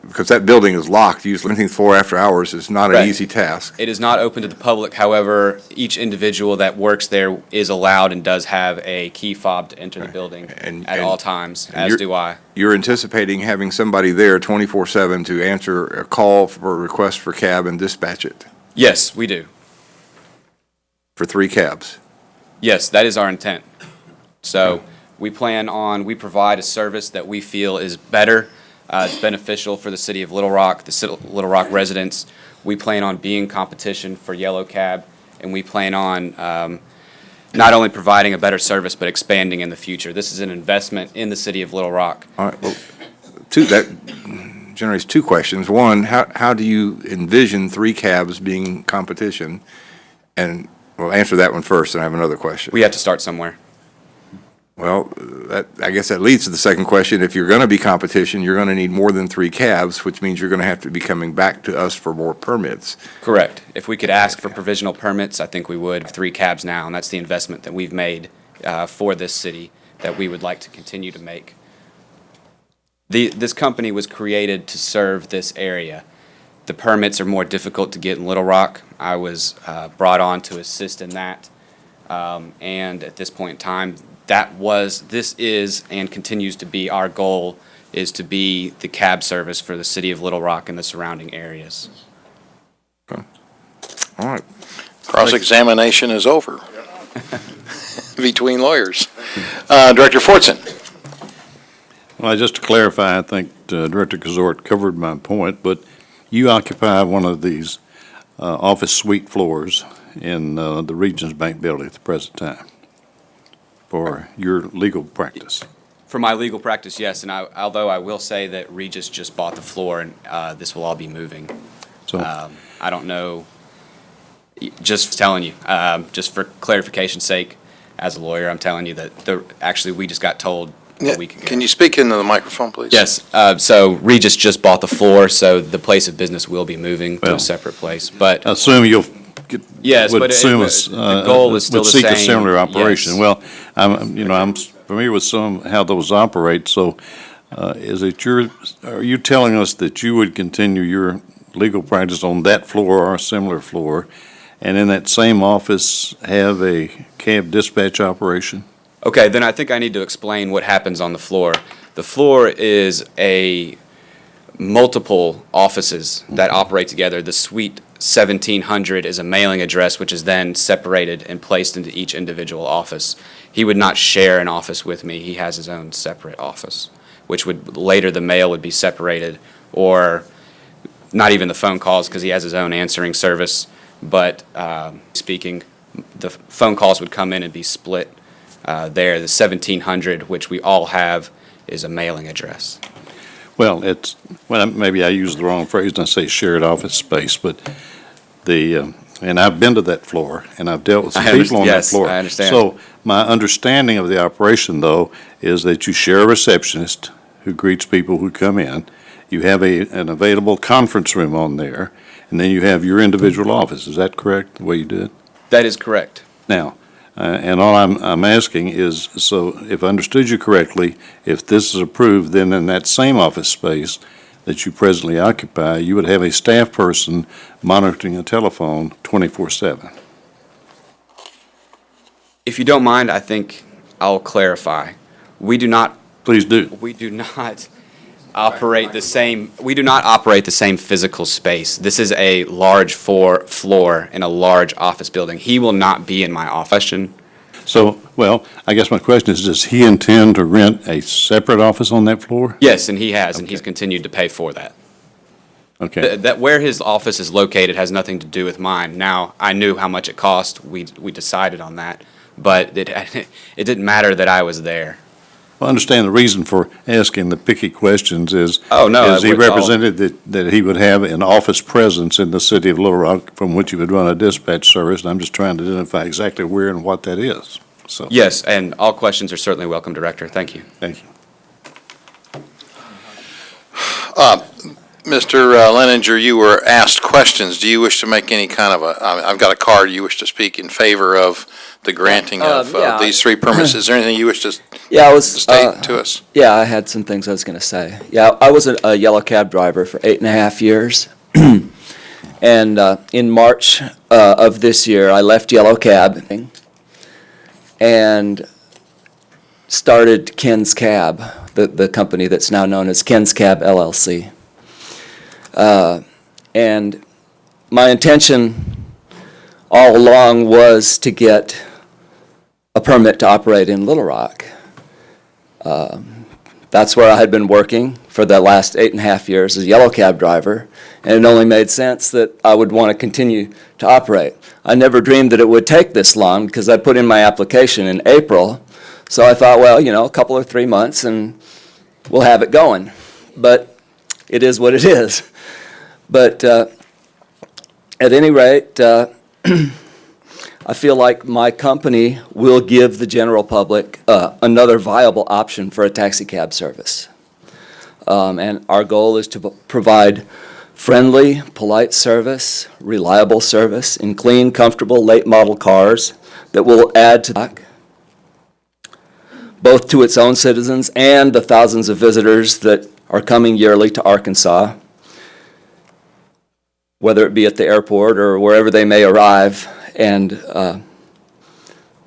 Because that building is locked, usually 17th floor after hours is not an Right. easy task. It is not open to the public. However, each individual that works there is allowed and does have a key fob to enter the building at all times, as you're- do I. You're anticipating having somebody there 24/7 to answer a call for a request for cab and dispatch it Yes, we do. for 3 cabs? Yes, that is our intent. So we provide a service that we feel is better, it's beneficial for the city of Little Rock, Little Rock residents. We plan on being competition for Yellow Cab, and we plan on not only providing a better service, but expanding in the future. This is an investment in the city of Little Rock. All right, well, that generates 2 questions. One, how do you envision 3 cabs being competition? And, well, answer that one first, and I have another question. We have to start somewhere. Well, I guess that leads to the second question. If you're going to be competition, you're going to need more than 3 cabs, which means you're going to have to be coming back to us for more permits. Correct. If we could ask for provisional permits, I think we would. 3 cabs now, and that's the investment that we've made for this city that we would like to continue to make. This company was created to serve this area. The permits are more difficult to get in Little Rock. I was brought on to assist in that. And at this point in time, this is and continues to be our goal, is to be the cab service for the city of Little Rock and the surrounding areas. All right. Cross-examination is over between lawyers. Director Fortson. Well, just to clarify, I think Director Kazort covered my point, but you occupy one of these office suite floors in the Regions Bank building at the present time for your legal practice. For my legal practice, yes, and although I will say that Regis just bought the floor and this will all be moving. So I don't know, just telling you, just for clarification's sake, as a lawyer, I'm telling you that actually we just got told a week ago. Can you speak into the microphone, please? Yes, so Regis just bought the floor, so the place of business will be moving to a separate place, but. Assume you'll Yes, would but assume the goal is still would the seek a same. similar operation. Yes. Well, I'm familiar with how those operate, so are you telling us that you would continue your legal practice on that floor or a similar floor, and in that same office have a cab dispatch operation? Okay, then I think I need to explain what happens on the floor. The floor is multiple offices that operate together. The suite 1700 is a mailing address, which is then separated and placed into each individual office. He would not share an office with me. He has his own separate office, which would later the mail would be separated, or not even the phone calls because he has his own answering service. But speaking, the phone calls would come in and be split there. The 1700, which we all have, is a mailing address. Well, maybe I used the wrong phrase and I say shared office space, but and I've been to that floor and I've dealt with some people on that floor. I understand. So my understanding of the operation, though, is that you share a receptionist who greets people who come in. You have an available conference room on there, and then you have your individual office. Is that correct, the way you do it? That is correct. Now, and all I'm asking is, so if I understood you correctly, if this is approved, then in that same office space that you presently occupy, you would have a staff person monitoring a telephone 24/7. If you don't mind, I think I'll clarify. We do not. Please do. We do not operate the same. We do not operate the same physical space. This is a large floor in a large office building. He will not be in my office. So, well, I guess my question is, does he intend to rent a separate office on that floor? Yes, and he has, and he's continued to pay for that. Okay. That where his office is located has nothing to do with mine. Now, I knew how much it cost. We decided on that, but it didn't matter that I was there. I understand the reason for asking the picky questions is. Oh, no, Is he it's all- represented that he would have an office presence in the city of Little Rock from which he would run a dispatch service, and I'm just trying to identify exactly where and what that is, so. Yes, and all questions are certainly welcome, Director. Thank you. Thank you. Mr. Leninger, you were asked questions. Do you wish to make any kind of I've got a card, you wish to speak in favor of the granting of yeah. these three permits? Is there anything you wish to Yeah, I was state to us? Yeah, I had some things I was going to say. Yeah, I was a yellow cab driver for 8.5 years, and in March of this year, I left Yellow Cab and started Ken's Cab, the company that's now known as Ken's Cab LLC. And my intention all along was to get a permit to operate in Little Rock. That's where I had been working for the last 8.5 years as a yellow cab driver, and it only made sense that I would want to continue to operate. I never dreamed that it would take this long because I put in my application in April, so I thought, well, a couple or 3 months and we'll have it going. But it is what it is. But at any rate, I feel like my company will give the general public another viable option for a taxi cab service. And our goal is to provide friendly, polite service, reliable service in clean, comfortable, late model cars that will add to both to its own citizens and the thousands of visitors that are coming yearly to Arkansas, whether it be at the airport or wherever they may arrive, and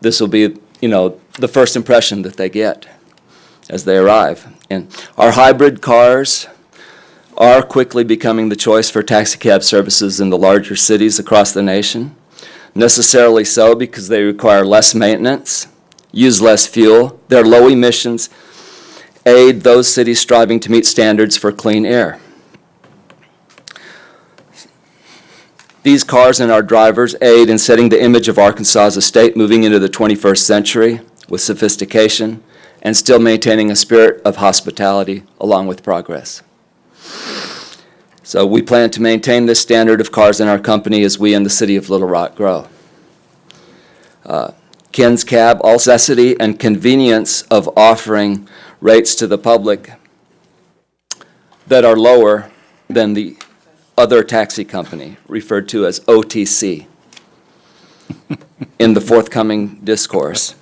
this will be, the first impression that they get as they arrive. And our hybrid cars are quickly becoming the choice for taxicab services in the larger cities across the nation. Necessarily so because they require less maintenance, use less fuel, their low emissions aid those cities striving to meet standards for clean air. These cars and our drivers aid in setting the image of Arkansas as a state moving into the 21st century with sophistication and still maintaining a spirit of hospitality along with progress. So we plan to maintain this standard of cars in our company as we in the city of Little Rock grow. Ken's Cab, all necessity and convenience of offering rates to the public that are lower than the other taxi company, referred to as OTC, in the forthcoming discourse.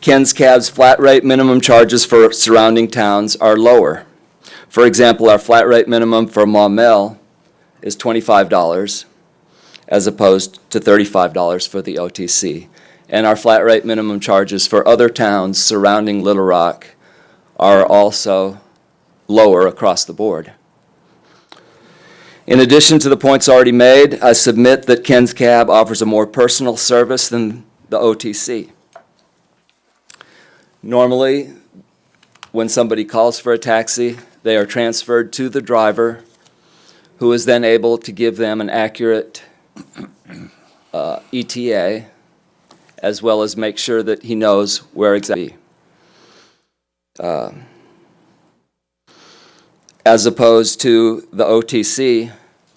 Ken's Cab's flat rate minimum charges for surrounding towns are lower. For example, our flat rate minimum for Maumelle is $25 as opposed to $35 for the OTC. And our flat rate minimum charges for other towns surrounding Little Rock are also lower across the board. In addition to the points already made, I submit that Ken's Cab offers a more personal service than the OTC. Normally, when somebody calls for a taxi, they are transferred to the driver, who is then able to give them an accurate ETA, as well as make sure that he knows where exactly. As opposed to the OTC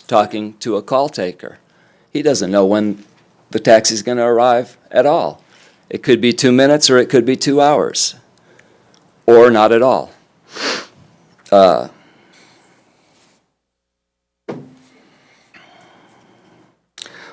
talking to a call taker. He doesn't know when the taxi's going to arrive at all. It could be 2 minutes or it could be 2 hours, or not at all.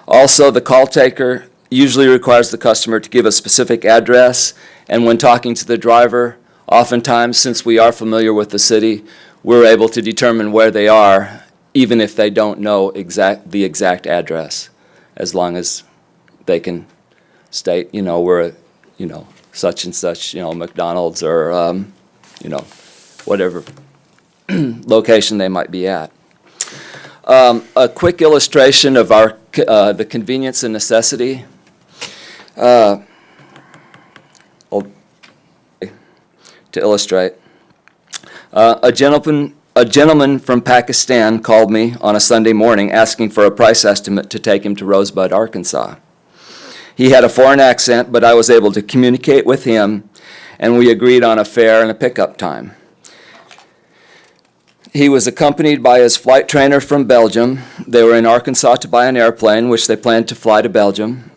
Also, the call taker usually requires the customer to give a specific address, and when talking to the driver, oftentimes, since we are familiar with the city, we're able to determine where they are, even if they don't know the exact address, as long as they can state, we're at, such and such, McDonald's or, whatever location they might be at. A quick illustration of the convenience and necessity. To illustrate, a gentleman from Pakistan called me on a Sunday morning asking for a price estimate to take him to Rosebud, Arkansas. He had a foreign accent, but I was able to communicate with him, and we agreed on a fare and a pickup time. He was accompanied by his flight trainer from Belgium. They were in Arkansas to buy an airplane, which they planned to fly to Belgium.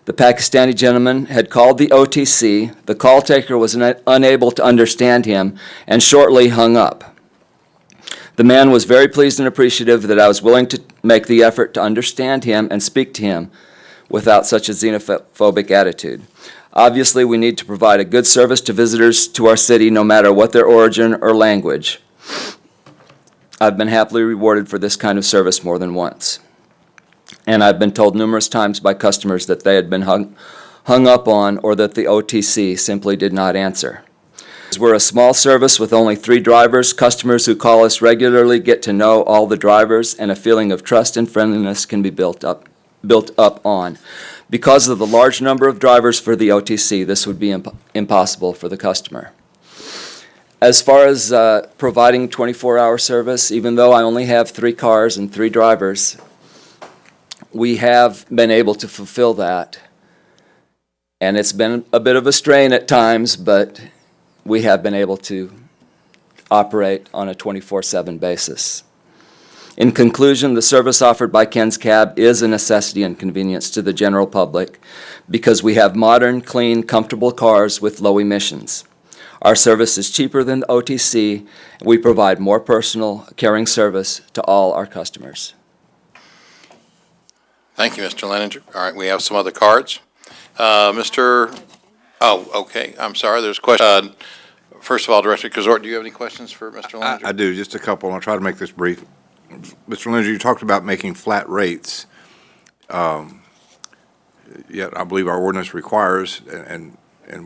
The Pakistani gentleman had called the OTC. The call taker was unable to understand him and shortly hung up. The man was very pleased and appreciative that I was willing to make the effort to understand him and speak to him without such a xenophobic attitude. Obviously, we need to provide a good service to visitors to our city, no matter what their origin or language. I've been happily rewarded for this kind of service more than once. And I've been told numerous times by customers that they had been hung up on or that the OTC simply did not answer. We're a small service with only 3 drivers. Customers who call us regularly get to know all the drivers, and a feeling of trust and friendliness can be built up on. Because of the large number of drivers for the OTC, this would be impossible for the customer. As far as providing 24-hour service, even though I only have 3 cars and 3 drivers, we have been able to fulfill that. And it's been a bit of a strain at times, but we have been able to operate on a 24/7 basis. In conclusion, the service offered by Ken's Cab is a necessity and convenience to the general public because we have modern, clean, comfortable cars with low emissions. Our service is cheaper than the OTC. We provide more personal, caring service to all our customers. Thank you, Mr. Leninger. All right, we have some other cards. Okay, I'm sorry, there's a question. First of all, Director Kazort, do you have any questions for Mr. Leninger? I do, just a couple. I'll try to make this brief. Mr. Leninger, you talked about making flat rates. yet I believe our ordinance requires, and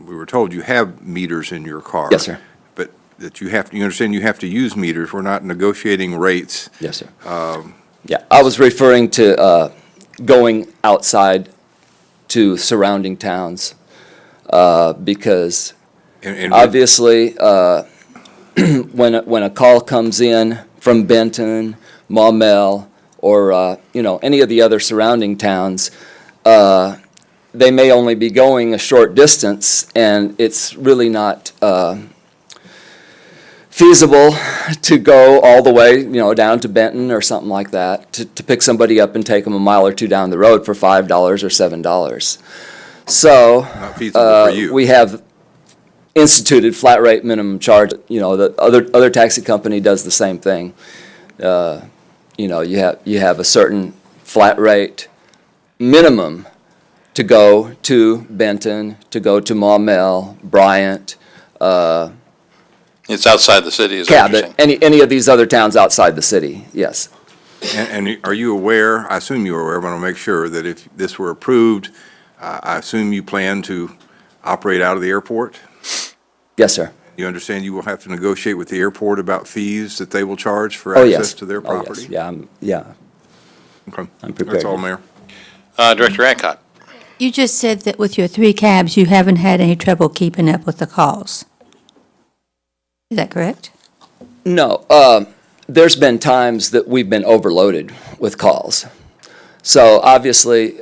we were told you have meters in your car. Yes, sir. But that you understand you have to use meters. We're not negotiating rates. Yes, sir. Yeah, I was referring to going outside to surrounding towns, because And obviously, when a call comes in from Benton, Maumelle, or, any of the other surrounding towns, they may only be going a short distance, and it's really not feasible to go all the way, down to Benton or something like that, to pick somebody up and take them a mile or two down the road for $5 or $7. So, Not feasible for you. we have instituted flat rate minimum charge. The other taxi company does the same thing. You have a certain flat rate minimum to go to Benton, to go to Maumelle, Bryant, It's outside the city, is what you're Cabot, saying? any of these other towns outside the city, yes. And are you aware, I assume you're aware, but I want to make sure that if this were approved, I assume you plan to operate out of the airport? Yes, sir. You understand you will have to negotiate with the airport about fees that they will charge for Oh, yes. access to their Oh, yes. property? Yeah. Okay. I'm prepared. That's all, Mayor. Director Adcock? You just said that with your 3 cabs, you haven't had any trouble keeping up with the calls. Is that correct? No, there's been times that we've been overloaded with calls. So obviously,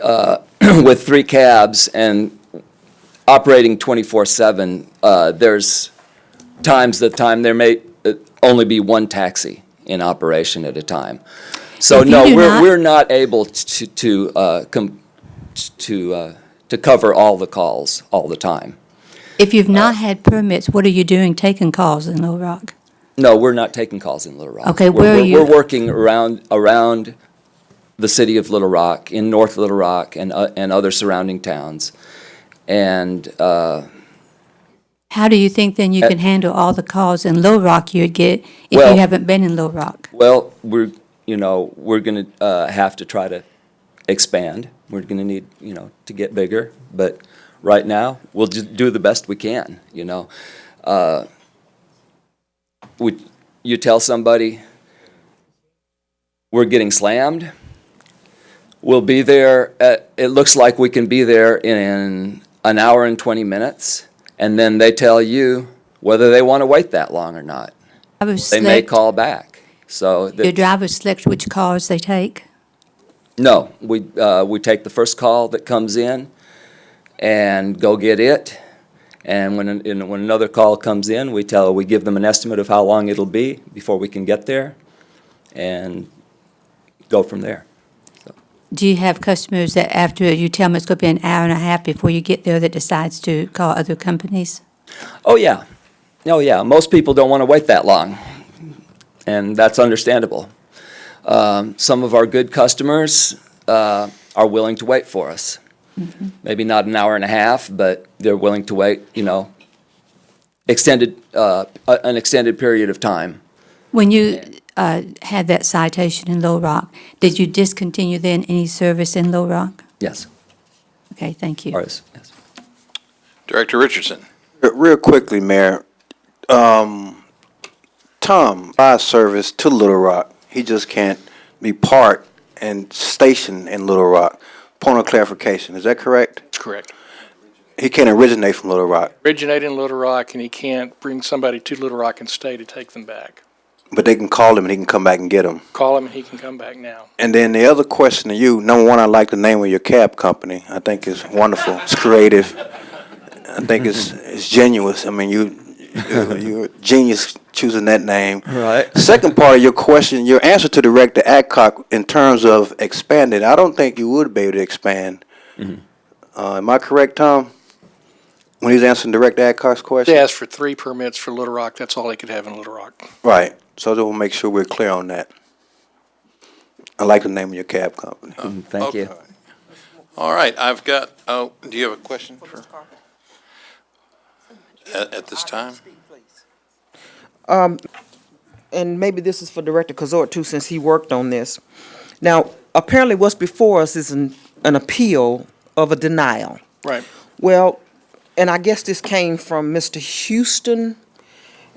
with 3 cabs and operating 24/7, there's times there may only be 1 taxi in operation at a time. So If you no, do not- we're not able to cover all the calls all the time. If you've not had permits, what are you doing taking calls in Little Rock? No, we're not taking calls in Little Rock. Okay, We're- where are we're- you- We're working around the city of Little Rock, in North Little Rock, and other surrounding towns. And, How do you think then you can handle all the calls in Little Rock you'd get if Well- you haven't been in Little Rock? well, we're gonna have to try to expand. We're gonna need, to get bigger, but right now, we'll just do the best we can, You tell somebody, we're getting slammed, we'll be there, it looks like we can be there in an hour and 20 minutes, and then they tell you whether they want to wait that long or not. They may call back, so. Your drivers select which cars they take? No, we take the first call that comes in and go get it. And when another call comes in, we give them an estimate of how long it'll be before we can get there and go from there. Do you have customers that after you tell them it's going to be an hour and a half before you get there that decides to call other companies? Oh, yeah. Oh, yeah. Most people don't want to wait that long, and that's understandable. Some of our good customers are willing to wait for us. Mm-hmm. Maybe not an hour and a half, but they're willing to wait, an extended period of time. When you had that citation in Little Rock, did you discontinue then any service in Little Rock? Yes. Okay, thank you. Yes. Director Richardson? Real quickly, Mayor, Tom buys service to Little Rock. He just can't be parked and stationed in Little Rock. Point of clarification, is that correct? That's correct. He can't originate from Little Rock, Originate in Little Rock, and he can't bring somebody to Little Rock and stay to take them back. but they can call him and he can come back and get them. Call him and he can come back now. And then the other question to you, number one, I like the name of your cab company. I think it's wonderful. It's creative. I think it's genuine. I mean, you're a genius choosing that name. Right. Second part of your question, your answer to Director Adcock in terms of expanding, I don't think you would be able to expand. Mhm. Am I correct, Tom? When he's answering Director Adcock's question? They asked for 3 permits for Little Rock. That's all they could have in Little Rock. Right. So we'll make sure we're clear on that. I like the name of your cab company. Thank you. All right, I've got, do you have a question for? At this time? And maybe this is for Director Kazort too, since he worked on this. Now, apparently what's before us is an appeal of a denial. Right. Well, and I guess this came from Mr. Houston,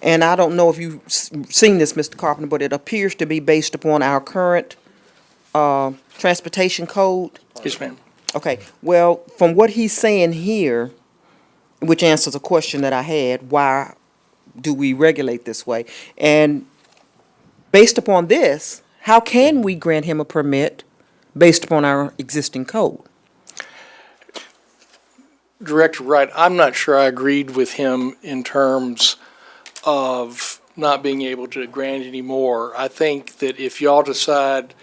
and I don't know if you've seen this, Mr. Carpenter, but it appears to be based upon our current transportation code. Yes, ma'am. Okay, well, from what he's saying here, which answers a question that I had, why do we regulate this way? And based upon this, how can we grant him a permit based upon our existing code? Director Wright, I'm not sure I agreed with him in terms of not being able to grant any more. I think that if y'all decide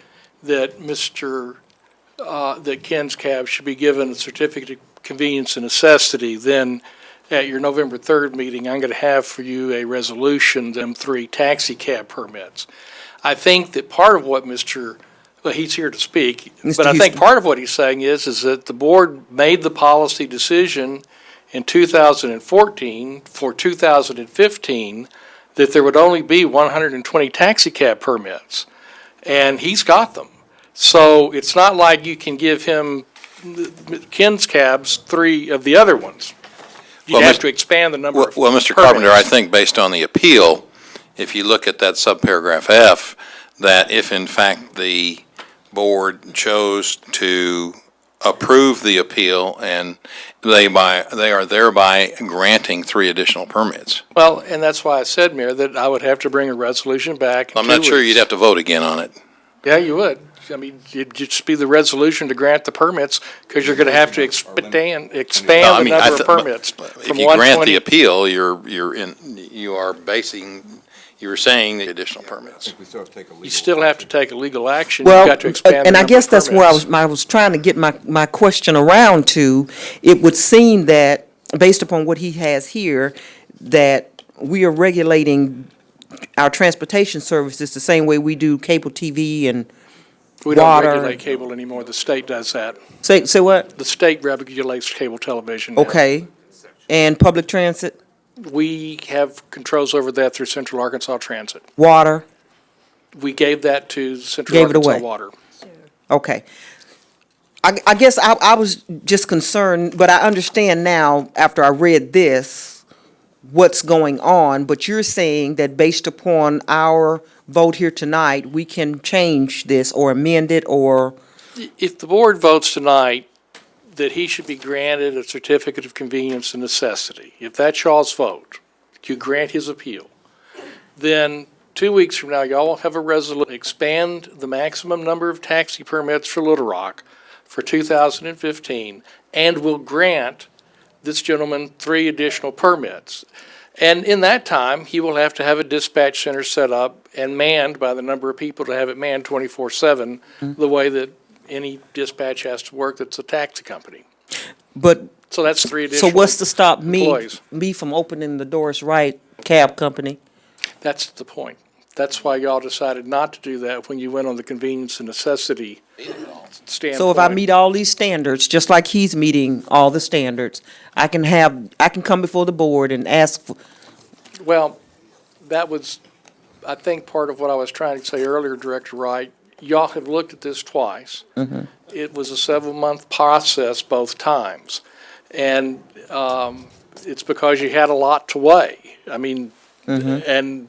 that that Ken's Cab should be given a certificate of convenience and necessity, then at your November 3rd meeting, I'm going to have for you a resolution, them 3 taxi cab permits. I think that part of what he's here to speak, Mr. but I think Houston. part of what he's saying is that the board made the policy decision in 2014 for 2015 that there would only be 120 taxi cab permits, and he's got them. So it's not like you can give him Ken's Cabs 3 of the other ones. You Well, have Mr. to expand the number of Well, Mr. Carpenter, I permits. think based on the appeal, if you look at that subparagraph F, that if in fact the board chose to approve the appeal and they are thereby granting 3 additional permits. Well, and that's why I said, Mayor, that I would have to bring a resolution back. in I'm not 2 sure weeks. you'd have to vote again on it. Yeah, you would. I mean, it'd just be the resolution to grant the permits, because you're going to have to expand No, I the mean, I number of th- permits If from you grant 120. the appeal, you're saying the additional permits. You still have to take a legal action. Well, You've got to expand the and I number guess of that's where permits. I was trying to get my question around to. It would seem that, based upon what he has here, that we are regulating our transportation services the same way we do cable TV and We don't water. regulate cable anymore. The state does that. Say what? The state regulates cable television now. Okay. And public transit, We have controls over that through Central Arkansas Transit. water, We gave that to Central Gave it Arkansas away. Water. okay. I guess I was just concerned, but I understand now, after I read this, what's going on, but you're saying that based upon our vote here tonight, we can change this or amend it or, If the board votes tonight that he should be granted a certificate of convenience and necessity, if that's y'all's vote, you grant his appeal, then 2 weeks from now, y'all will have a resolution, expand the maximum number of taxi permits for Little Rock for 2015, and will grant this gentleman 3 additional permits. And in that time, he will have to have a dispatch center set up and manned by the number of people to have it manned 24/7, the way that any dispatch has to work that's a taxi company. but, So that's 3 so additional what's to stop employees. me from opening the Doris Wright Cab Company? That's the point. That's why y'all decided not to do that when you went on the convenience and necessity standpoint. So if I meet all these standards, just like he's meeting all the standards, I can come before the board and ask for, Well, that was, I think, part of what I was trying to say earlier, Director Wright. Y'all have looked at this twice. It was a 7-month process both times. And it's because you had a lot to weigh. I mean, and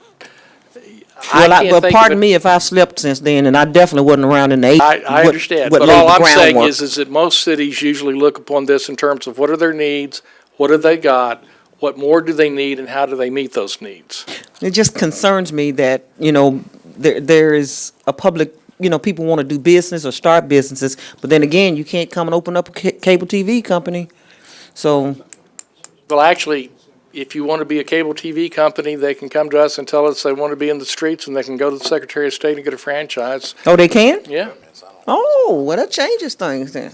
I can't but think pardon of me if I've slept since then, and I definitely wasn't around in the I understand, but all I'm saying is that most cities usually look upon this in terms of what are their needs, what have they got, what more do they need, and how do they meet those needs? It just concerns me that, there is a public, people want to do business or start businesses, but then again, you can't come and open up a cable TV company. So, Well, actually, if you want to be a cable TV company, they can come to us and tell us they want to be in the streets, and they can go to the Secretary of State and get a franchise. oh, they can? Yeah. Oh, well, that changes things then.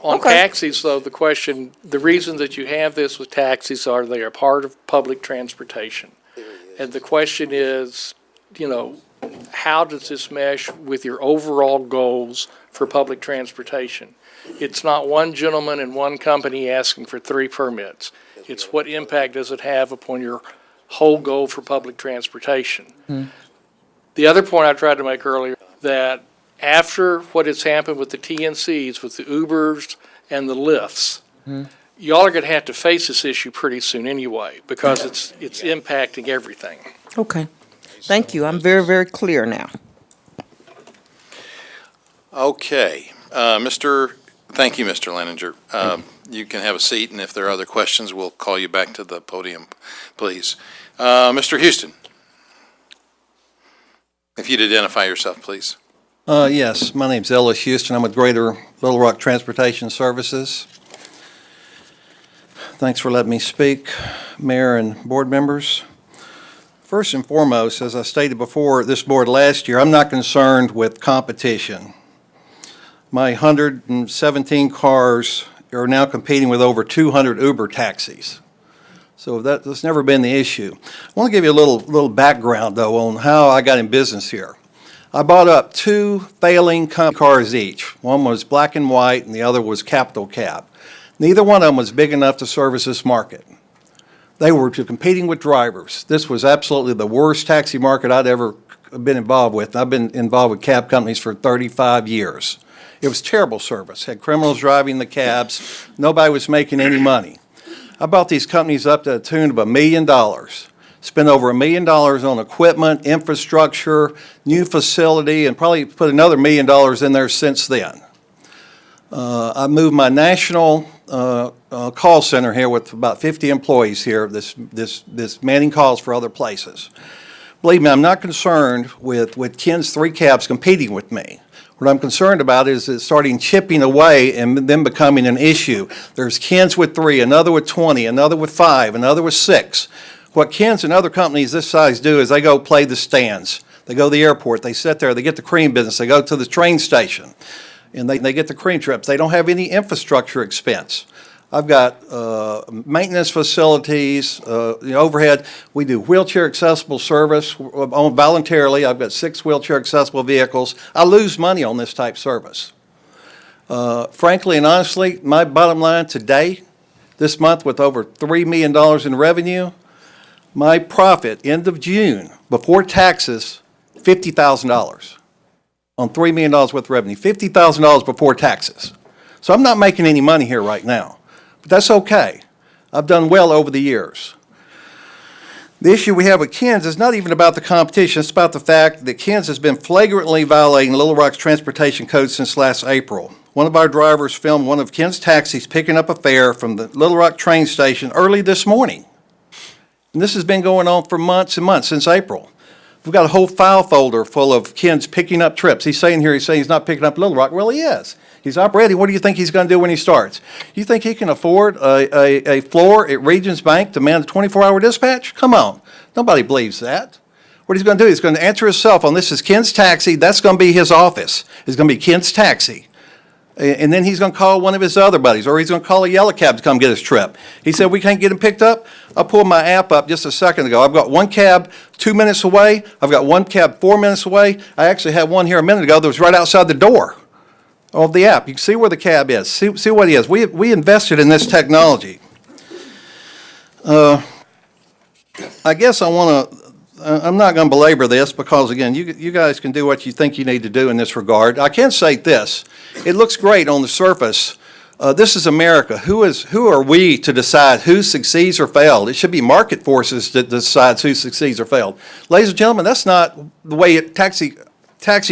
On Okay. taxis, though, the reason that you have this with taxis are they are part of public transportation. And the question is, how does this mesh with your overall goals for public transportation? It's not one gentleman and one company asking for 3 permits. It's what impact does it have upon your whole goal for public transportation? The other point I tried to make earlier, that after what has happened with the TNCs, with the Ubers and the lifts. Y'all are gonna have to face this issue pretty soon anyway, because it's impacting everything. Okay. Thank you. I'm very, very clear now. Okay, thank you, Mr. Leninger. You can have a seat, and if there are other questions, we'll call you back to the podium, please. Mr. Houston, if you'd identify yourself, please. Yes, my name's Ellis Houston. I'm with Greater Little Rock Transportation Services. Thanks for letting me speak, Mayor and board members. First and foremost, as I stated before this board last year, I'm not concerned with competition. My 117 cars are now competing with over 200 Uber taxis. So that's never been the issue. I want to give you a little background, though, on how I got in business here. I bought up two failing cars each. One was black and white, and the other was Capital Cab. Neither one of them was big enough to service this market. They were competing with drivers. This was absolutely the worst taxi market I'd ever been involved with. I've been involved with cab companies for 35 years. It was terrible service. Had criminals driving the cabs. Nobody was making any money. I bought these companies up to the tune of $1 million. Spent over $1 million on equipment, infrastructure, new facility, and probably put another $1 million in there since then. I moved my national call center here with about 50 employees here, this manning calls for other places. Believe me, I'm not concerned with Ken's 3 cabs competing with me. What I'm concerned about is it starting chipping away and then becoming an issue. There's Ken's with 3, another with 20, another with 5, another with 6. What Ken's and other companies this size do is they go play the stands. They go to the airport, they sit there, they get the cream business, they go to the train station, and they get the cream trips. They don't have any infrastructure expense. I've got maintenance facilities, overhead. We do wheelchair accessible service voluntarily. I've got 6 wheelchair accessible vehicles. I lose money on this type service. Frankly and honestly, my bottom line today, this month with over $3 million in revenue, my profit, end of June, before taxes, $50,000 on $3 million worth of revenue, $50,000 before taxes. So I'm not making any money here right now, but that's okay. I've done well over the years. The issue we have with Ken's is not even about the competition, it's about the fact that Ken's has been flagrantly violating Little Rock's transportation code since last April. One of our drivers filmed one of Ken's taxis picking up a fare from the Little Rock train station early this morning. And this has been going on for months and months, since April. We've got a whole file folder full of Ken's picking up trips. He's saying he's not picking up Little Rock. Well, he is. He's operating. What do you think he's going to do when he starts? You think he can afford a floor at Regions Bank to man a 24-hour dispatch? Come on. Nobody believes that. What he's going to do, he's going to answer his cell phone. This is Ken's Taxi. That's going to be his office. It's going to be Ken's Taxi. And then he's going to call one of his other buddies, or he's going to call a yellow cab to come get his trip. He said, we can't get him picked up. I pulled my app up just a second ago. I've got one cab 2 minutes away. I've got one cab 4 minutes away. I actually had one here a minute ago that was right outside the door of the app. You can see where the cab is. See what he is. We invested in this technology. I guess I'm not going to belabor this because, again, you guys can do what you think you need to do in this regard. I can say this. It looks great on the surface. This is America. Who are we to decide who succeeds or failed? It should be market forces that decides who succeeds or failed. Ladies and gentlemen, that's not the way taxi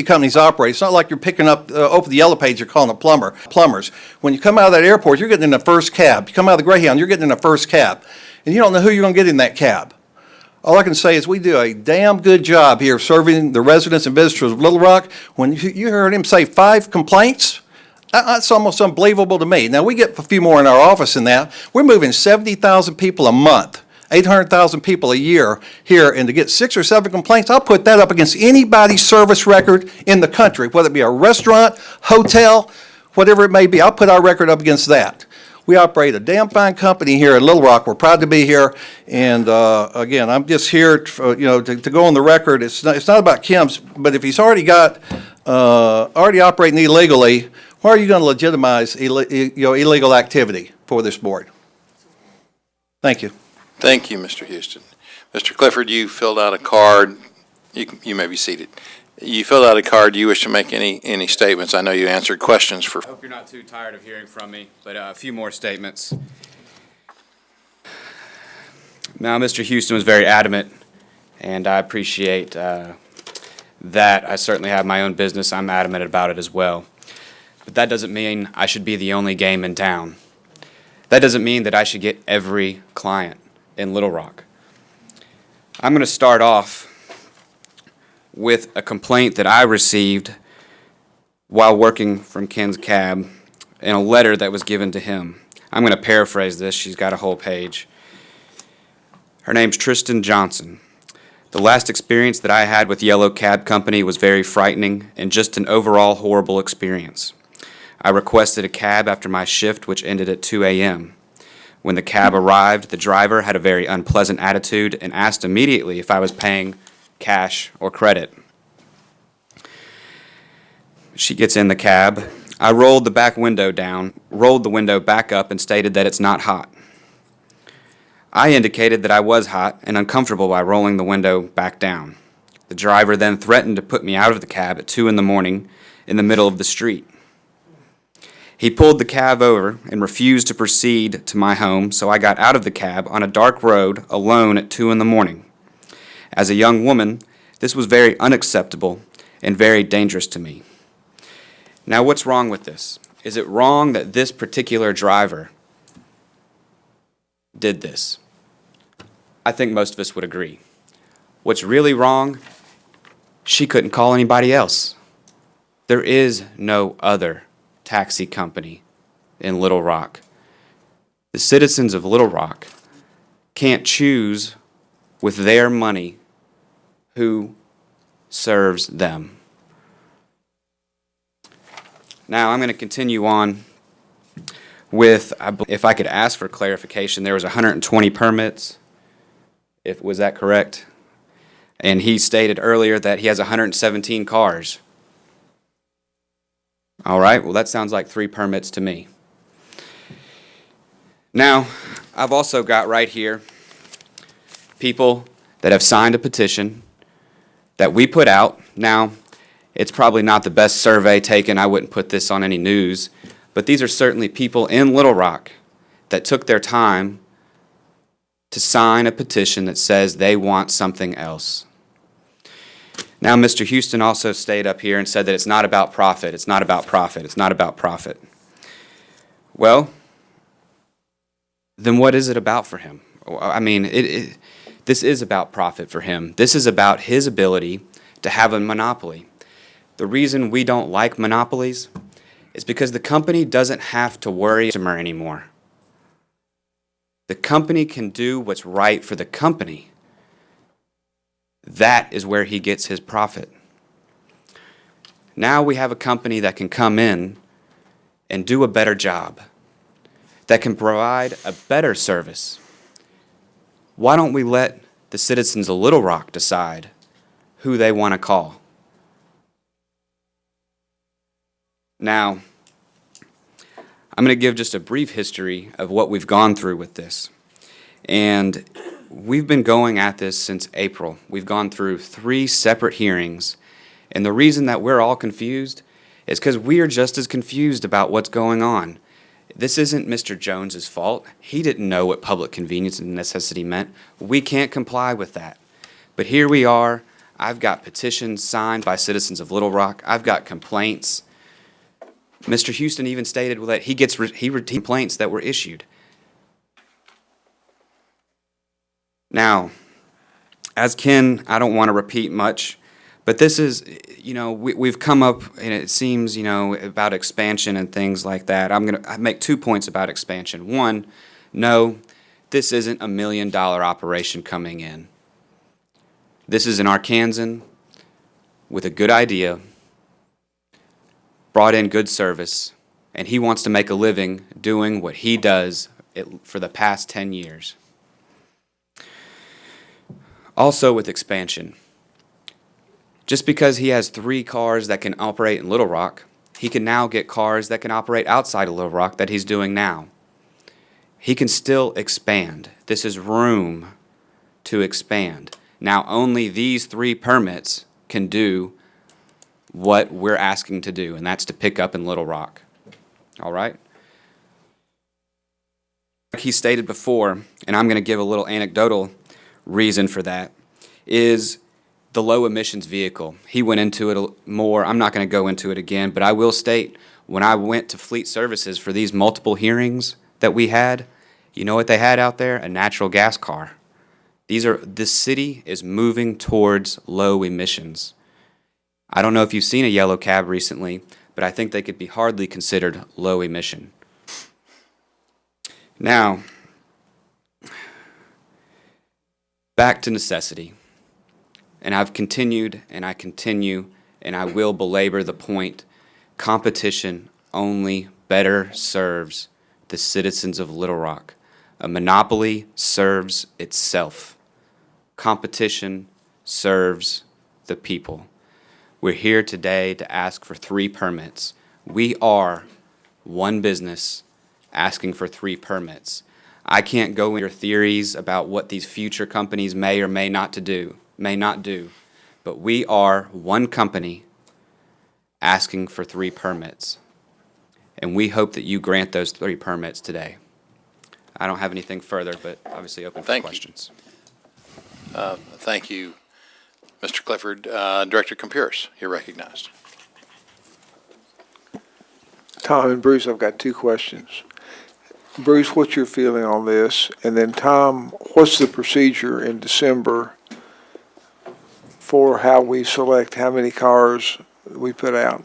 companies operate. It's not like you're picking up, open the yellow page, you're calling a plumbers. When you come out of that airport, you're getting in the first cab. You come out of the Greyhound, you're getting in the first cab. And you don't know who you're going to get in that cab. All I can say is we do a damn good job here serving the residents and visitors of Little Rock. When you heard him say 5 complaints, that's almost unbelievable to me. Now, we get a few more in our office than that. We're moving 70,000 people a month, 800,000 people a year here, and to get 6 or 7 complaints, I'll put that up against anybody's service record in the country, whether it be a restaurant, hotel, whatever it may be. I'll put our record up against that. We operate a damn fine company here in Little Rock. We're proud to be here. And again, I'm just here to go on the record. It's not about Kim's, but if he's already operating illegally, why are you going to legitimize illegal activity for this board? Thank you. Thank you, Mr. Houston. Mr. Clifford, you filled out a card. You may be seated. You filled out a card. Do you wish to make any statements? I know you answered questions for. I hope you're not too tired of hearing from me, but a few more statements. Now, Mr. Houston was very adamant, and I appreciate that. I certainly have my own business. I'm adamant about it as well. But that doesn't mean I should be the only game in town. That doesn't mean that I should get every client in Little Rock. I'm going to start off with a complaint that I received while working from Ken's Cab in a letter that was given to him. I'm going to paraphrase this. She's got a whole page. Her name's Tristan Johnson. The last experience that I had with Yellow Cab Company was very frightening and just an overall horrible experience. I requested a cab after my shift, which ended at 2 a.m. When the cab arrived, the driver had a very unpleasant attitude and asked immediately if I was paying cash or credit. She gets in the cab. I rolled the back window down, rolled the window back up, and stated that it's not hot. I indicated that I was hot and uncomfortable by rolling the window back down. The driver then threatened to put me out of the cab at 2 in the morning in the middle of the street. He pulled the cab over and refused to proceed to my home, so I got out of the cab on a dark road alone at 2 in the morning. As a young woman, this was very unacceptable and very dangerous to me. Now, what's wrong with this? Is it wrong that this particular driver did this? I think most of us would agree. What's really wrong, she couldn't call anybody else. There is no other taxi company in Little Rock. The citizens of Little Rock can't choose with their money who serves them. Now, I'm going to continue on with, if I could ask for clarification, there was 120 permits. Was that correct? And he stated earlier that he has 117 cars. All right, well, that sounds like 3 permits to me. Now, I've also got right here people that have signed a petition that we put out. Now, it's probably not the best survey taken. I wouldn't put this on any news. But these are certainly people in Little Rock that took their time to sign a petition that says they want something else. Now, Mr. Houston also stayed up here and said that it's not about profit, it's not about profit, it's not about profit. Well, then what is it about for him? I mean, this is about profit for him. This is about his ability to have a monopoly. The reason we don't like monopolies is because the company doesn't have to worry about the customer anymore. The company can do what's right for the company. That is where he gets his profit. Now we have a company that can come in and do a better job, that can provide a better service. Why don't we let the citizens of Little Rock decide who they want to call? Now, I'm going to give just a brief history of what we've gone through with this. And we've been going at this since April. We've gone through 3 separate hearings. And the reason that we're all confused is because we are just as confused about what's going on. This isn't Mr. Jones's fault. He didn't know what public convenience and necessity meant. We can't comply with that. But here we are. I've got petitions signed by citizens of Little Rock. I've got complaints. Mr. Houston even stated that he gets complaints that were issued. Now, as Ken, I don't want to repeat much, but this is, we've come up, and it seems, about expansion and things like that. I'm going to make 2 points about expansion. One, no, this isn't $1 million operation coming in. This is an Arkansan with a good idea, brought in good service, and he wants to make a living doing what he does for the past 10 years. Also with expansion, just because he has 3 cars that can operate in Little Rock, he can now get cars that can operate outside of Little Rock that he's doing now. He can still expand. This is room to expand. Now only these 3 permits can do what we're asking to do, and that's to pick up in Little Rock. All right? Like he stated before, and I'm going to give a little anecdotal reason for that, is the low emissions vehicle. He went into it more. I'm not going to go into it again, but I will state, when I went to Fleet Services for these multiple hearings that we had, you know what they had out there? A natural gas car. This city is moving towards low emissions. I don't know if you've seen a yellow cab recently, but I think they could be hardly considered low emission. Now, back to necessity. And I've continued, and I continue, and I will belabor the point. Competition only better serves the citizens of Little Rock. A monopoly serves itself. Competition serves the people. We're here today to ask for 3 permits. We are one business asking for 3 permits. I can't go into your theories about what these future companies may or may not do, but we are one company asking for 3 permits. And we hope that you grant those 3 permits today. I don't have anything further, but obviously open for questions. Thank you, Mr. Clifford. Director Campuris, you're recognized. Tom and Bruce, I've got 2 questions. Bruce, what's your feeling on this? And then Tom, what's the procedure in December for how we select how many cars we put out?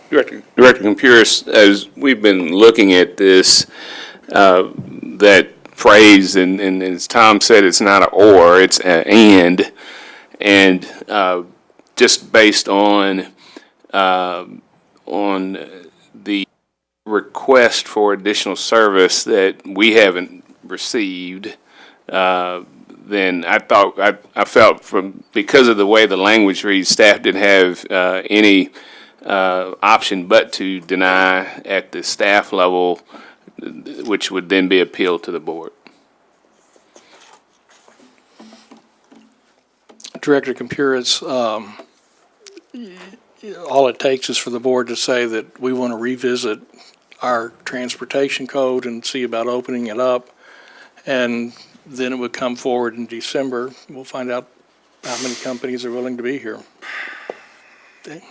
Director Campuris, as we've been looking at this, that phrase, and as Tom said, it's not an or, it's an and just based on the request for additional service that we haven't received, then I felt because of the way the language reads, staff didn't have any option but to deny at the staff level, which would then be appealed to the board. Director Campuris, all it takes is for the board to say that we want to revisit our transportation code and see about opening it up, and then it would come forward in December. We'll find out how many companies are willing to be here. Okay.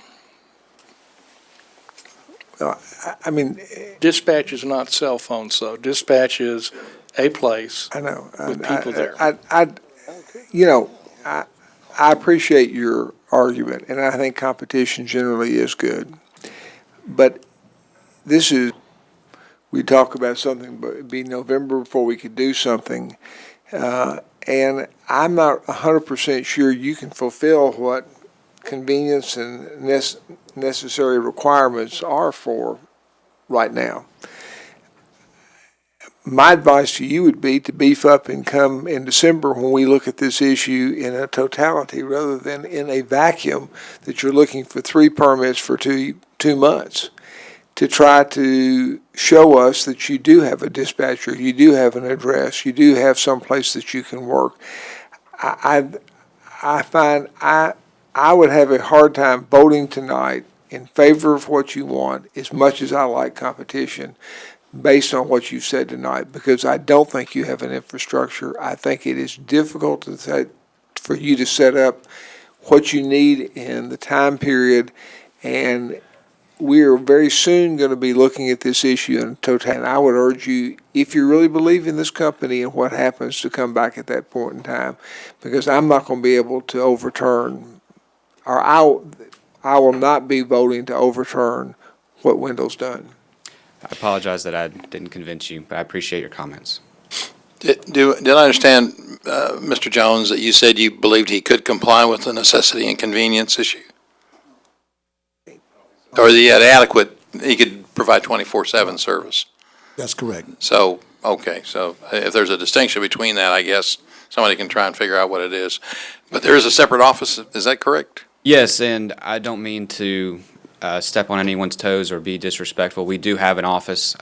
I mean, dispatch is not cell phones, though. Dispatch is a place. I know. With people there. I appreciate your argument, and I think competition generally is good. But we talk about something, but it'd be November before we could do something. And I'm not 100% sure you can fulfill what convenience and necessary requirements are for right now. My advice to you would be to beef up and come in December when we look at this issue in a totality rather than in a vacuum that you're looking for 3 permits for 2 months, to try to show us that you do have a dispatcher, you do have an address, you do have some place that you can work. I find I would have a hard time voting tonight in favor of what you want as much as I like competition based on what you've said tonight, because I don't think you have an infrastructure. I think it is difficult for you to set up what you need in the time period, and we are very soon going to be looking at this issue in total. And I would urge you, if you really believe in this company and what happens, to come back at that point in time, because I'm not going to be able to overturn, or I will not be voting to overturn what Wendell's done. I apologize that I didn't convince you, but I appreciate your comments. Did I understand, Mr. Jones, that you said you believed he could comply with the necessity and convenience issue? Or he had he could provide 24/7 service? That's correct. So, okay, so if there's a distinction between that, I guess somebody can try and figure out what it is. But there is a separate office, is that correct? Yes, and I don't mean to step on anyone's toes or be disrespectful. We do have an office.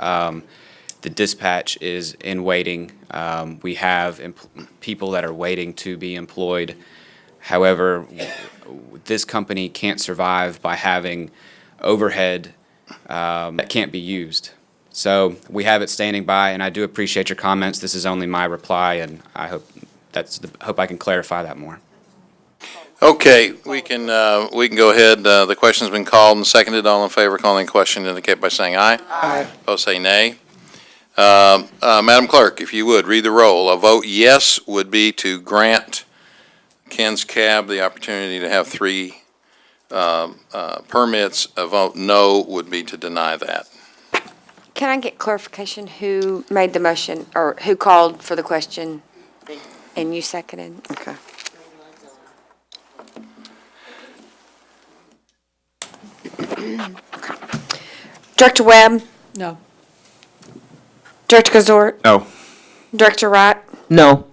the dispatch is in waiting. We have people that are waiting to be employed. However, this company can't survive by having overhead that can't be used. So we have it standing by, and I do appreciate your comments. This is only my reply, and I hope I can clarify that more. Okay, we can go ahead. The question's been called and seconded. All in favor, calling the question, indicate by saying aye. Aye. Opposed, say nay. Madam Clerk, if you would, read the roll. A vote yes would be to grant Ken's Cab the opportunity to have 3 permits. A vote no would be to deny that. Can I get clarification who made the motion, or who called for the question? And you seconded? Okay. Director Webb? No. Director Kazort? No. Director Wright? No.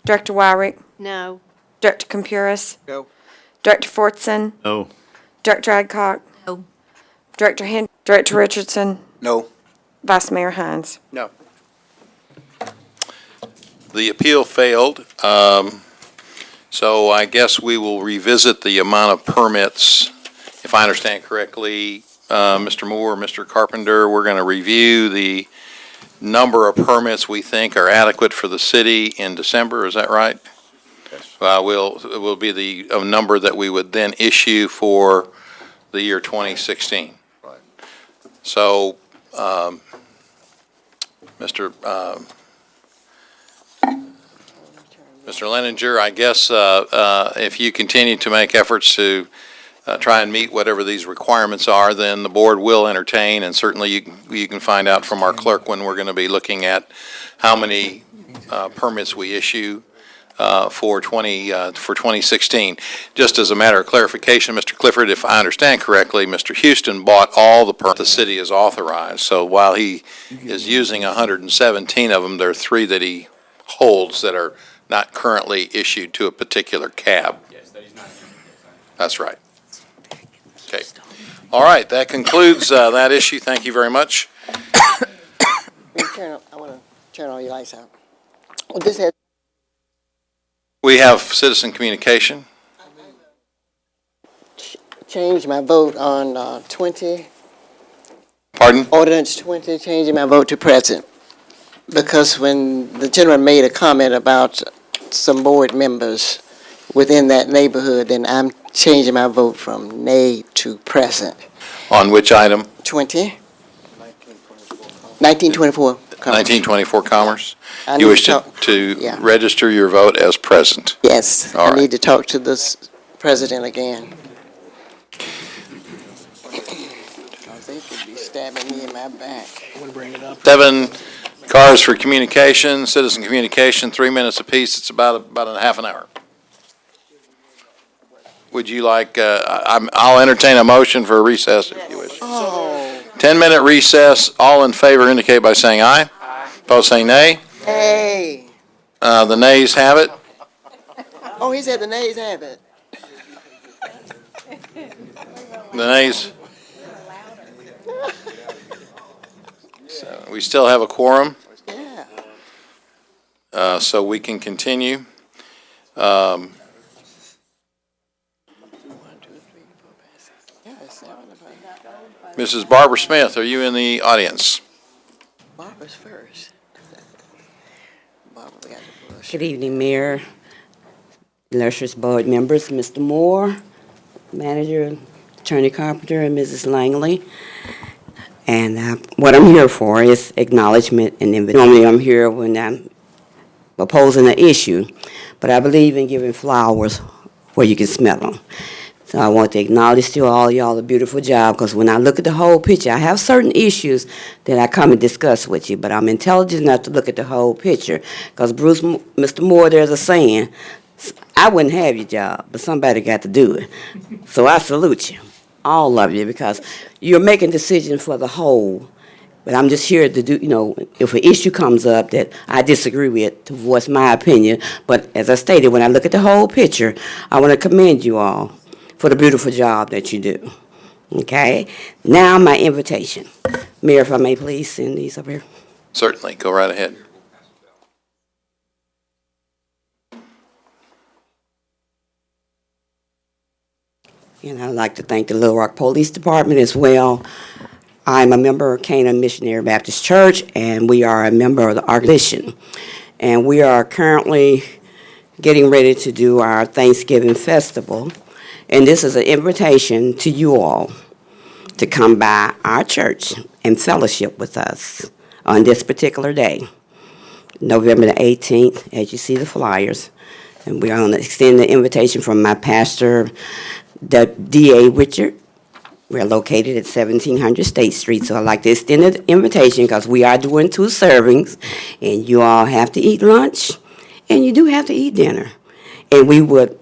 Director Wyrick? No. Director Compuris? No. Director Fortson? No. Director Adcock? No. Director Hen, Director Richardson? No. Vice Mayor Hines? No. The appeal failed, so I guess we will revisit the amount of permits. If I understand correctly, Mr. Moore, Mr. Carpenter, we're going to review the number of permits we think are adequate for the city in December, is that right? Yes. It will be the number that we would then issue for the year 2016. Right. So, Mr. Leninger, I guess if you continue to make efforts to try and meet whatever these requirements are, then the board will entertain, and certainly you can find out from our clerk when we're going to be looking at how many permits we issue for 2016. Just as a matter of clarification, Mr. Clifford, if I understand correctly, Mr. Houston bought all the permits the city has authorized. So while he is using 117 of them, there are 3 that he holds that are not currently issued to a particular cab. Yes, that he's not. That's right. Okay. All right, that concludes that issue. Thank you very much. I want to turn all your lights out. Well, this has We have citizen communication. changed my vote on 20. Pardon? Ordinance 20, changing my vote to present. Because when the gentleman made a comment about some board members within that neighborhood, then I'm changing my vote from nay to present. On which item? 20? 1924. 1924 Commerce? I You need wish to to yeah. register your vote as present? Yes, All I right. need to talk to this president again. Because they could be stabbing me in my back. 7 cars for communication, citizen communication, 3 minutes apiece. It's about a half an hour. Would you like, I'll entertain a motion for a recess if you wish. 10-minute recess. All in favor indicate by saying aye. Aye. Opposed, say nay. Hey! The nays have it. Oh, he said the nays have it. The nays. So we still have a quorum. Yeah. So we can continue. Mrs. Barbara Smith, are you in the audience? Barbara's first. Barbara, we got to push. Good evening, Mayor, illustrious board members, Mr. Moore, Manager, Attorney Carpenter, and Mrs. Langley. And what I'm here for is acknowledgement and invitation. Normally I'm here when I'm opposing an issue, but I believe in giving flowers where you can smell them. So I want to acknowledge to all y'all a beautiful job, because when I look at the whole picture, I have certain issues that I come and discuss with you, but I'm intelligent enough to look at the whole picture. Because Mr. Moore, there's a saying, I wouldn't have your job, but somebody got to do it. So I salute you, all of you, because you're making decisions for the whole. But I'm just here to do, if an issue comes up that I disagree with, to voice my opinion. But as I stated, when I look at the whole picture, I want to commend you all for the beautiful job that you do. Okay? Now my invitation. Mayor, if I may please send these up here. Certainly, go right ahead. And I'd like to thank the Little Rock Police Department as well. I'm a member of Canaan Missionary Baptist Church, and we are a member of the Organization. And we are currently getting ready to do our Thanksgiving festival. And this is an invitation to you all to come by our church and fellowship with us on this particular day, November the 18th, as you see the flyers. And we're going to extend the invitation from my pastor, the D.A. Richard. We're located at 1700 State Street, so I'd like to extend the invitation because we are doing 2 servings, and you all have to eat lunch, and you do have to eat dinner. And we would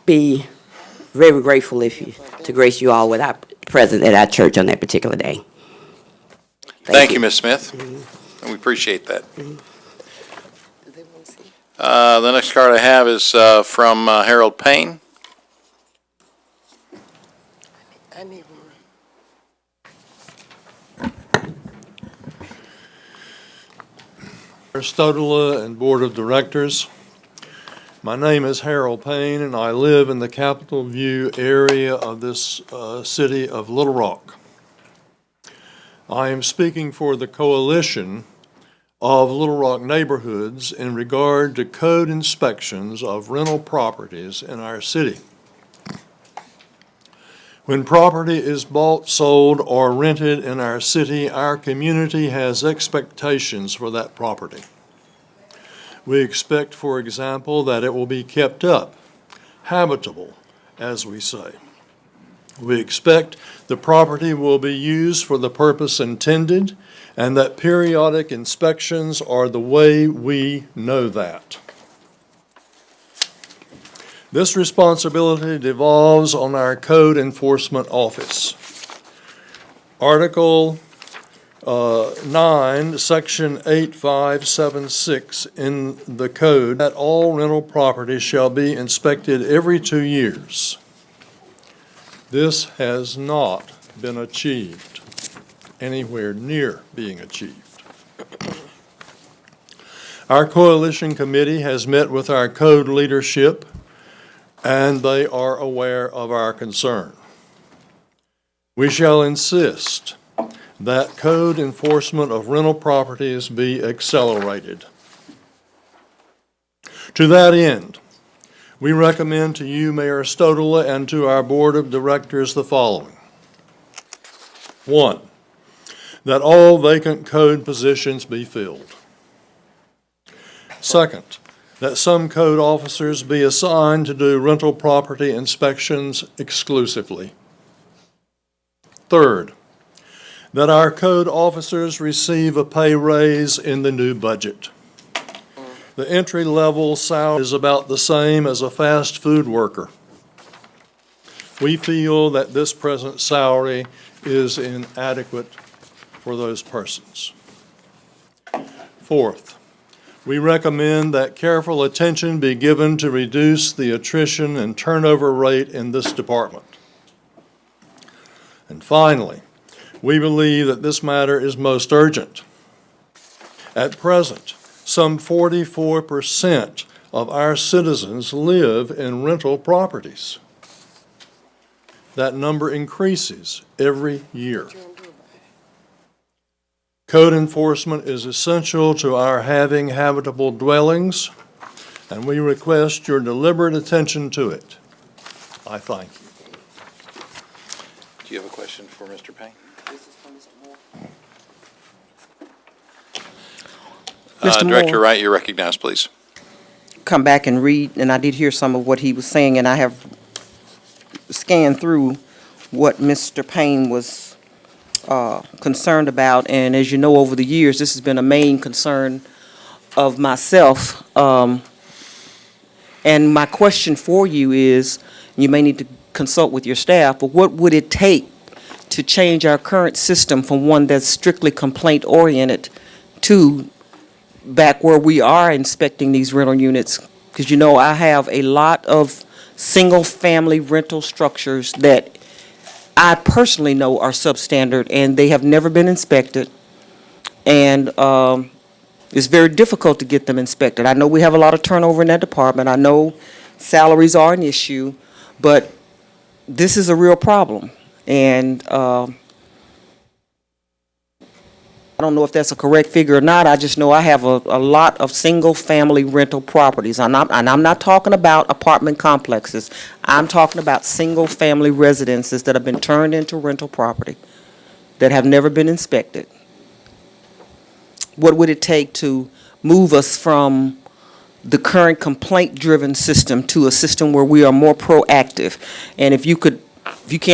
be very grateful to grace you all with our presence at our church on that particular day. Thank you, Ms. Smith. And we appreciate that. The next card I have is from Harold Payne. Stodola and Board of Directors. My name is Harold Payne, and I live in the Capitol View area of this city of Little Rock. I am speaking for the Coalition of Little Rock Neighborhoods in regard to code inspections of rental properties in our city. When property is bought, sold, or rented in our city, our community has expectations for that property. We expect, for example, that it will be kept up, habitable, as we say. We expect the property will be used for the purpose intended, and that periodic inspections are the way we know that. This responsibility devolves on our Code Enforcement Office. Article 9, Section 8576 in the code, that all rental property shall be inspected every 2 years. This has not been achieved, anywhere near being achieved. Our coalition committee has met with our code leadership, and they are aware of our concern. We shall insist that code enforcement of rental properties be accelerated. To that end, we recommend to you, Mayor Stodola, and to our Board of Directors the following. 1, that all vacant code positions be filled. 2nd, that some code officers be assigned to do rental property inspections exclusively. 3rd, that our code officers receive a pay raise in the new budget. The entry-level salary is about the same as a fast food worker. We feel that this present salary is inadequate for those persons. 4th, we recommend that careful attention be given to reduce the attrition and turnover rate in this department. And finally, we believe that this matter is most urgent. At present, some 44% of our citizens live in rental properties. That number increases every year. Code enforcement is essential to our having habitable dwellings, and we request your deliberate attention to it. I thank you. Do you have a question for Mr. Payne? Mr. Director Moore. Wright, you're recognized, please. Come back and read, and I did hear some of what he was saying, and I have scanned through what Mr. Payne was concerned about, and as you know, over the years, this has been a main concern of myself. And my question for you is, you may need to consult with your staff, but what would it take to change our current system from one that's strictly complaint-oriented to back where we are inspecting these rental units? Because you know, I have a lot of single-family rental structures that I personally know are substandard, and they have never been inspected. And it's very difficult to get them inspected. I know we have a lot of turnover in that department. I know salaries are an issue, but this is a real problem. And I don't know if that's a correct figure or not. I just know I have a lot of single-family rental properties. And I'm not talking about apartment complexes. I'm talking about single-family residences that have been turned into rental property that have never been inspected. What would it take to move us from the current complaint-driven system to a system where we are more proactive? And if you can't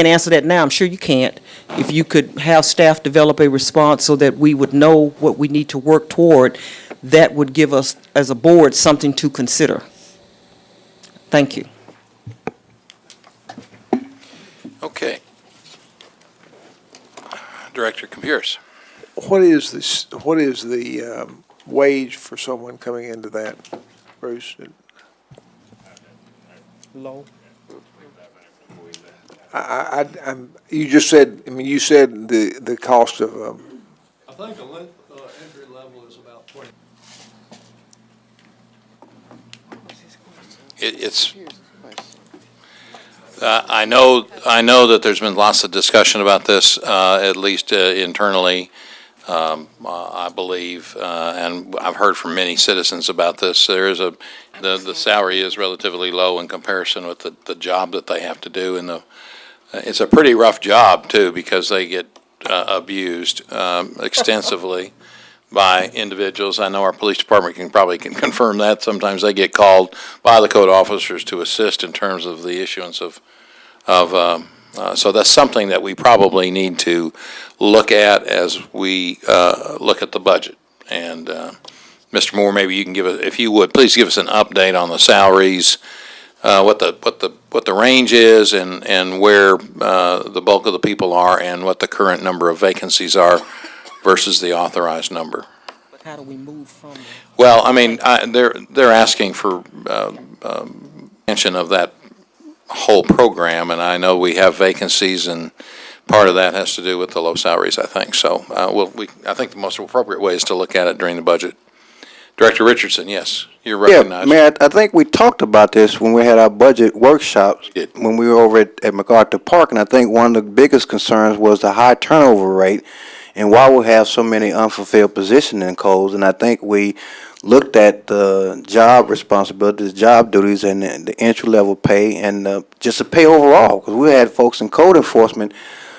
answer that now, I'm sure you can't. If you could have staff develop a response so that we would know what we need to work toward, that would give us, as a board, something to consider. Thank you. Okay. Director Computers. What is the wage for someone coming into that, Bruce? Low. You just said, you said the cost of, I think entry level is about 20. I know that there's been lots of discussion about this, at least internally, I believe, and I've heard from many citizens about this. The salary is relatively low in comparison with the job that they have to do, and it's a pretty rough job too, because they get abused extensively by individuals. I know our police department can confirm that. Sometimes they get called by the code officers to assist in terms of the issuance of so that's something that we probably need to look at as we look at the budget. And Mr. Moore, maybe you can if you would, please give us an update on the salaries, what the range is, and where the bulk of the people are, and what the current number of vacancies are versus the authorized number. But how do we move from there? Well, I mean, they're asking for mention of that whole program, and I know we have vacancies, and part of that has to do with the low salaries, I think. So, I think the most appropriate way is to look at it during the budget. Director Richardson, yes, you're recognized. Yeah, Mayor, I think we talked about this when we had our budget workshops, when we were over at MacArthur Park, and I think one of the biggest concerns was the high turnover rate, and why we have so many unfulfilled positions in codes. And I think we looked at the job responsibilities, job duties, and the entry-level pay, and just the pay overall, because we had folks in code enforcement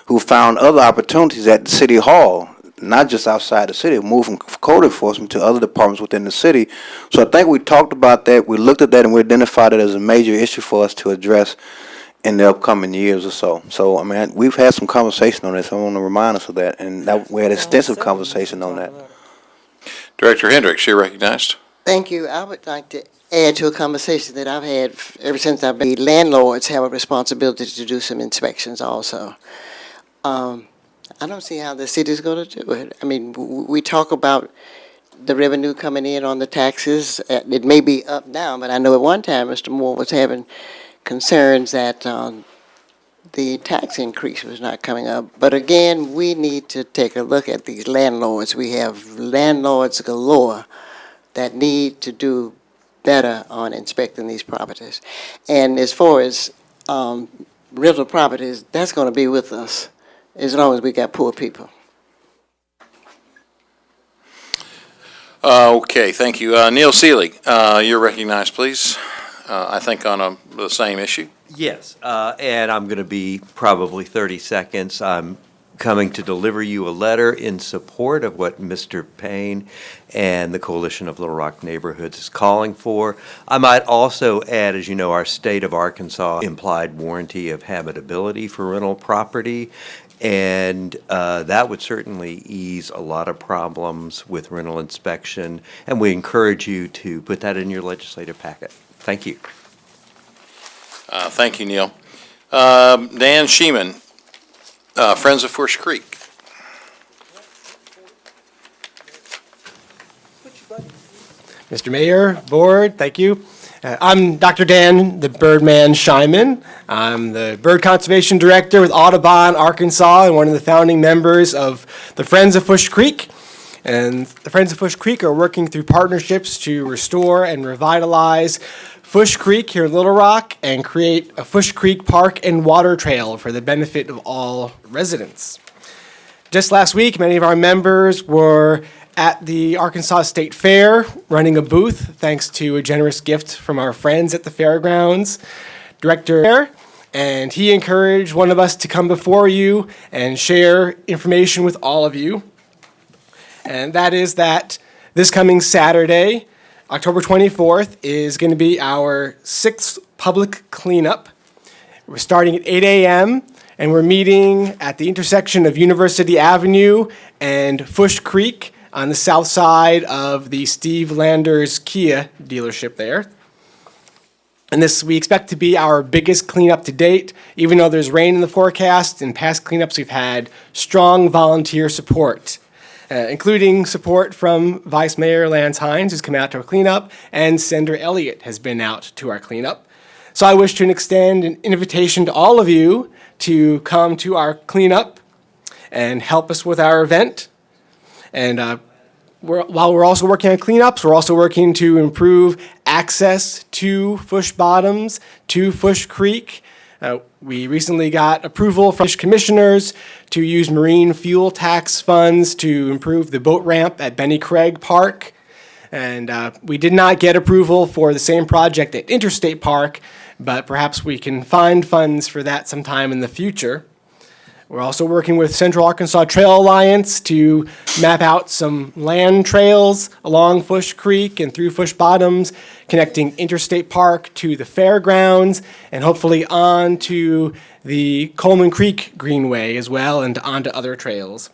who found other opportunities at the city hall, not just outside the city, moving code enforcement to other departments within the city. So I think we talked about that, we looked at that, and we identified it as a major issue for us to address in the upcoming years or so. So, I mean, we've had some conversation on this. I want to remind us of that, and we had extensive conversation on that. Director Hendricks, you're recognized. Thank you. I would like to add to a conversation that I've had ever since I've been. Landlords have a responsibility to do some inspections also. I don't see how the city's going to do it. I mean, we talk about the revenue coming in on the taxes. It may be up now, but I know at one time Mr. Moore was having concerns that the tax increase was not coming up. But again, we need to take a look at these landlords. We have landlords galore that need to do better on inspecting these properties. And as far as rental properties, that's going to be with us as long as we got poor people. Okay, thank you. Neil Seeley, you're recognized, please. I think on the same issue. Yes, and I'm going to be probably 30 seconds. I'm coming to deliver you a letter in support of what Mr. Payne and the Coalition of Little Rock Neighborhoods is calling for. I might also add, as you know, our state of Arkansas implied warranty of habitability for rental property, and that would certainly ease a lot of problems with rental inspection, and we encourage you to put that in your legislative packet. Thank you. Thank you, Neil. Dan Sheeman, Friends of Fish Creek. Mr. Mayor, Board, thank you. I'm Dr. Dan, the Birdman Shyman. I'm the Bird Conservation Director with Audubon, Arkansas, and one of the founding members of the Friends of Fish Creek. And the Friends of Fush Creek are working through partnerships to restore and revitalize Fush Creek here in Little Rock and create a Fush Creek Park and Water Trail for the benefit of all residents. Just last week, many of our members were at the Arkansas State Fair running a booth thanks to a generous gift from our friends at the fairgrounds director, and he encouraged one of us to come before you and share information with all of you. And that is that this coming Saturday, October 24th, is going to be our 6th public cleanup. We're starting at 8 a.m., and we're meeting at the intersection of University Avenue and Fush Creek on the south side of the Steve Landers Kia dealership there. And this we expect to be our biggest cleanup to date. Even though there's rain in the forecast, in past cleanups we've had strong volunteer support, including support from Vice Mayor Lance Hines, who's come out to our cleanup, and Senator Elliott has been out to our cleanup. So I wish to extend an invitation to all of you to come to our cleanup and help us with our event. And while we're also working on cleanups, we're also working to improve access to Fush Bottoms, to Fush Creek. We recently got approval from commissioners to use marine fuel tax funds to improve the boat ramp at Benny Craig Park. And we did not get approval for the same project at Interstate Park, but perhaps we can find funds for that sometime in the future. We're also working with Central Arkansas Trail Alliance to map out some land trails along Fush Creek and through Fush Bottoms, connecting Interstate Park to the fairgrounds and hopefully on to the Coleman Creek Greenway as well and onto other trails.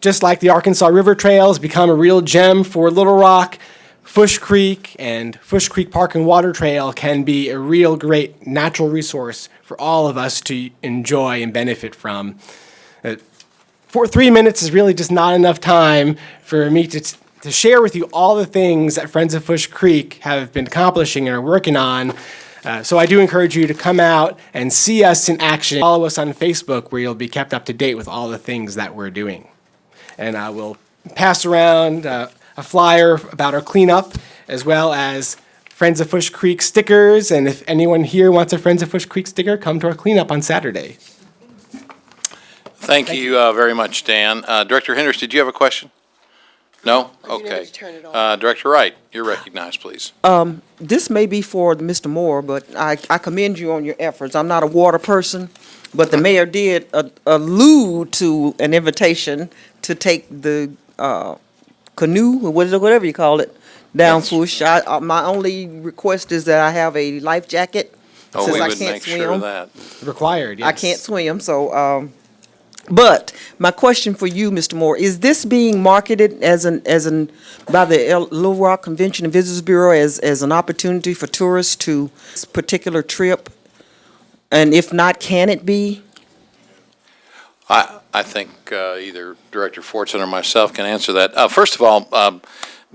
Just like the Arkansas River Trail has become a real gem for Little Rock, Fush Creek and Fush Creek Park and Water Trail can be a real great natural resource for all of us to enjoy and benefit from. For 3 minutes is really just not enough time for me to share with you all the things that Friends of Fush Creek have been accomplishing and are working on. So I do encourage you to come out and see us in action. Follow us on Facebook, where you'll be kept up to date with all the things that we're doing. And I will pass around a flyer about our cleanup, as well as Friends of Fush Creek stickers. And if anyone here wants a Friends of Fush Creek sticker, come to our cleanup on Saturday. Thank you very much, Dan. Director Hendricks, did you have a question? No? Okay. Director Wright, you're recognized, please. This may be for Mr. Moore, but I commend you on your efforts. I'm not a water person, but the mayor did allude to an invitation to take the canoe, or whatever you call it, down Fush. My only request is that I have a life jacket. Oh, since we I would can't make sure of swim. that. Required, yes. I can't swim, so, but my question for you, Mr. Moore, is this being marketed by the Little Rock Convention and Visitors Bureau as an opportunity for tourists to this particular trip? And if not, can it be? I think either Director Fortson or myself can answer that. First of all,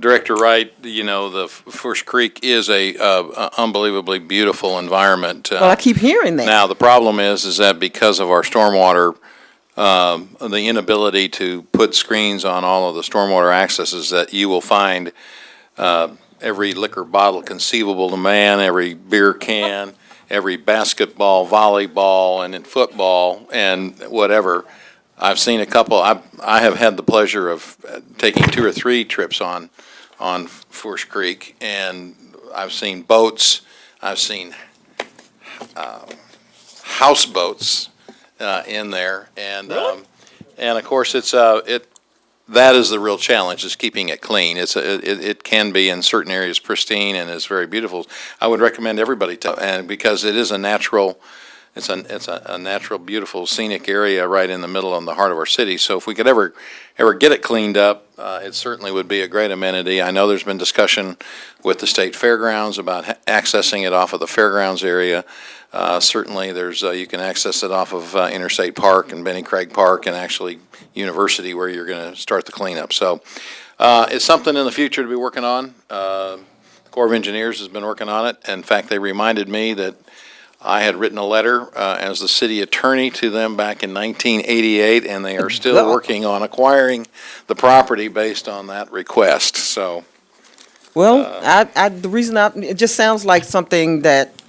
Director Wright, you know, the Fush Creek is a unbelievably beautiful environment. Well, I keep hearing that. Now, the problem is that because of our stormwater, the inability to put screens on all of the stormwater accesses, that you will find every liquor bottle conceivable to man, every beer can, every basketball, volleyball, and in football, and whatever. I've seen a couple. I have had the pleasure of taking 2 or 3 trips on Fush Creek, and I've seen boats. I've seen houseboats in there, and of course that is the real challenge, is keeping it clean. It can be in certain areas pristine and is very beautiful. I would recommend everybody and because it is a natural. It's a natural, beautiful, scenic area right in the middle of the heart of our city. So if we could ever get it cleaned up, it certainly would be a great amenity. I know there's been discussion with the state fairgrounds about accessing it off of the fairgrounds area. Certainly, there's you can access it off of Interstate Park and Benny Craig Park and actually University, where you're going to start the cleanup. So it's something in the future to be working on. The Corps of Engineers has been working on it. In fact, they reminded me that I had written a letter as the city attorney to them back in 1988, and they are still working on acquiring the property based on that request. So, Well, the reason it just sounds like something that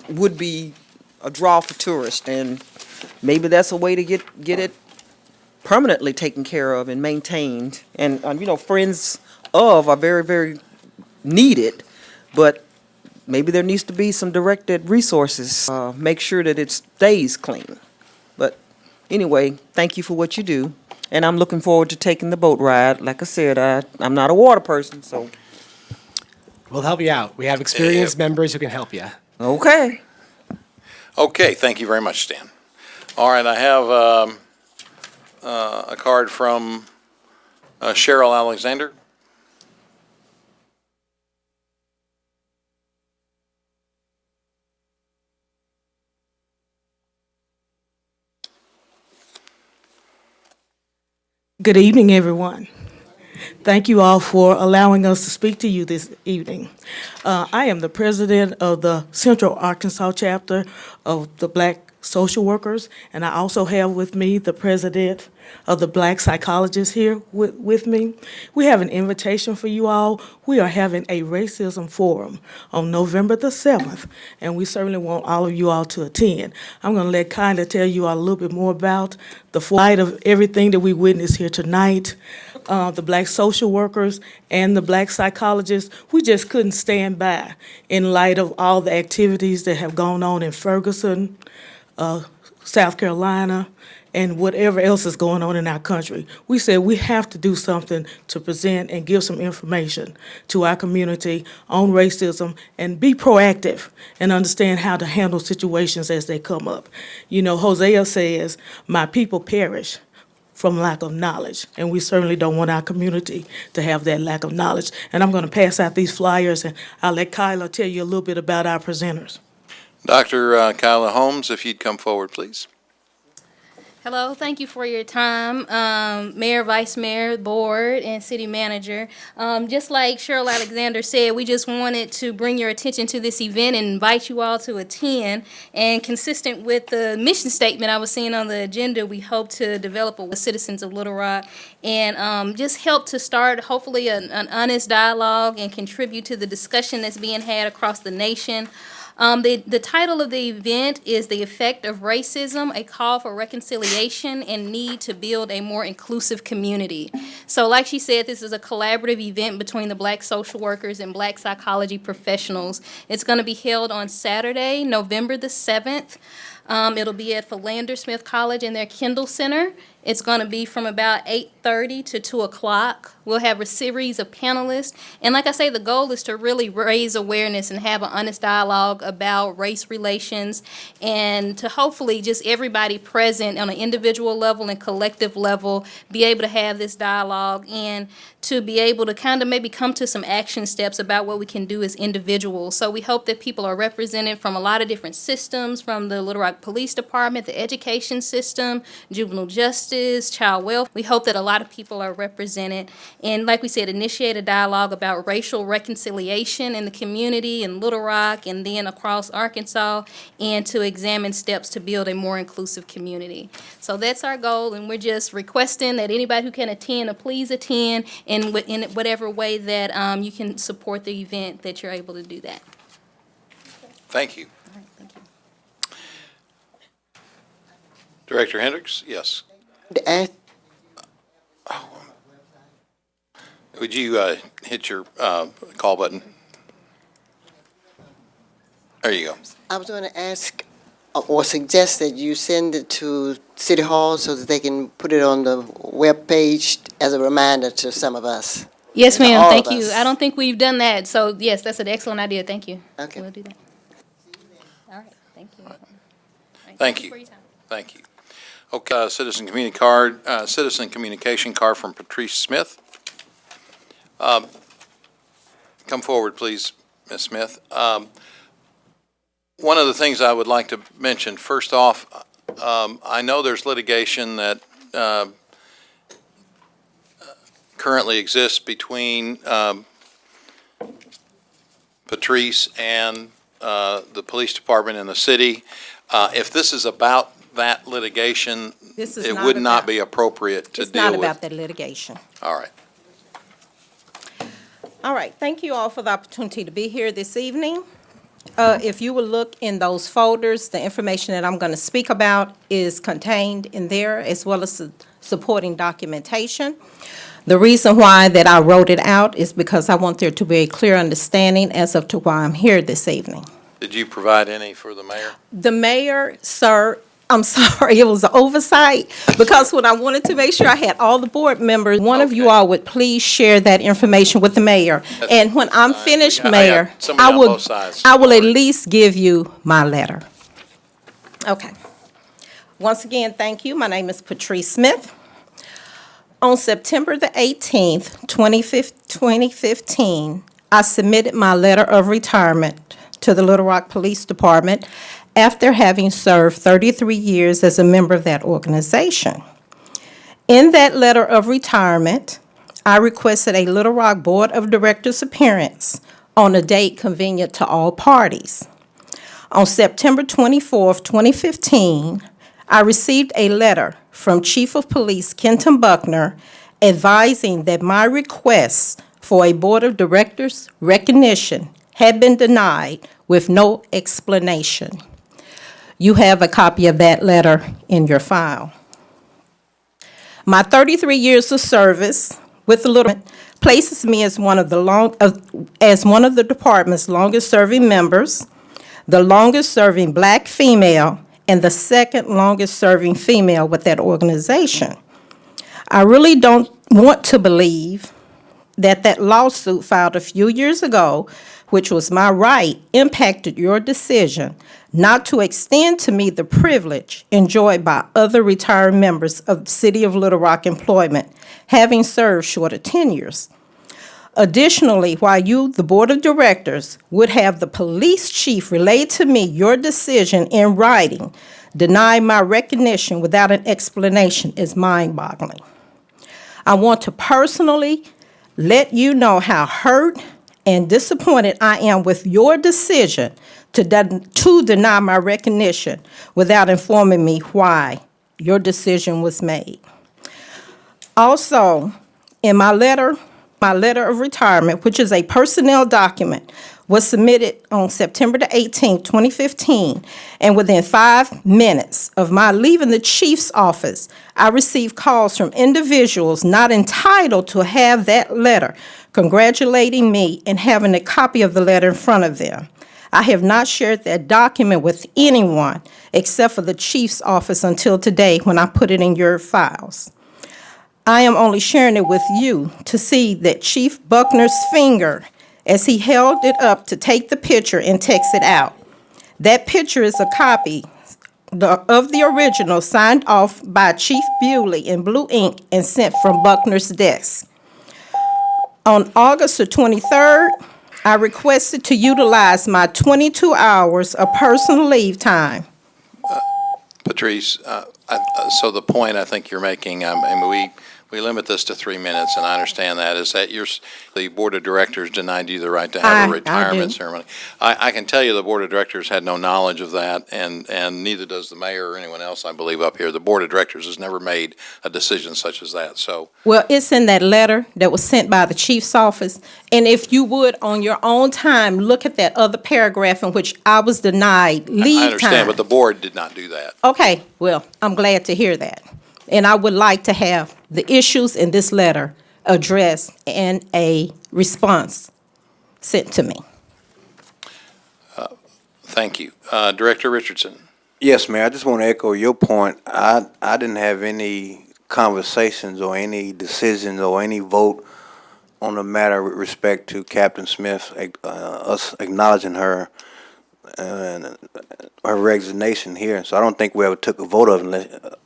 would be a draw for tourists, and maybe that's a way to get it permanently taken care of and maintained. And, friends of are very, very needed, but maybe there needs to be some directed resources, make sure that it stays clean. But anyway, thank you for what you do, and I'm looking forward to taking the boat ride. Like I said, I'm not a water person, so. We'll help you out. We have experienced members who can help you. Okay. okay, thank you very much, Stan. All right, I have a card from Cheryl Alexander. Good evening, everyone. Thank you all for allowing us to speak to you this evening. I am the president of the Central Arkansas chapter of the Black Social Workers, and I also have with me the president of the Black Psychologists here with me. We have an invitation for you all. We are having a racism forum on November the 7th, and we certainly want all of you all to attend. I'm going to let Kyla tell you all a little bit more about the light of everything that we witnessed here tonight. The Black social workers and the Black psychologists, we just couldn't stand by in light of all the activities that have gone on in Ferguson, South Carolina, and whatever else is going on in our country. We said we have to do something to present and give some information to our community on racism and be proactive and understand how to handle situations as they come up. You know, Hosea says, "My people perish from lack of knowledge," and we certainly don't want our community to have that lack of knowledge. And I'm going to pass out these flyers, and I'll let Kyla tell you a little bit about our presenters. Dr. Kyla Holmes, if you'd come forward, please. Hello, thank you for your time, Mayor, Vice Mayor, Board, and City Manager. Just like Cheryl Alexander said, we just wanted to bring your attention to this event and invite you all to attend. And consistent with the mission statement I was seeing on the agenda, we hope to develop with citizens of Little Rock and just help to start, hopefully, an honest dialogue and contribute to the discussion that's being had across the nation. The title of the event is "The Effect of Racism, a Call for Reconciliation and Need to Build a More Inclusive Community." So like she said, this is a collaborative event between the Black social workers and Black psychology professionals. It's going to be held on Saturday, November the 7th. It'll be at Philander Smith College in their Kendall Center. It's going to be from about 8:30 to 2 o'clock. We'll have a series of panelists. And like I say, the goal is to really raise awareness and have an honest dialogue about race relations and to hopefully just everybody present on an individual level and collective level be able to have this dialogue and to be able to kind of maybe come to some action steps about what we can do as individuals. So we hope that people are represented from a lot of different systems, from the Little Rock Police Department, the education system, juvenile justice, child welfare. We hope that a lot of people are represented. And like we said, initiate a dialogue about racial reconciliation in the community in Little Rock and then across Arkansas, and to examine steps to build a more inclusive community. So that's our goal, and we're just requesting that anybody who can attend, please attend in whatever way that you can support the event, that you're able to do that. Thank you. All right, thank you. Director Hendricks, yes. Would you hit your call button? There you go. I was going to ask or suggest that you send it to City Hall so that they can put it on the web page as a reminder to some of us. Yes, ma'am, All thank of you. us. I don't think we've done that, so yes, that's an excellent idea, thank you. Okay. We'll do that. All right, thank you. Thank you. For your time. Thank you. Okay, citizen communication card from Patrice Smith. Come forward, please, Ms. Smith. One of the things I would like to mention, first off, I know there's litigation that currently exists between Patrice and the police department and the city. If this is about that litigation, This is it not would not about- be appropriate to It's not deal about with. that litigation. All right. All right, thank you all for the opportunity to be here this evening. If you will look in those folders, the information that I'm going to speak about is contained in there, as well as the supporting documentation. The reason why that I wrote it out is because I want there to be a clear understanding as of to why I'm here this evening. Did you provide any for the mayor? The mayor, sir, I'm sorry, it was an oversight, because when I wanted to make sure I had all the board members, one of you all would please share that information with the mayor. And when I'm finished, I got Mayor, somebody on both sides. I will at least give you my letter. Okay. Once again, thank you. My name is Patrice Smith. On September the 18th, 2015, I submitted my letter of retirement to the Little Rock Police Department after having served 33 years as a member of that organization. In that letter of retirement, I requested a Little Rock Board of Directors appearance on a date convenient to all parties. On September 24th, 2015, I received a letter from Chief of Police Kenton Buckner advising that my request for a Board of Directors recognition had been denied with no explanation. You have a copy of that letter in your file. My 33 years of service with the Little places me as one of the department's longest-serving members, the longest-serving Black female, and the second longest-serving female with that organization. I really don't want to believe that that lawsuit filed a few years ago, which was my right, impacted your decision not to extend to me the privilege enjoyed by other retired members of the City of Little Rock employment, having served shorter tenures. Additionally, while you, the Board of Directors, would have the police chief relay to me your decision in writing, deny my recognition without an explanation is mind-boggling. I want to personally let you know how hurt and disappointed I am with your decision to deny my recognition without informing me why your decision was made. Also, in my letter of retirement, which is a personnel document, was submitted on September the 18th, 2015, and within 5 minutes of my leaving the chief's office, I received calls from individuals not entitled to have that letter congratulating me and having a copy of the letter in front of them. I have not shared that document with anyone except for the chief's office until today when I put it in your files. I am only sharing it with you to see that Chief Buckner's finger as he held it up to take the picture and text it out. That picture is a copy of the original signed off by Chief Bewley in blue ink and sent from Buckner's desk. On August the 23rd, I requested to utilize my 22 hours of personal leave time. Patrice, so the point I think you're making, we limit this to 3 minutes, and I understand that, is that the Board of Directors denied you the right to have a retirement ceremony. I can tell you the Board of Directors had no knowledge of that, and neither does the mayor or anyone else, I believe, up here. The Board of Directors has never made a decision such as that, so. Well, it's in that letter that was sent by the chief's office, and if you would, on your own time, look at that other paragraph in which I was denied leave time. I understand, but the board did not do that. Okay, well, I'm glad to hear that. And I would like to have the issues in this letter addressed and a response sent to me. Thank you. Director Richardson. Yes, Mayor, I just want to echo your point. I didn't have any conversations or any decisions or any vote on the matter with respect to Captain Smith, us acknowledging her her resignation here. So I don't think we ever took a vote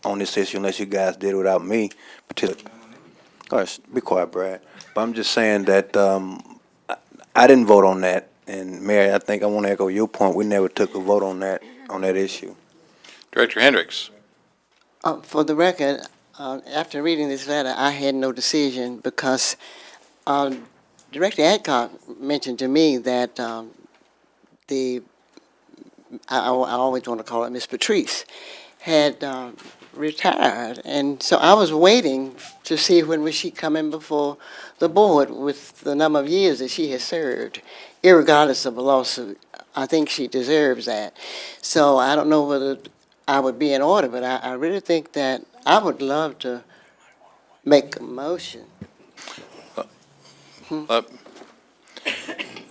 on this issue unless you guys did it without me. Gosh, be quiet, Brad. But I'm just saying that I didn't vote on that. And Mayor, I think I want to echo your point. We never took a vote on that issue. Director Hendricks. For the record, after reading this letter, I had no decision because Director Adcock mentioned to me that the I always want to call it Miss Patrice, had retired. And so I was waiting to see when was she coming before the board with the number of years that she has served, irregardless of a lawsuit. I think she deserves that. So I don't know whether I would be in order, but I really think that I would love to make a motion.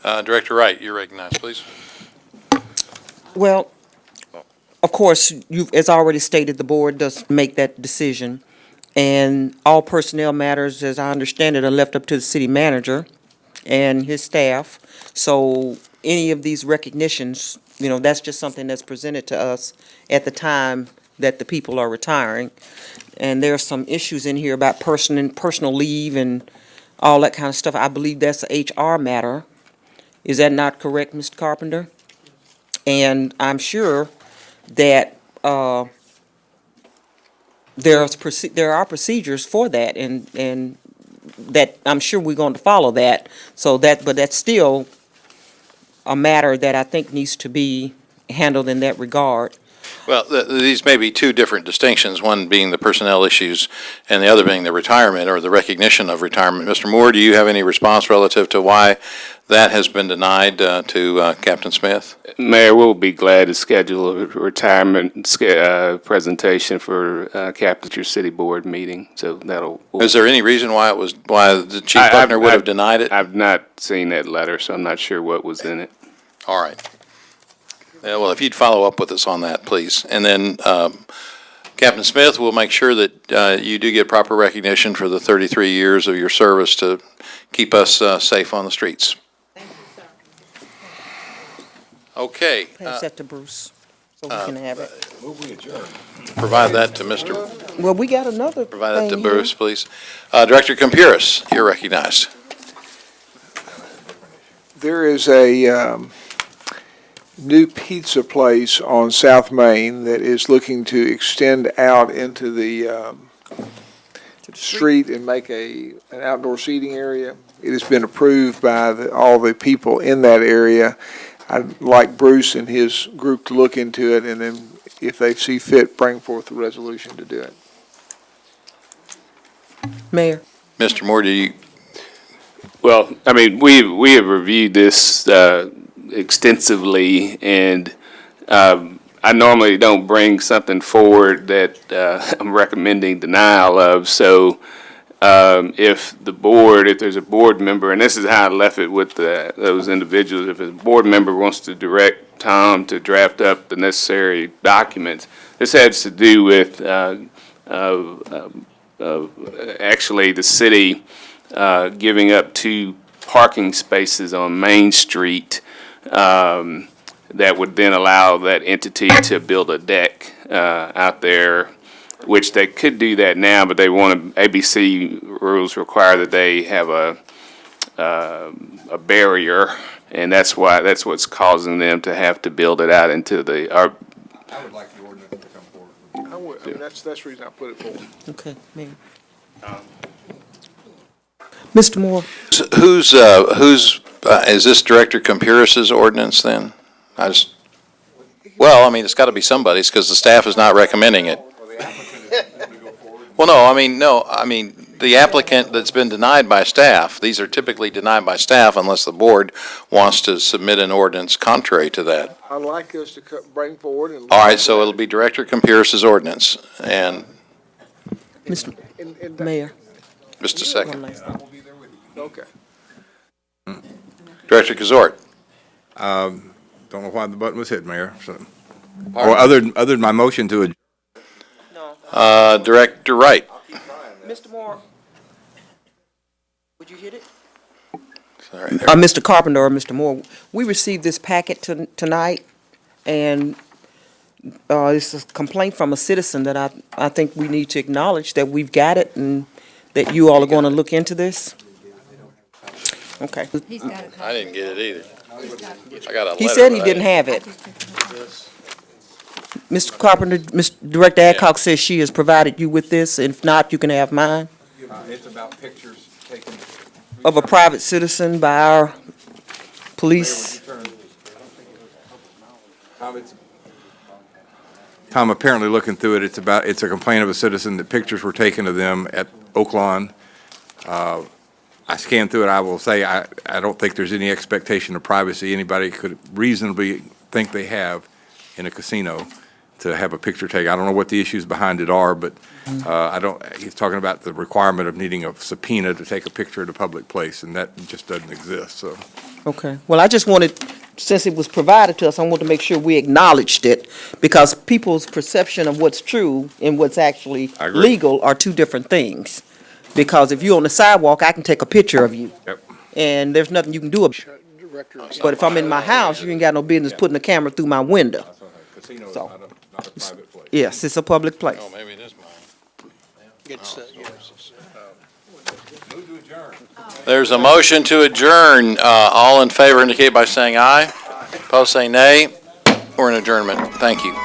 Director Wright, you're recognized, please. Well, of course, as already stated, the board does make that decision. And all personnel matters, as I understand it, are left up to the city manager and his staff. So any of these recognitions, that's just something that's presented to us at the time that the people are retiring. And there are some issues in here about personal leave and all that kind of stuff. I believe that's a HR matter. Is that not correct, Mr. Carpenter? And I'm sure that there are procedures for that, and that I'm sure we're going to follow that. But that's still a matter that I think needs to be handled in that regard. Well, these may be two different distinctions, one being the personnel issues and the other being the retirement or the recognition of retirement. Mr. Moore, do you have any response relative to why that has been denied to Captain Smith? Mayor, we'll be glad to schedule a retirement presentation for Captain at your city board meeting. So that'll. Is there any reason why the Chief Buckner would have denied it? I've not seen that letter, so I'm not sure what was in it. All right. Well, if you'd follow up with us on that, please. And then Captain Smith will make sure that you do get proper recognition for the 33 years of your service to keep us safe on the streets. Thank you, sir. Okay. Pass that to Bruce, so we can have it. Provide that to Mr. Well, we got another Provide that to thing here. Bruce, please. Director Campuris, you're recognized. There is a new pizza place on South Main that is looking to extend out into the street and make an outdoor seating area. It has been approved by all the people in that area. I'd like Bruce and his group to look into it, and then if they see fit, bring forth a resolution to do it. Mayor. Mr. Moore, do you? Well, I mean, we have reviewed this extensively, and I normally don't bring something forward that I'm recommending denial of. So if there's a board member, and this is how I left it with those individuals, if a board member wants to direct Tom to draft up the necessary documents, this has to do with actually the city giving up 2 parking spaces on Main Street that would then allow that entity to build a deck out there, which they could do that now, but they want to, ABC rules require that they have a barrier, and that's what's causing them to have to build it out into the. I would like the ordinance to come forward. I would. I mean, that's the reason I put it forward. Okay, Mayor. Mr. Moore. Who's is this Director Campuris's ordinance then? Well, I mean, it's got to be somebody's because the staff is not recommending it. Well, no, I mean, the applicant that's been denied by staff, these are typically denied by staff unless the board wants to submit an ordinance contrary to that. I'd like us to bring forward and. All right, so it'll be Director Campuris's ordinance, and Mr. Mayor. just a second. Okay. Director Kazort. Don't know why the button was hit, Mayor. So, or other than my motion to adjourn. Director Wright. Mr. Moore, would you hit it? Sorry. Mr. Carpenter or Mr. Moore, we received this packet tonight, and it's a complaint from a citizen that I think we need to acknowledge that we've got it and that you all are going to look into this. Okay. I didn't get it either. I got a letter. He said he didn't have it. Mr. Carpenter, Director Adcock says she has provided you with this. If not, you can have mine. It's about pictures taken Of a private citizen by our police. Tom, apparently looking through it, it's a complaint of a citizen that pictures were taken of them at Oaklawn. I scanned through it, I will say, I don't think there's any expectation of privacy anybody could reasonably think they have in a casino to have a picture taken. I don't know what the issues behind it are, but he's talking about the requirement of needing a subpoena to take a picture at a public place, and that just doesn't exist, so. Okay, well, I just wanted, since it was provided to us, I wanted to make sure we acknowledged it, because people's perception of what's true and what's actually I agree. legal are two different things. Because if you're on the sidewalk, I can take a picture of you. Yep. And there's nothing you can do about it. But if I'm in my house, you ain't got no business putting the camera through my window. Casino is So- not a private place. Yes, it's a public place. Oh, maybe it is mine. There's a motion to adjourn. All in favor indicate by saying aye. Opposed, say nay. We're in adjournment. Thank you.